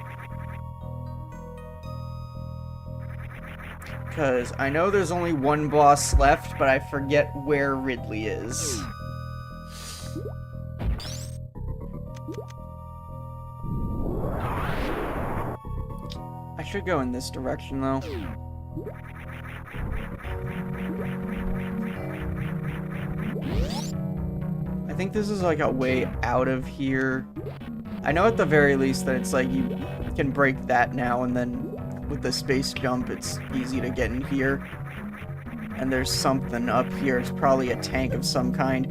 Because I know there's only one boss left, but I forget where Ridley is. I should go in this direction, though. I think this is like a way out of here. I know at the very least that it's like you can break that now, and then with the space jump it's easy to get in here. And there's something up here. It's probably a tank of some kind.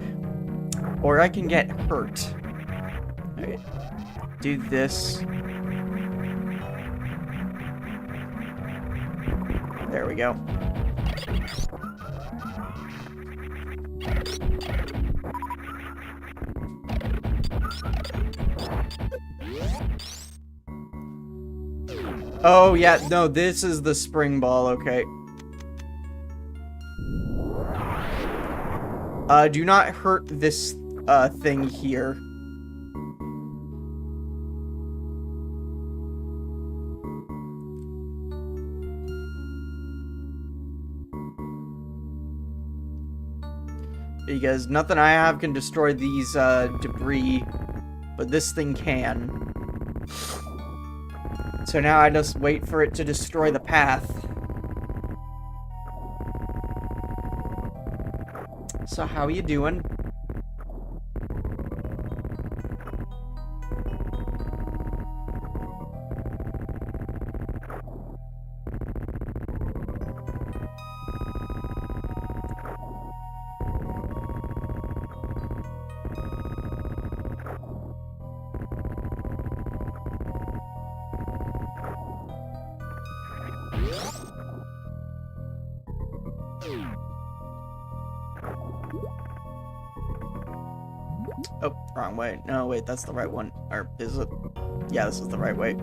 Or I can get hurt. Okay. Do this. There we go. Oh, yeah, no, this is the spring ball, okay. Do not hurt this, thing here. Because nothing I have can destroy these, debris, but this thing can. So now I just wait for it to destroy the path. So how you doing? Oh, wrong way. No, wait, that's the right one. Or is it? Yeah, this is the right way.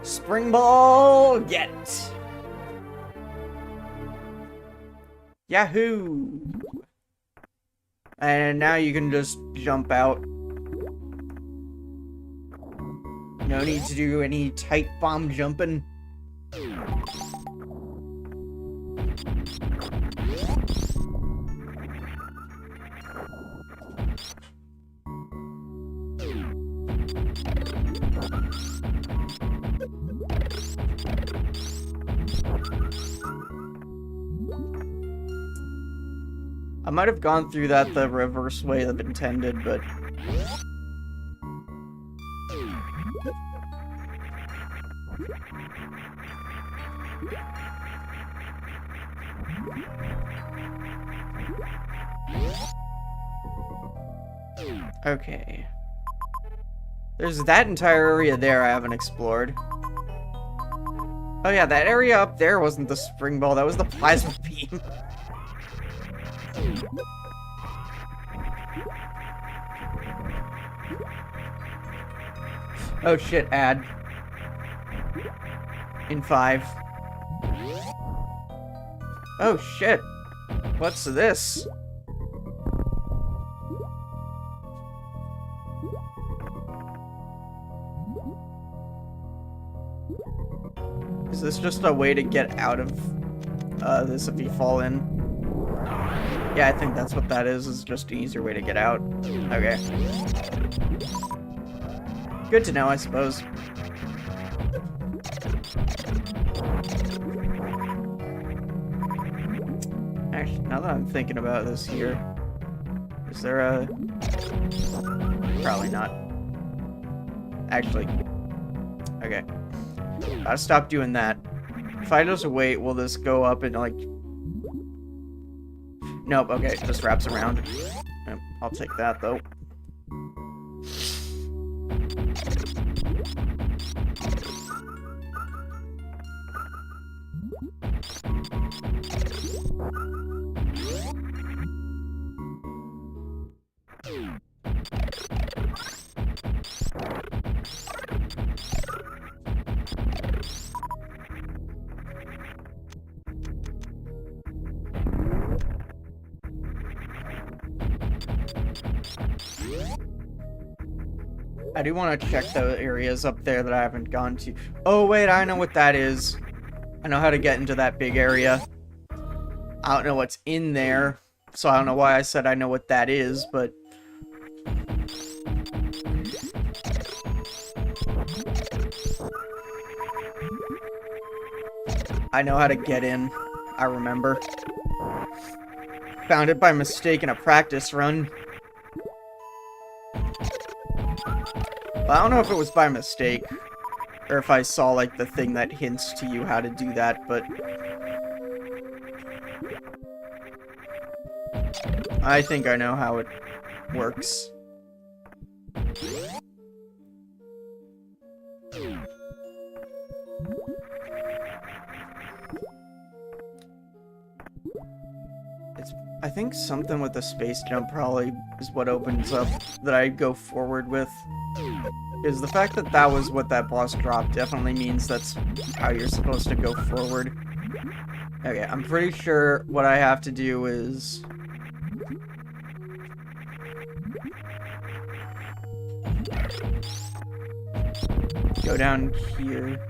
Spring ball, get! Yahoo! And now you can just jump out. No need to do any tight bomb jumping. I might have gone through that the reverse way of intended, but... Okay. There's that entire area there I haven't explored. Oh yeah, that area up there wasn't the spring ball, that was the plasma beam. Oh shit, ad. In 5. Oh shit. What's this? Is this just a way to get out of this if you fall in? Yeah, I think that's what that is just an easier way to get out. Okay. Good to know, I suppose. Actually, now that I'm thinking about this here, is there a... Probably not. Actually. Okay. Gotta stop doing that. If I just wait, will this go up and like... Nope, okay, it just wraps around. Yep, I'll take that though. I do want to check the areas up there that I haven't gone to. Oh, wait, I know what that is. I know how to get into that big area. I don't know what's in there, so I don't know why I said I know what that is, but... I know how to get in. I remember. Found it by mistake in a practice run. I don't know if it was by mistake, or if I saw, like, the thing that hints to you how to do that, but... I think I know how it works. I think something with the space jump probably is what opens up that I go forward with. Is the fact that that was what that boss dropped definitely means that's how you're supposed to go forward. Okay, I'm pretty sure what I have to do is... go down here.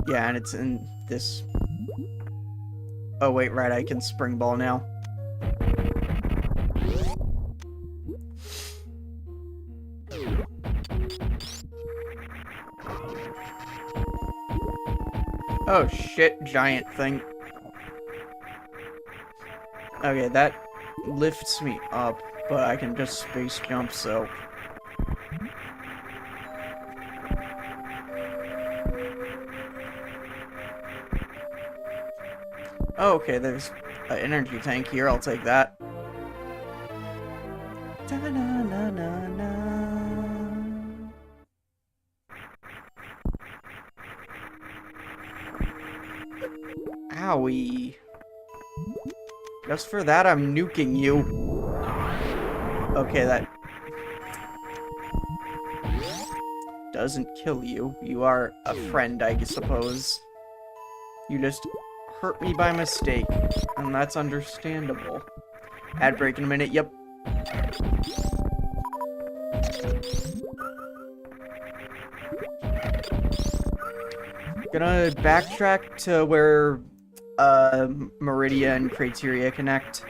Yeah, and it's in this... Oh, wait, right, I can spring ball now. Oh, shit, giant thing. Okay, that lifts me up, but I can just space jump, so... Oh, okay, there's an energy tank here. I'll take that. Owie. Just for that, I'm nuking you. Okay, that doesn't kill you. You are a friend, I suppose. You just hurt me by mistake, and that's understandable. Ad break in a minute, yep. Gonna backtrack to where Meridia and Criteria connect.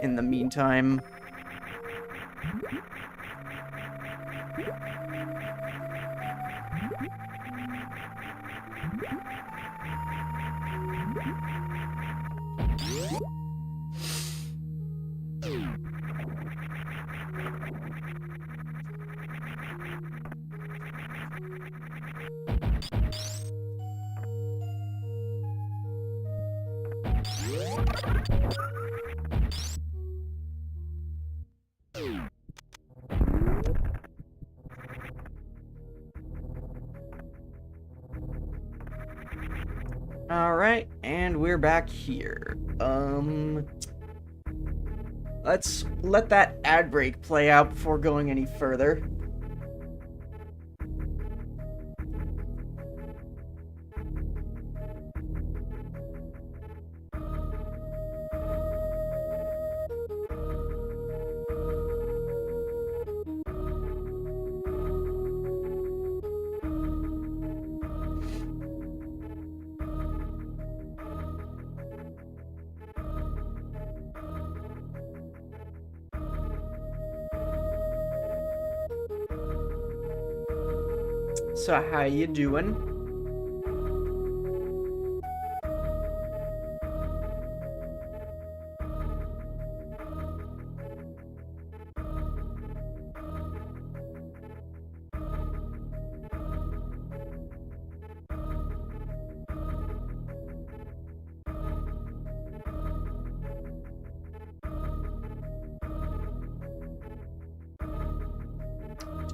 In the meantime. Alright, and we're back here. Let's let that ad break play out before going any further. So how you doing?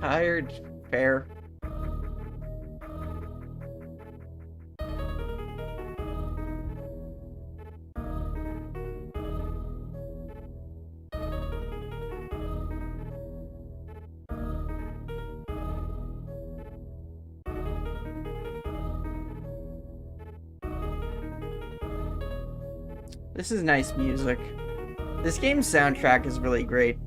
Tired? Fair. This is nice music. This game's soundtrack is really great.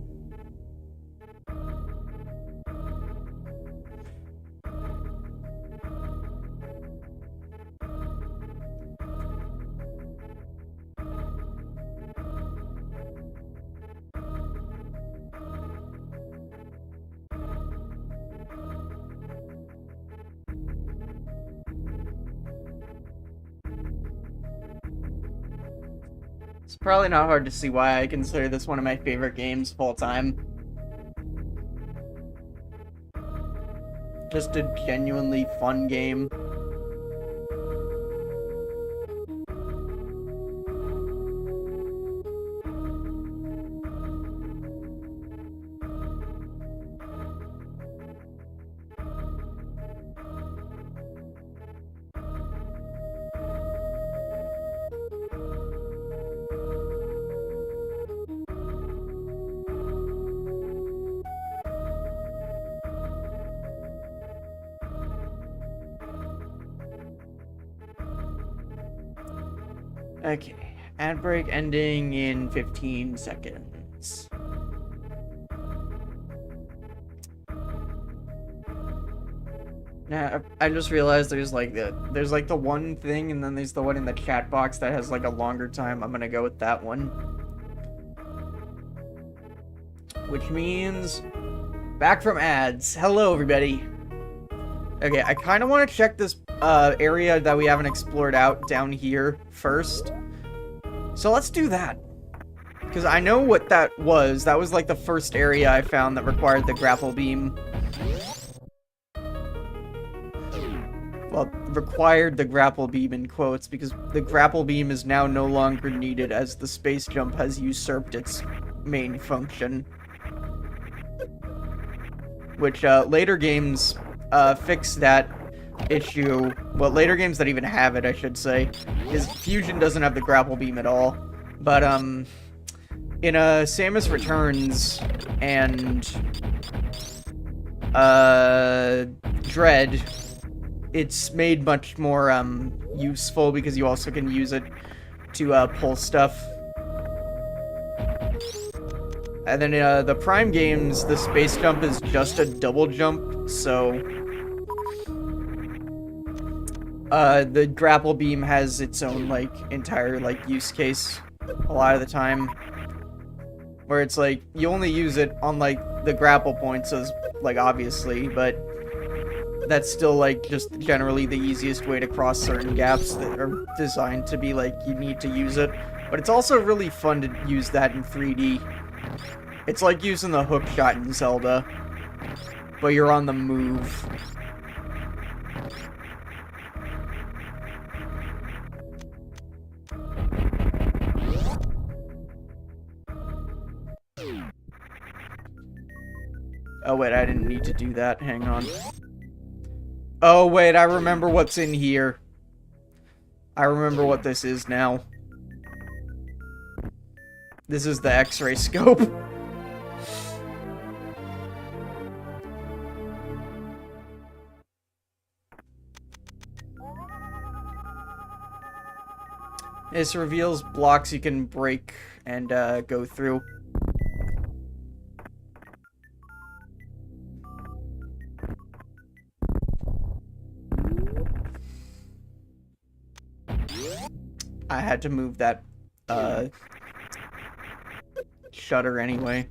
It's probably not hard to see why I consider this one of my favorite games of all time. Just a genuinely fun game. Okay, ad break ending in 15 seconds. Now, I just realized there's like the one thing, and then there's the one in the chat box that has like a longer time. I'm gonna go with that one. Which means back from ads. Hello, everybody. Okay, I kind of want to check this area that we haven't explored out down here first. So let's do that. Because I know what that was. That was like the first area I found that required the grapple beam. Well, required the grapple beam in quotes, because the grapple beam is now no longer needed as the space jump has usurped its main function. Which, later games fix that issue, well, later games that even have it, I should say, is Fusion doesn't have the grapple beam at all. But, in, Samus Returns and, Dread, it's made much more, useful because you also can use it to, pull stuff. And then, the Prime games, the space jump is just a double jump, so the grapple beam has its own, like, entire, like, use case a lot of the time. Where it's like, you only use it on, like, the grapple points, as, like, obviously, but that's still, like, just generally the easiest way to cross certain gaps that are designed to be, like, you need to use it. But it's also really fun to use that in 3D. It's like using the hook shot in Zelda, but you're on the move. Oh wait, I didn't need to do that. Hang on. Oh wait, I remember what's in here. I remember what this is now. This is the X-ray scope. This reveals blocks you can break and go through. I had to move that shutter anyway.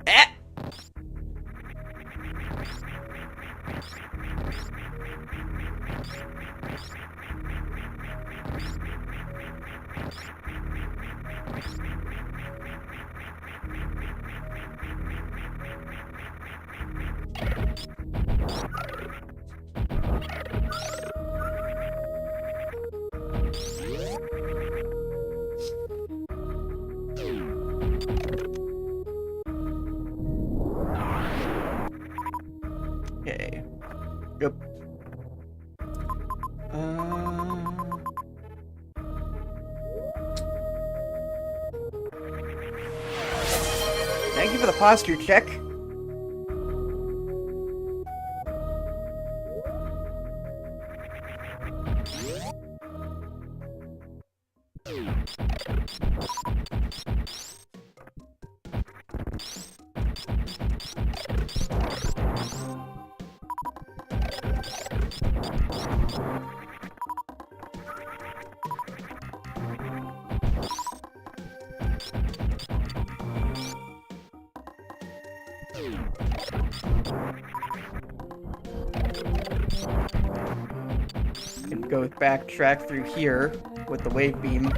Eh! Okay. Yep. Thank you for the posture check. Can go backtrack through here with the wave beam.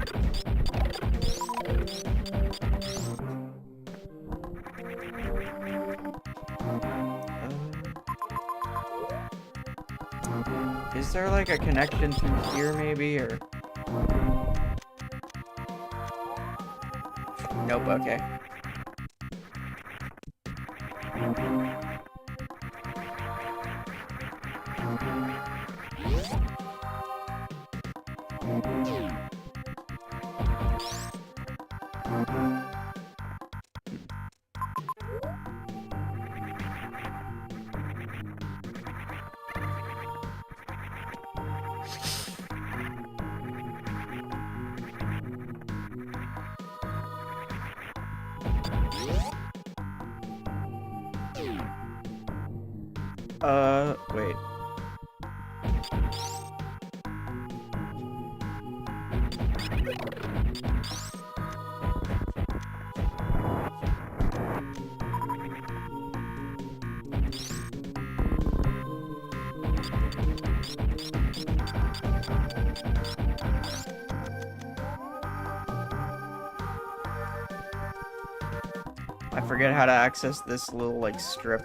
Is there like a connection through here maybe, or? Nope, okay. Wait. I forget how to access this little, like, strip.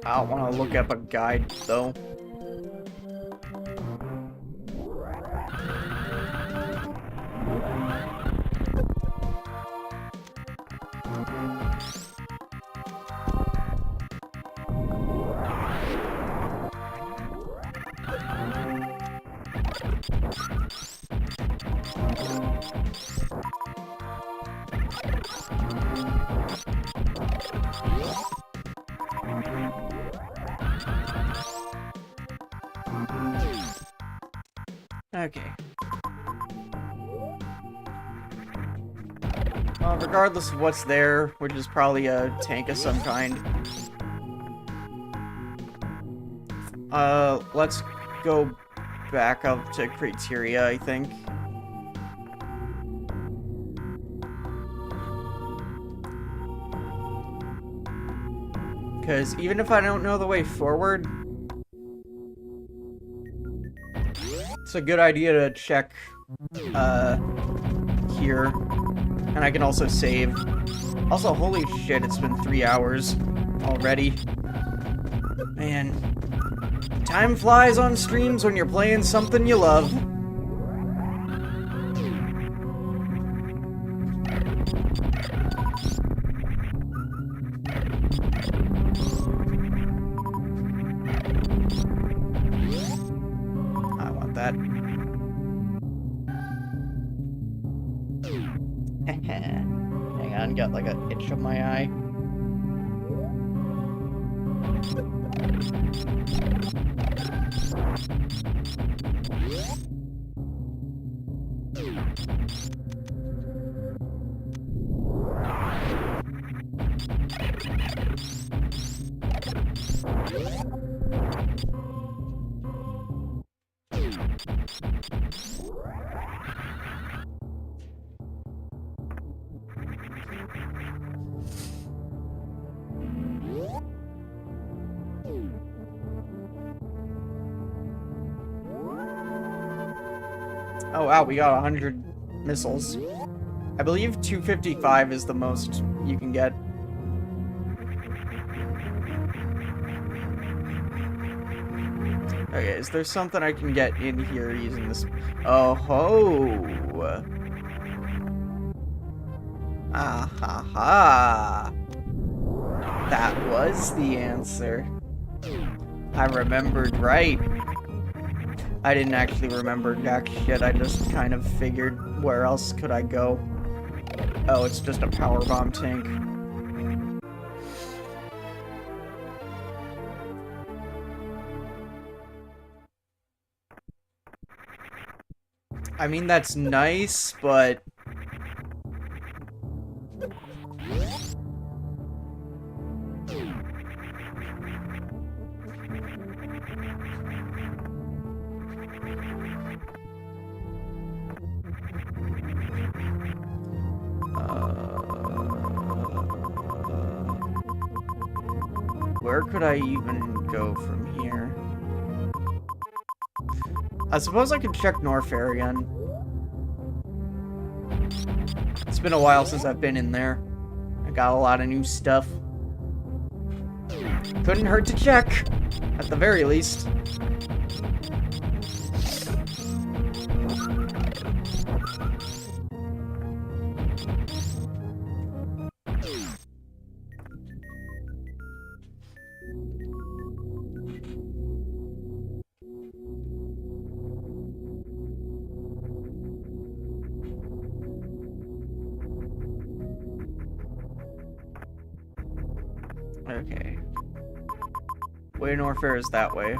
I don't want to look up a guide, though. Okay. Regardless of what's there, which is probably a tank of some kind. Let's go back up to criteria, I think. Because even if I don't know the way forward, it's a good idea to check, here. And I can also save. Also, holy shit, it's been 3 hours already. Man. Time flies on streams when you're playing something you love. I want that. Hang on, got like an itch of my eye. Oh wow, we got 100 missiles. I believe 255 is the most you can get. Okay, is there something I can get in here using this? Oh ho! Ah ha ha! That was the answer. I remembered right. I didn't actually remember jack shit, I just kind of figured where else could I go. Oh, it's just a power bomb tank. I mean, that's nice, but... where could I even go from here? I suppose I could check Norfair again. It's been a while since I've been in there. I got a lot of new stuff. Couldn't hurt to check, at the very least. Okay. Way Norfair is that way.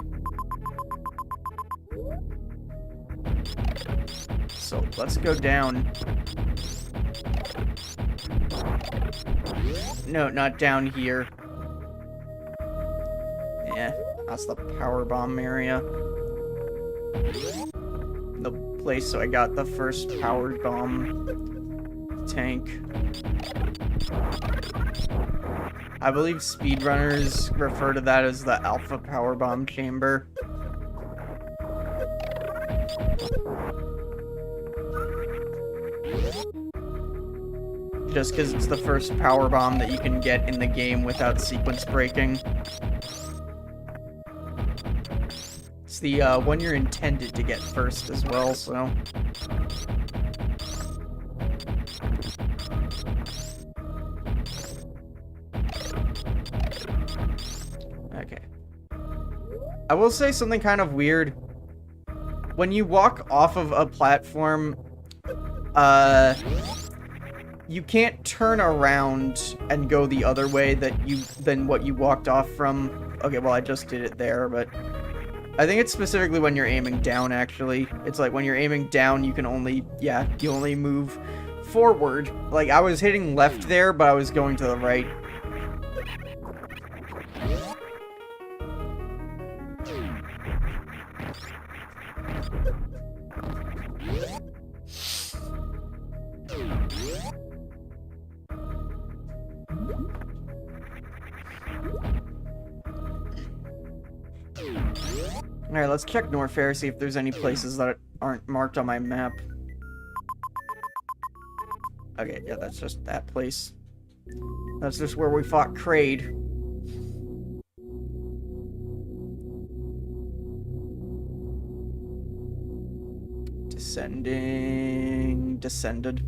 So let's go down. No, not down here. Yeah, that's the power bomb area. The place I got the first power bomb tank. I believe speedrunners refer to that as the alpha power bomb chamber. Just because it's the first power bomb that you can get in the game without sequence breaking. It's the one you're intended to get first as well, so... Okay. I will say something kind of weird. When you walk off of a platform, you can't turn around and go the other way than what you walked off from. Okay, well, I just did it there, but I think it's specifically when you're aiming down, actually. It's like when you're aiming down, you can only, yeah, you only move forward. Like, I was hitting left there, but I was going to the right. Alright, let's check Norfair, see if there's any places that aren't marked on my map. Okay, yeah, that's just that place. That's just where we fought Kraid. Descended.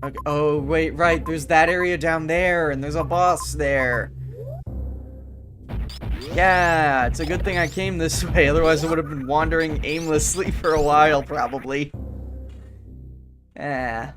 Okay, oh, wait, right, there's that area down there, and there's a boss there. Yeah, it's a good thing I came this way, otherwise I would have been wandering aimlessly for a while, probably. Yeah.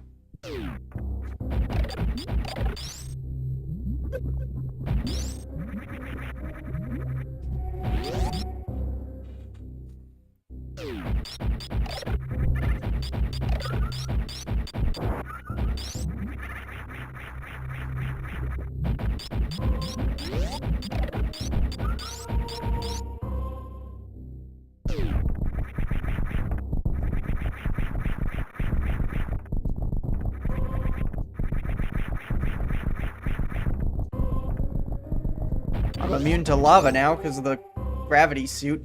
I'm immune to lava now because of the gravity suit.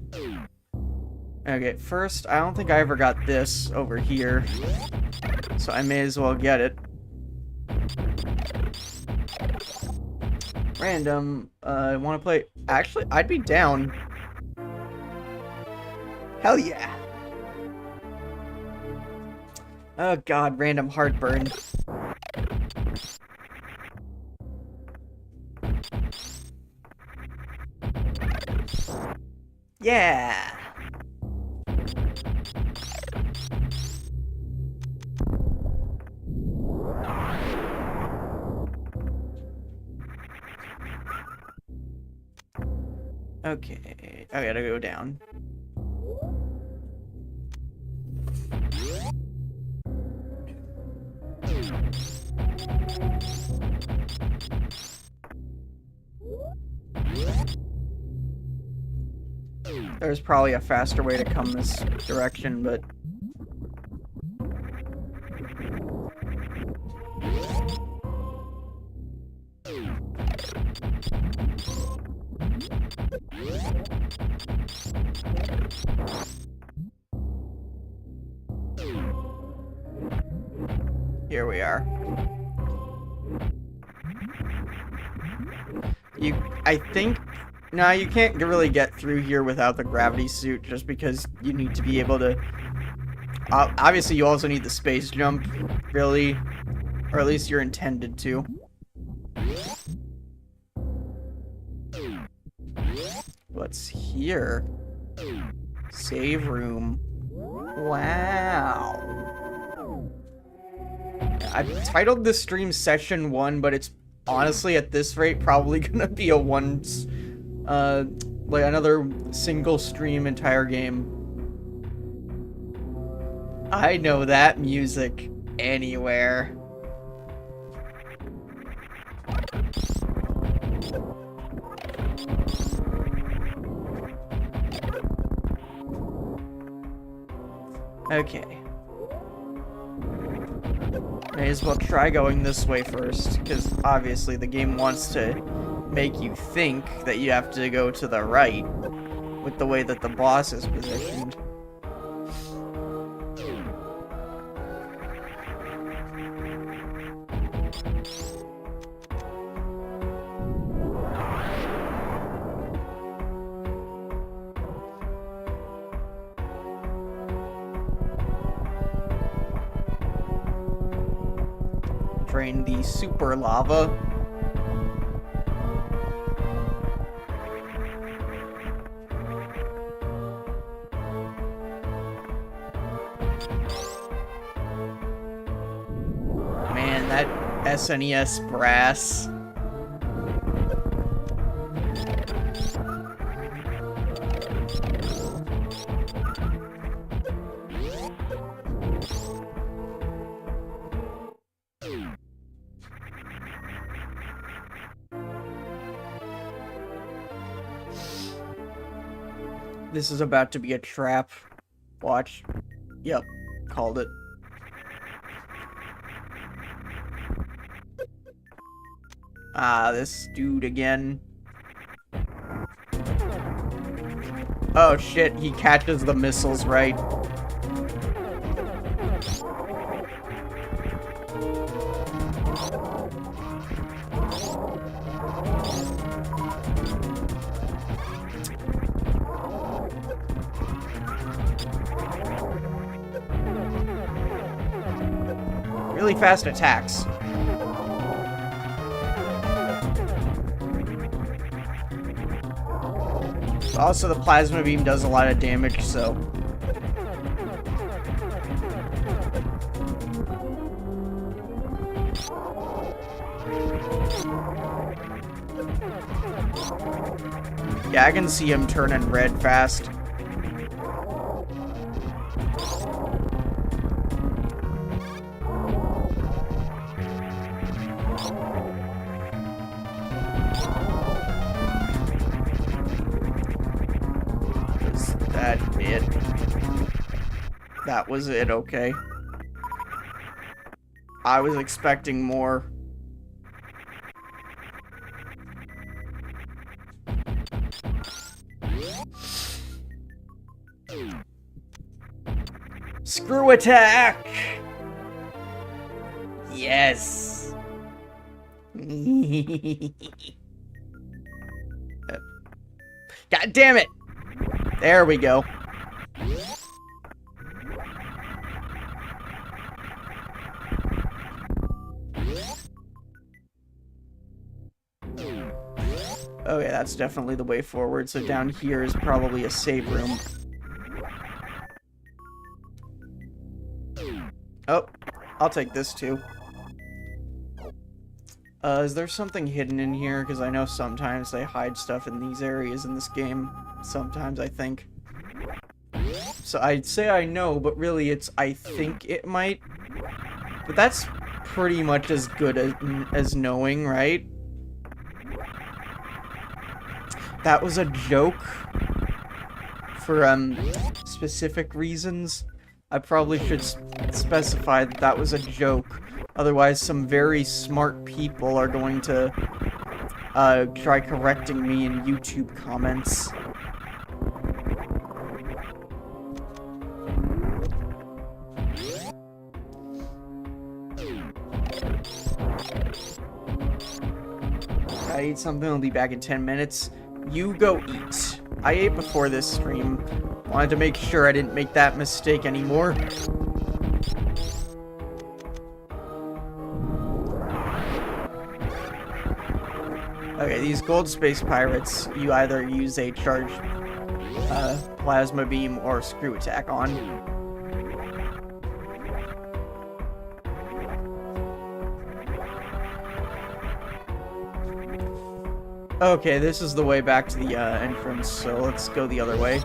Okay, first, I don't think I ever got this over here, so I may as well get it. Random, want to play... Actually, I'd be down. Hell yeah! Oh god, random heartburn. Yeah! Okay, I gotta go down. There's probably a faster way to come this direction, but... Here we are. I think... No, you can't really get through here without the gravity suit, just because you need to be able to... obviously, you also need the space jump, really. Or at least you're intended to. What's here? Save room. Wow. I've titled this stream Session 1, but it's honestly, at this rate, probably gonna be a like another single stream entire game. I know that music anywhere. Okay. May as well try going this way first, because obviously the game wants to make you think that you have to go to the right with the way that the boss is positioned. train, the super lava. Man, that SNES brass. This is about to be a trap. Watch. Yep, called it. Ah, this dude again. Oh shit, he catches the missiles right. Really fast attacks. Also, the plasma beam does a lot of damage, so... Yeah, I can see him turning red fast. That was it, okay. I was expecting more. Screw attack! Yes! God damn it! There we go. Okay, that's definitely the way forward. So down here is probably a save room. Oh, I'll take this too. Is there something hidden in here? Because I know sometimes they hide stuff in these areas in this game. Sometimes, I think. So I'd say I know, but really it's I think it might. But that's pretty much as good as knowing, right? That was a joke for specific reasons. I probably should specify that that was a joke. Otherwise, some very smart people are going to try correcting me in YouTube comments. I eat something, I'll be back in 10 minutes. You go eat. I ate before this stream. Wanted to make sure I didn't make that mistake anymore. Okay, these gold space pirates, you either use a charged plasma beam or screw attack on. Okay, this is the way back to the entrance, so let's go the other way.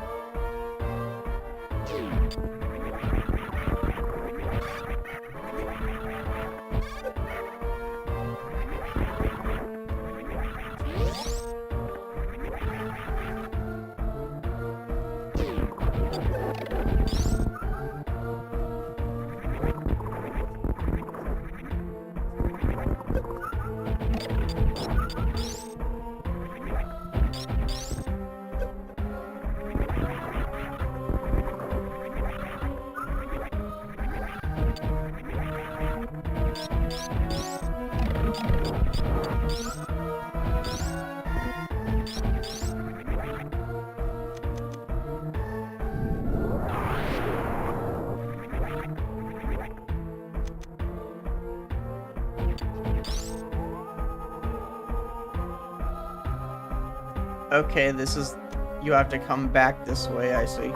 Okay, this is... You have to come back this way, I see.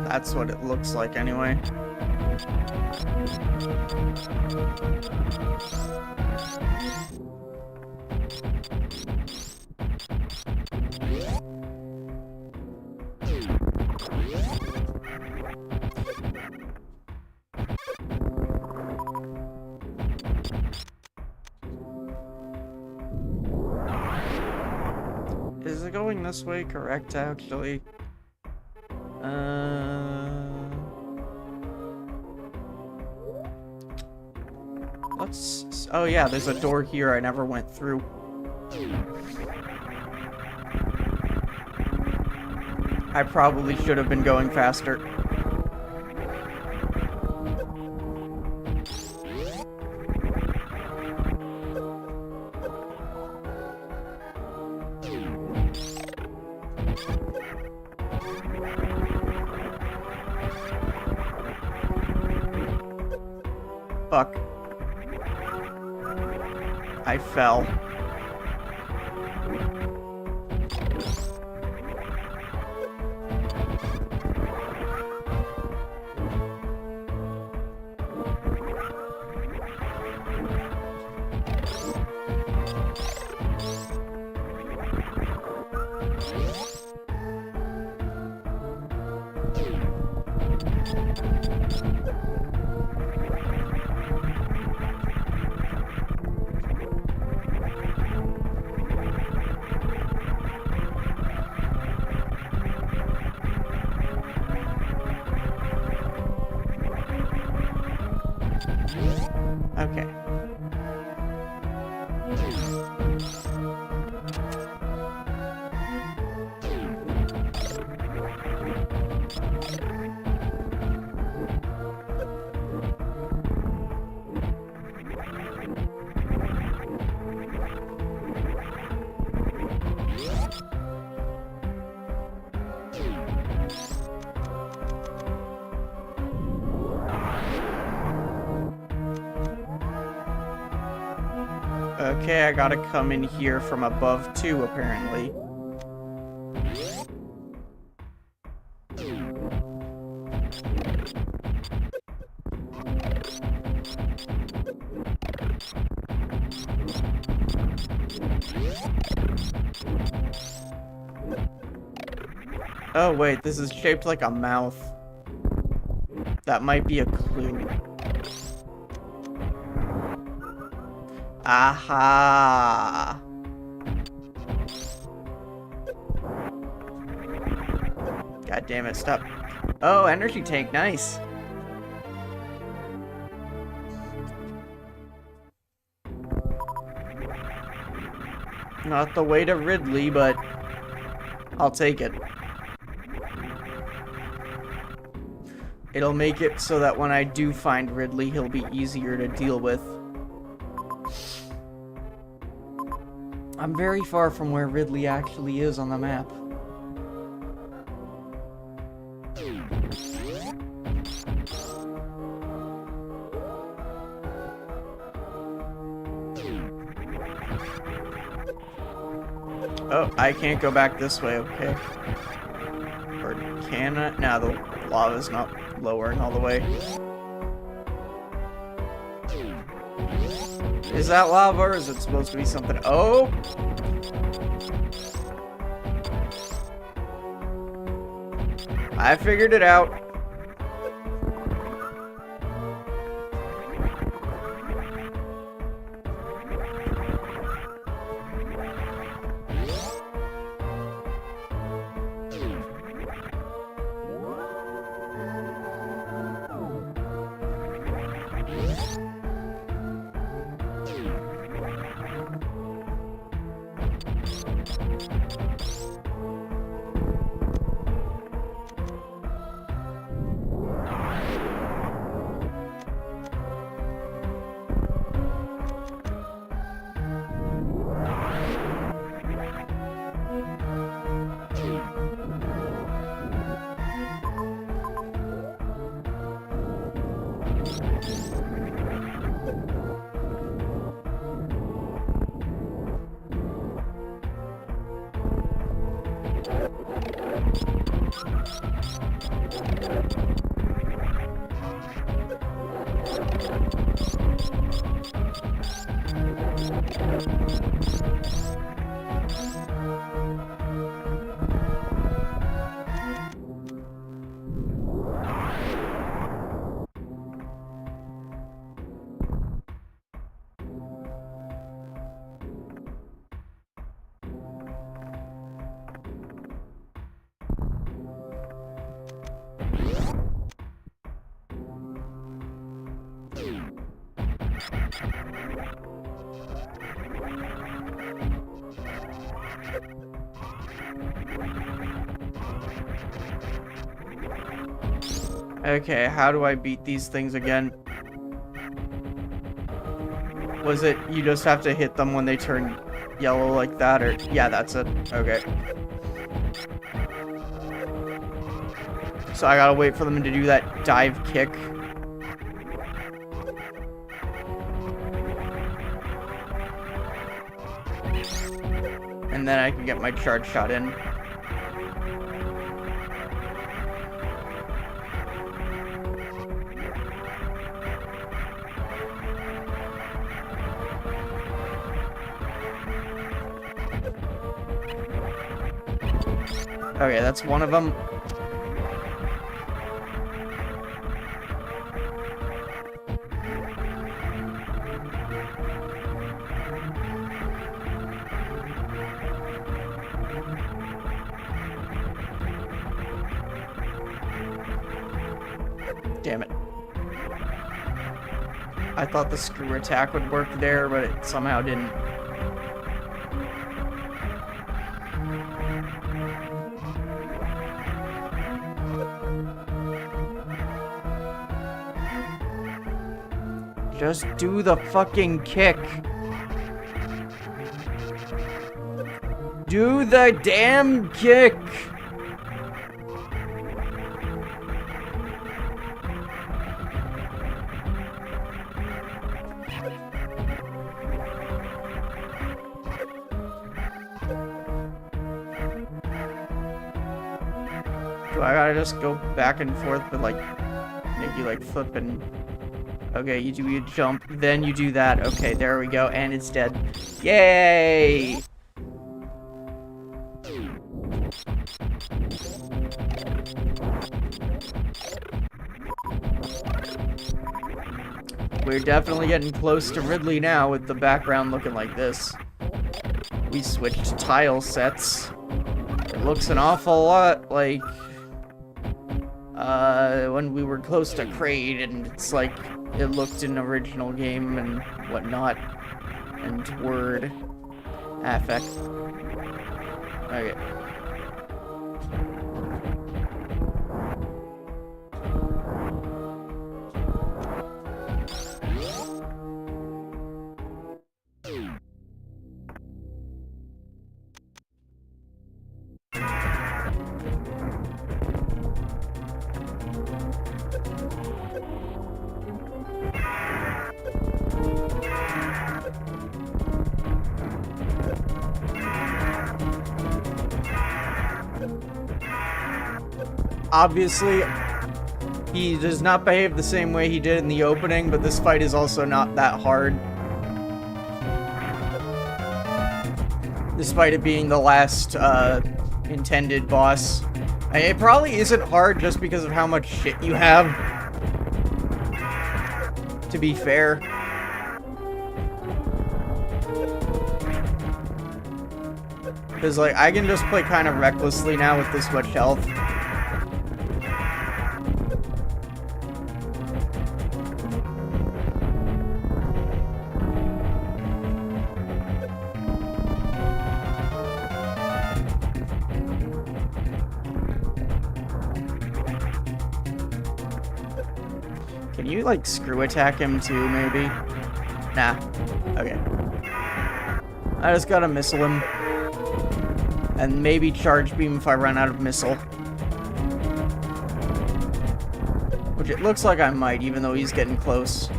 That's what it looks like anyway. Is it going this way correct, actually? Let's... Oh yeah, there's a door here I never went through. I probably should have been going faster. Fuck. I fell. Okay. Okay, I gotta come in here from above too, apparently. Oh wait, this is shaped like a mouth. That might be a clue. Aha! God damn it, stop. Oh, energy tank, nice. Not the way to Ridley, but I'll take it. It'll make it so that when I do find Ridley, he'll be easier to deal with. I'm very far from where Ridley actually is on the map. Oh, I can't go back this way, okay. Or can I? No, the lava's not lowering all the way. Is that lava or is it supposed to be something? Oh! I figured it out. Okay, how do I beat these things again? Was it you just have to hit them when they turn yellow like that, or... Yeah, that's it. Okay. So I gotta wait for them to do that dive kick. And then I can get my charge shot in. Okay, that's one of them. Damn it. I thought the screw attack would work there, but it somehow didn't. Just do the fucking kick. Do the damn kick. Do I gotta just go back and forth with, like, make you, like, flip and... Okay, you do your jump, then you do that. Okay, there we go, and it's dead. Yay! We're definitely getting close to Ridley now with the background looking like this. We switched tile sets. It looks an awful lot like when we were close to Kraid, and it's like it looked in original game and whatnot, and Word affect. Okay. Obviously, he does not behave the same way he did in the opening, but this fight is also not that hard. Despite it being the last, intended boss. It probably isn't hard just because of how much shit you have. To be fair. Because, like, I can just play kind of recklessly now with this much health. Can you, like, screw attack him too, maybe? Nah. Okay. I just gotta missile him. And maybe charge beam if I run out of missile. Which it looks like I might, even though he's getting close.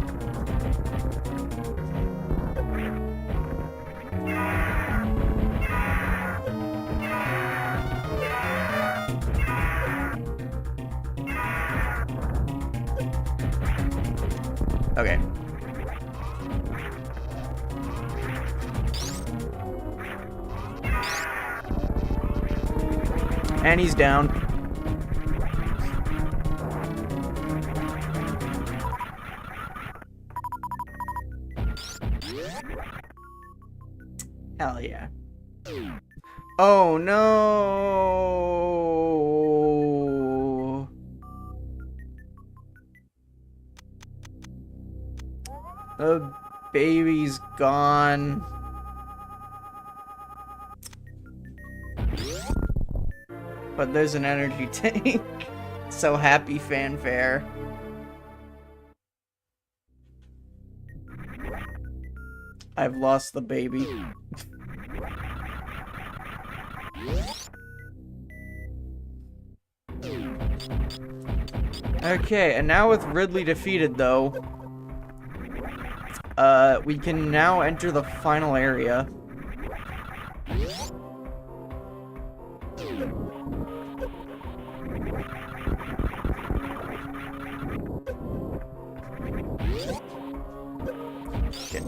Okay. And he's down. Hell yeah. Oh no! The baby's gone. But there's an energy tank. So happy fanfare. I've lost the baby. Okay, and now with Ridley defeated, though, we can now enter the final area. Shit.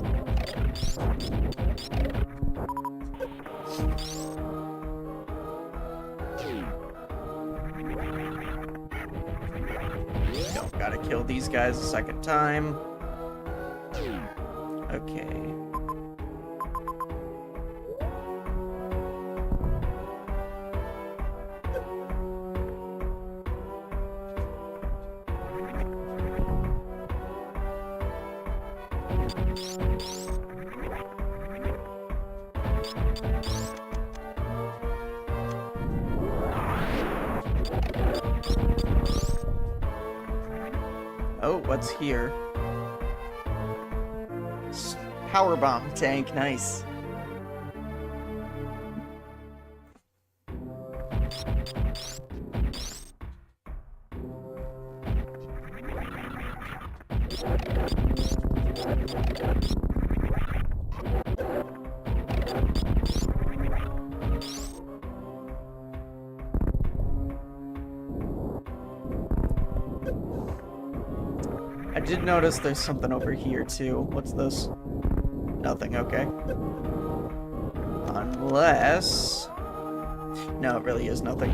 Don't gotta kill these guys a second time. Okay. Oh, what's here? Power bomb tank, nice. I did notice there's something over here too. What's this? Nothing, okay. Unless... No, it really is nothing.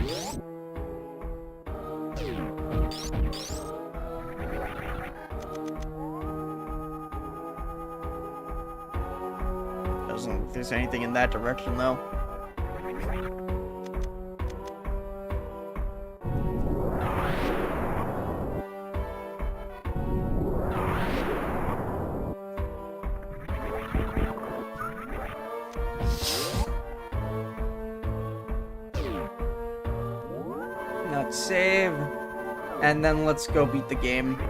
Doesn't look like there's anything in that direction, though. Let's save, and then let's go beat the game.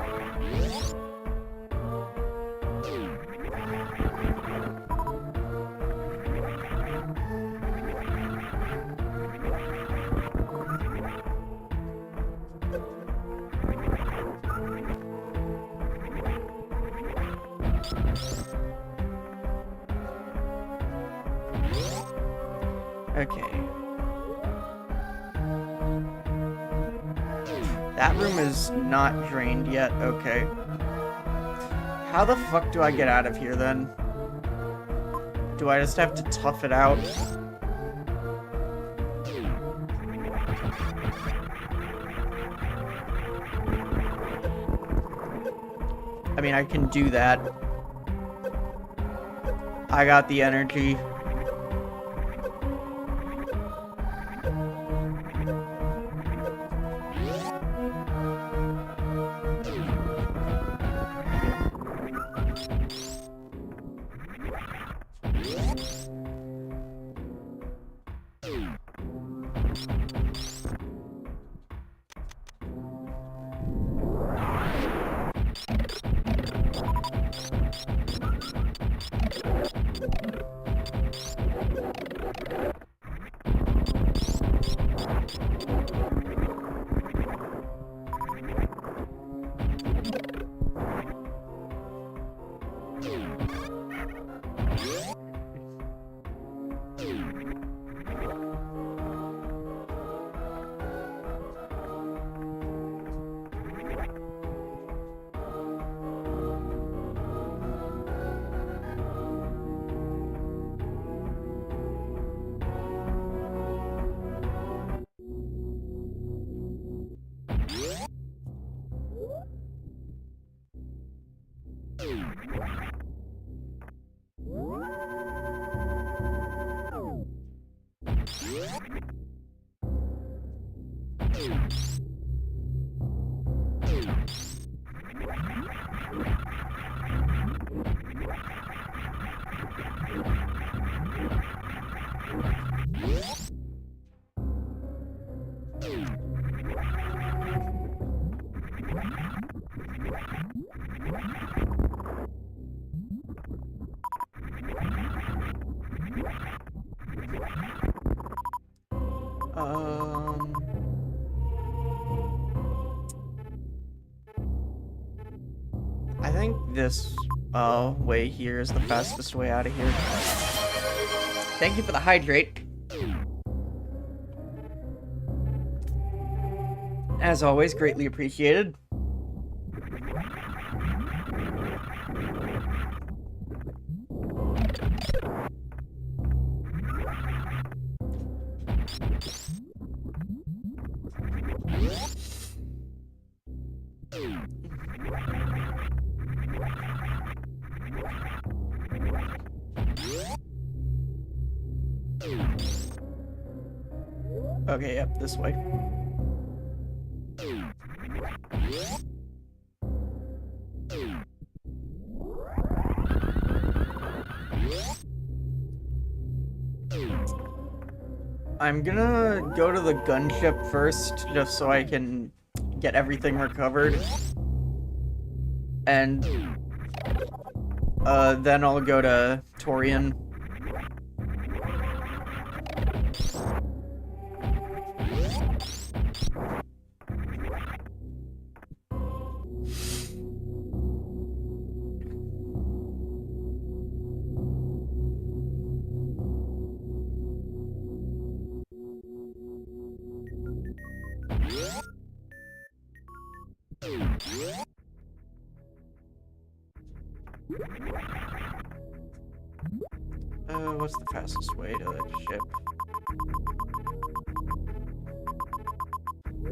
Okay. That room is not drained yet, okay. How the fuck do I get out of here then? Do I just have to tough it out? I mean, I can do that. I got the energy. think this way here is the fastest way out of here. Thank you for the hydrate. As always, greatly appreciated. Okay, yep, this way. I'm gonna go to the gunship first, just so I can get everything recovered. And then I'll go to Torian. What's the fastest way to the ship?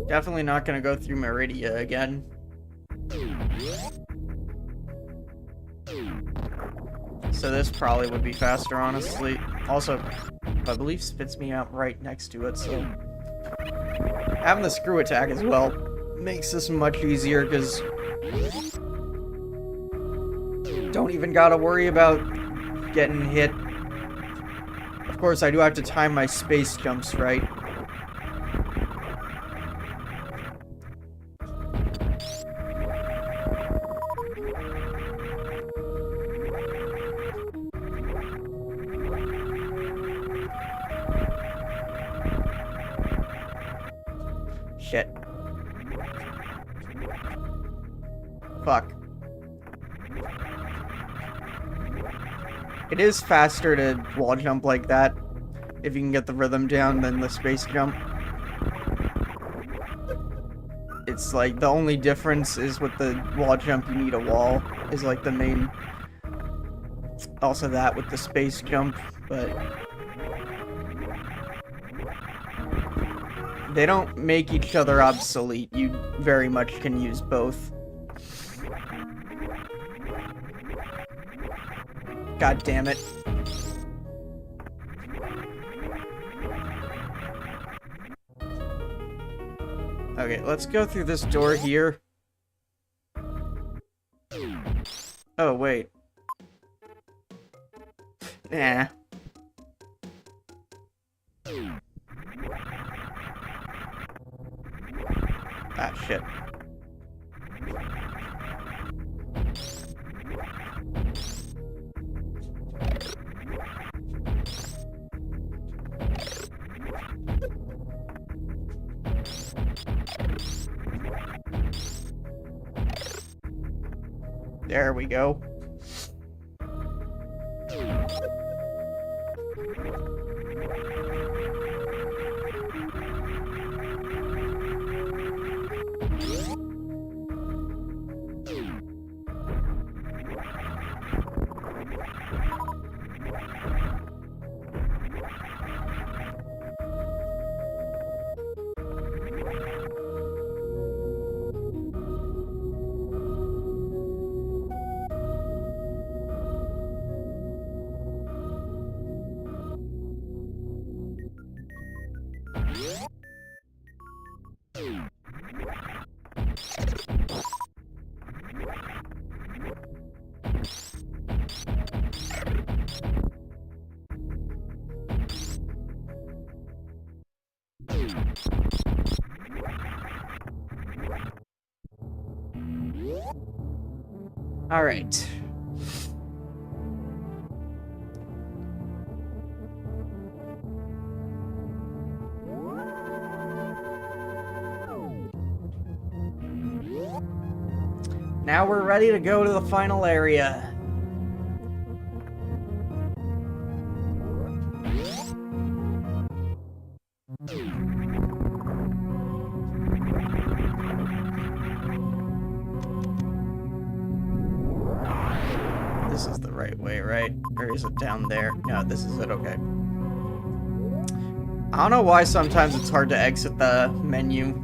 Definitely not gonna go through Meridia again. So this probably would be faster, honestly. Also, I believe spits me out right next to it, so... having the screw attack as well makes this much easier, because... don't even gotta worry about getting hit. Of course, I do have to time my space jumps right. Shit. Fuck. It is faster to wall jump like that, if you can get the rhythm down, than the space jump. It's like, the only difference is with the wall jump, you need a wall, is like the main... also that with the space jump, but... they don't make each other obsolete. You very much can use both. God damn it. Okay, let's go through this door here. Oh, wait. Nah. Ah, shit. There we go. All right. Now we're ready to go to the final area. This is the right way, right? Or is it down there? No, this is it, okay. I don't know why sometimes it's hard to exit the menu.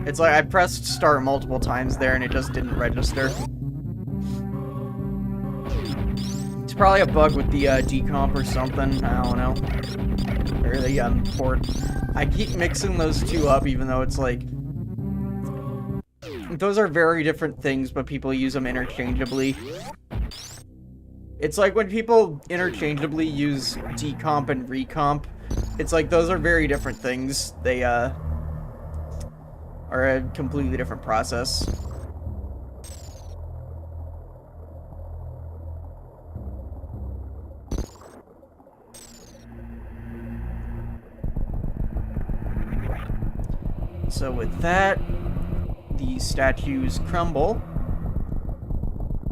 It's like I pressed start multiple times there and it just didn't register. It's probably a bug with the decomp or something, I don't know. Or the port. I keep mixing those two up even though it's like... Those are very different things, but people use them interchangeably. It's like when people interchangeably use decomp and recomp, it's like those are very different things. They are a completely different process. So with that, the statues crumble.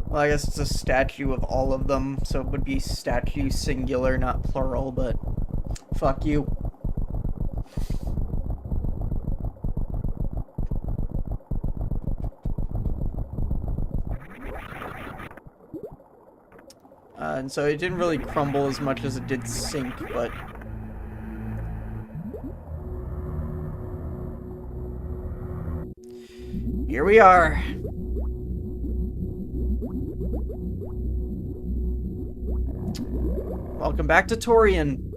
Well, I guess it's a statue of all of them, so it would be statue singular, not plural, but fuck you. And so it didn't really crumble as much as it did sink, but... Here we are. Welcome back to Torian.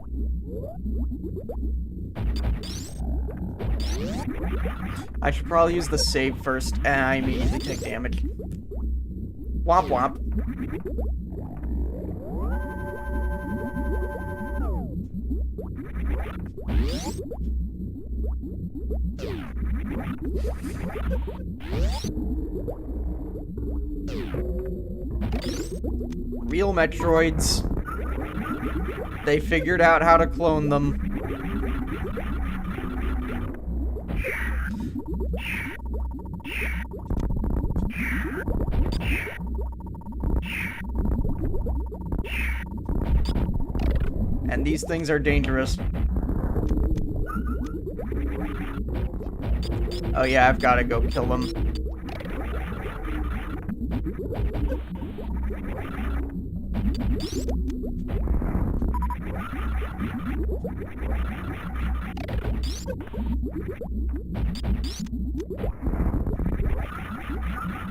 I should probably use the save first, and I immediately take damage. Womp womp. Real Metroids. They figured out how to clone them. And these things are dangerous. Oh yeah, I've got to go kill them.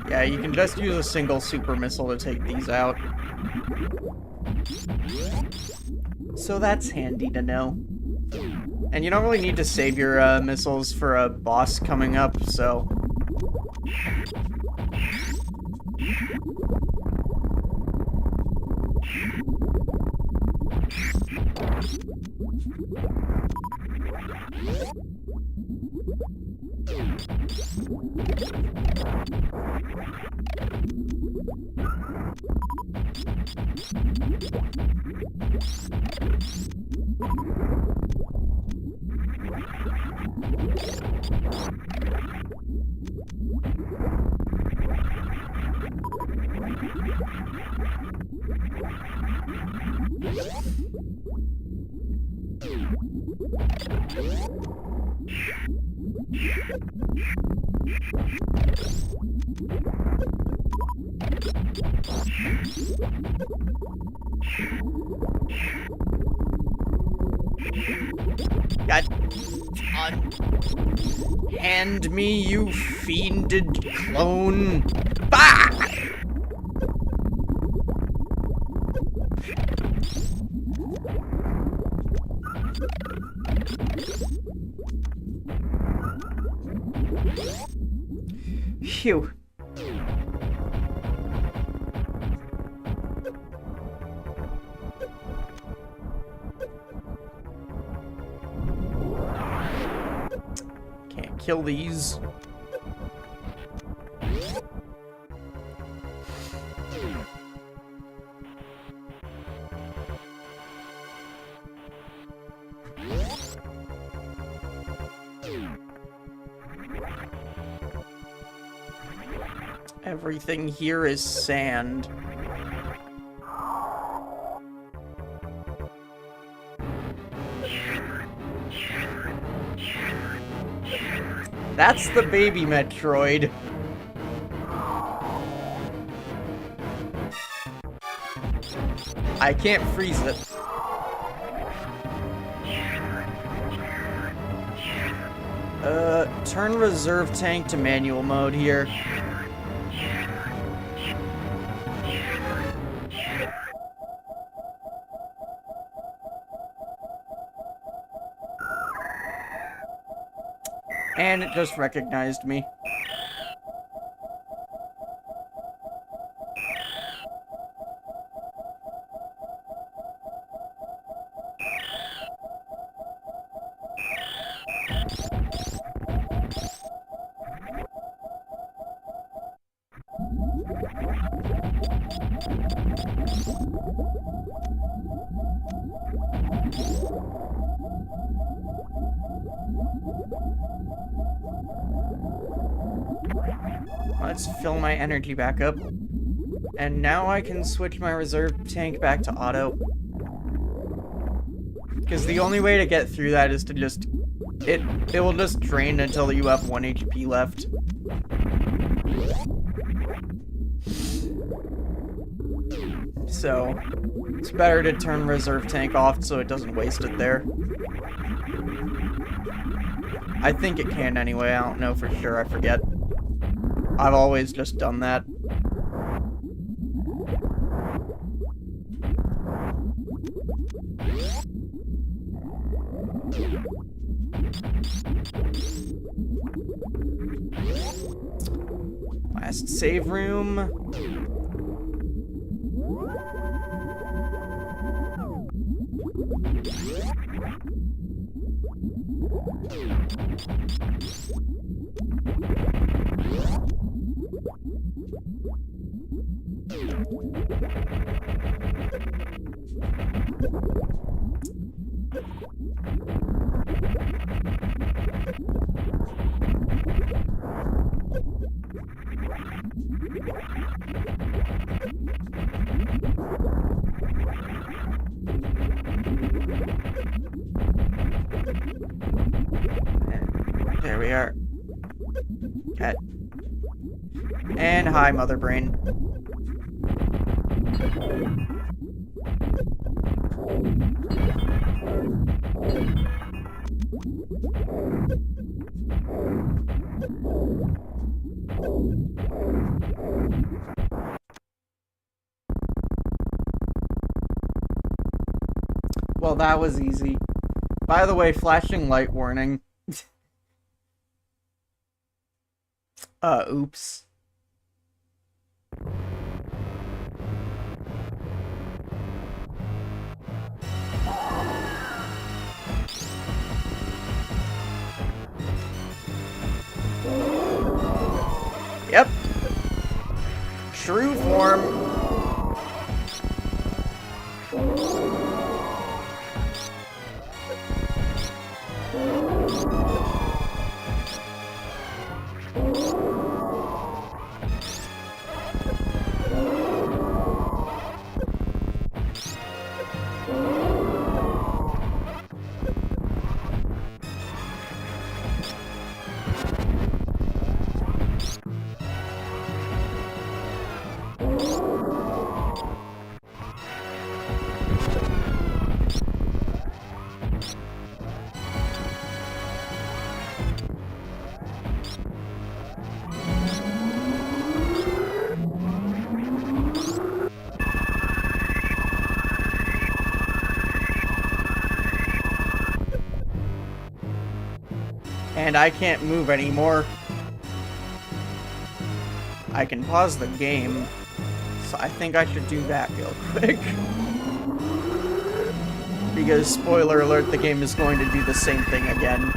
Yeah, you can just use a single super missile to take these out. So that's handy to know. And you don't really need to save your missiles for a boss coming up, so... God. Hand me, you fiended clone. Bah! Phew. Can't kill these. Everything here is sand. That's the baby Metroid. I can't freeze it. Turn reserve tank to manual mode here. And it just recognized me. Let's fill my energy back up. And now I can switch my reserve tank back to auto. Because the only way to get through that is to just... It will just drain until you have 1 HP left. So, it's better to turn reserve tank off so it doesn't waste it there. I think it can anyway, I don't know for sure, I forget. I've always just done that. Last save room. There we are. Cat. And hi, Mother Brain. Well, that was easy. By the way, flashing light warning. Oops. Yep. True form. And I can't move anymore. I can pause the game, so I think I should do that real quick. Because, spoiler alert, the game is going to do the same thing again.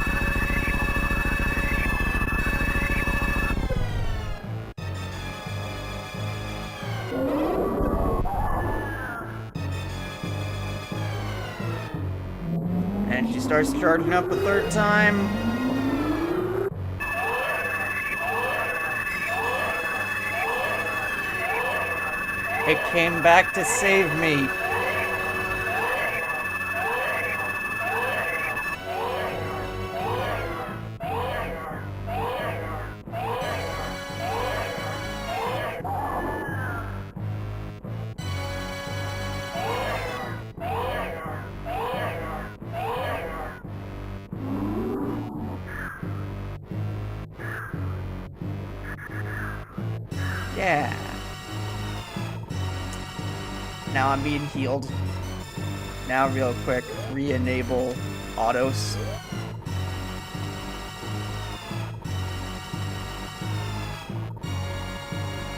And she starts charging up a third time. It came back to save me. Yeah. Now I'm being healed. Now real quick, re-enable autos.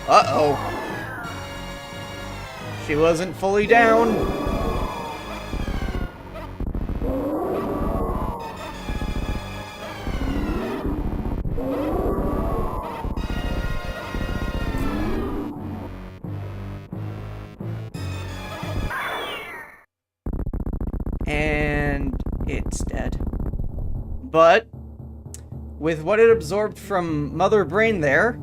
Uh-oh. She wasn't fully down. And it's dead. But with what it absorbed from Mother Brain there,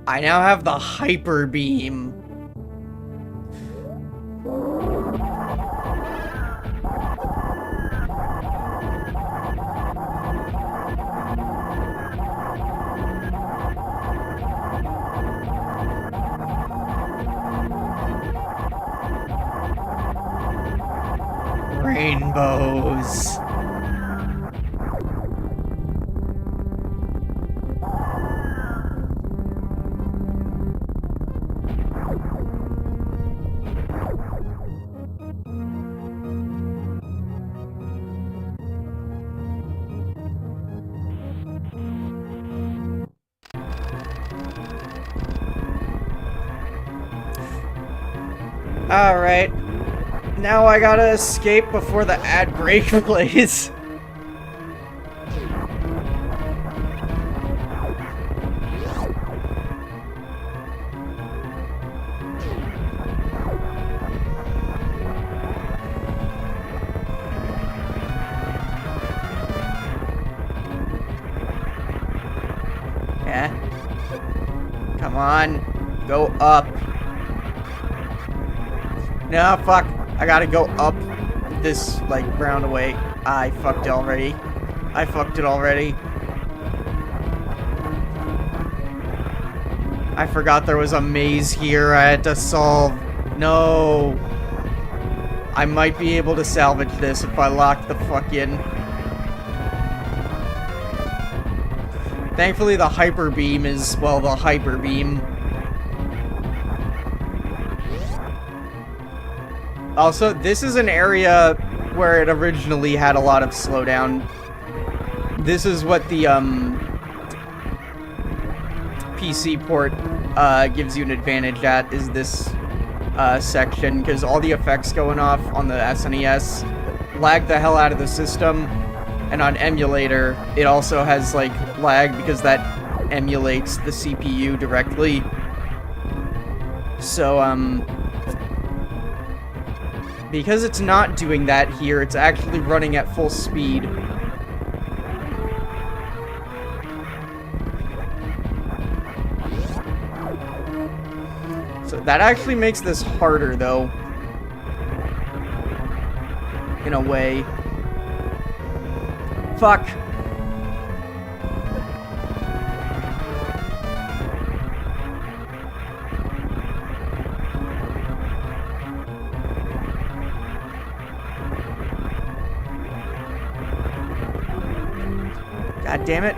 I now have the Hyper Beam. Rainbows. Alright. Now I gotta escape before the ad break plays. Yeah. Come on. Go up. No, fuck. I gotta go up this, like, roundaway. I fucked it already. I fucked it already. I forgot there was a maze here I had to solve. No. I might be able to salvage this if I lock the fuck in. Thankfully, the Hyper Beam is, well, the Hyper Beam. Also, this is an area where it originally had a lot of slowdown. This is what the PC port gives you an advantage at, is this section, because all the effects going off on the SNES lag the hell out of the system, and on emulator it also has like lag because that emulates the CPU directly. So because it's not doing that here, it's actually running at full speed. So that actually makes this harder, though. In a way. Fuck. God damn it.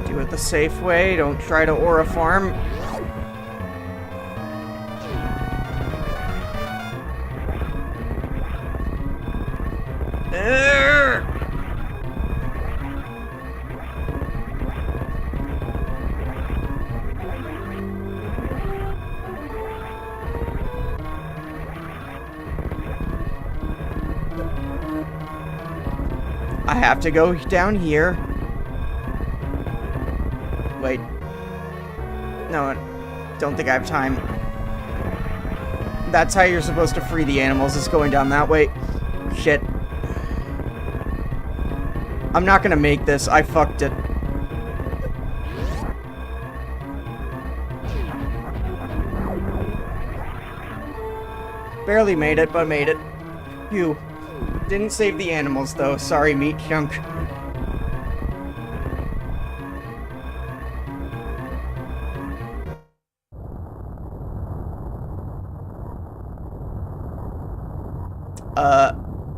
Do it the safe way. Don't try to aura farm. I have to go down here. Wait. No, I don't think I have time. That's how you're supposed to free the animals, is going down that way. Shit. I'm not gonna make this. I fucked it. Barely made it, but made it. Phew. Didn't save the animals, though. Sorry, meat chunk.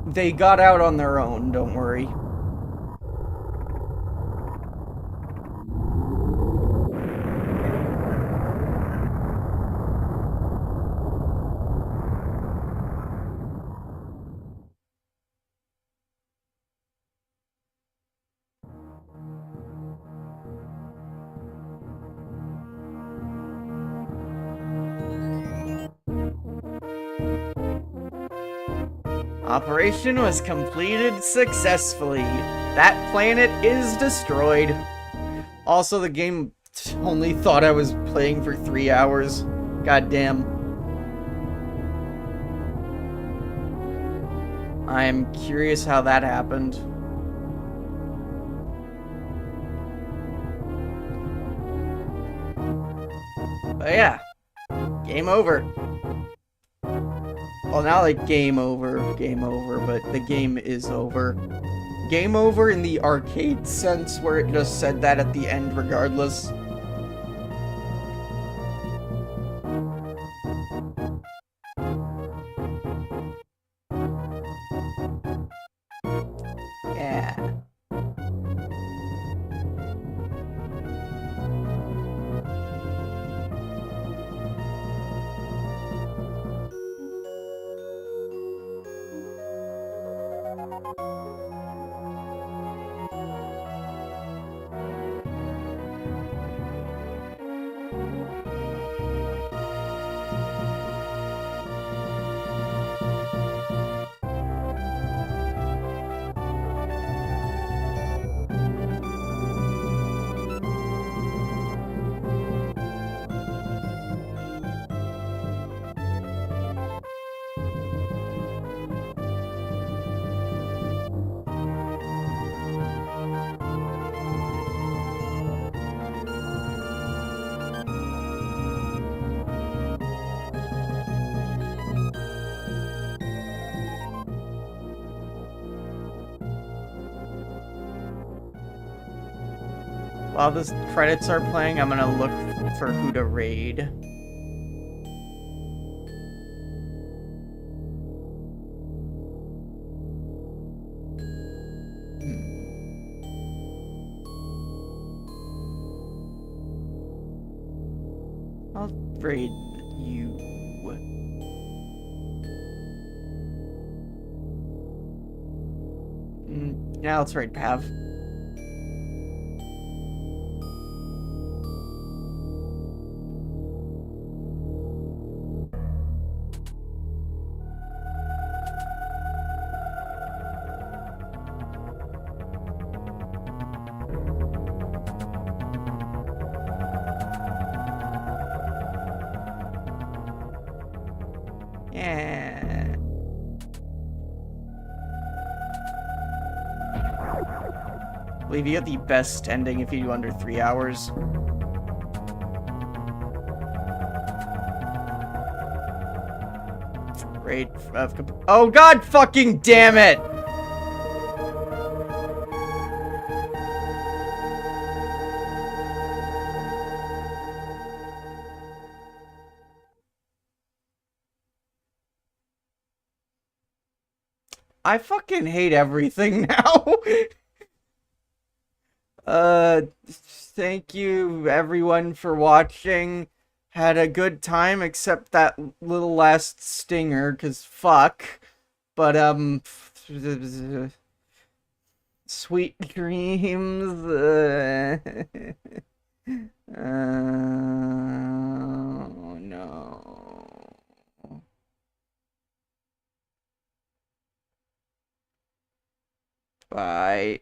They got out on their own, don't worry. Operation was completed successfully. That planet is destroyed. Also, the game only thought I was playing for 3 hours. God damn. I'm curious how that happened. But yeah. Game over. Well, not like game over, but the game is over. Game over in the arcade sense, where it just said that at the end regardless. Yeah. While the credits are playing, I'm gonna look for who to raid. I'll raid you. Now let's raid Pav. Yeah. I believe you get the best ending if you do under 3 hours. Raid of... Oh god fucking damn it! I fucking hate everything now. Thank you everyone for watching. Had a good time, except that little last stinger, cause fuck. But, sweet dreams. Oh, no. Bye.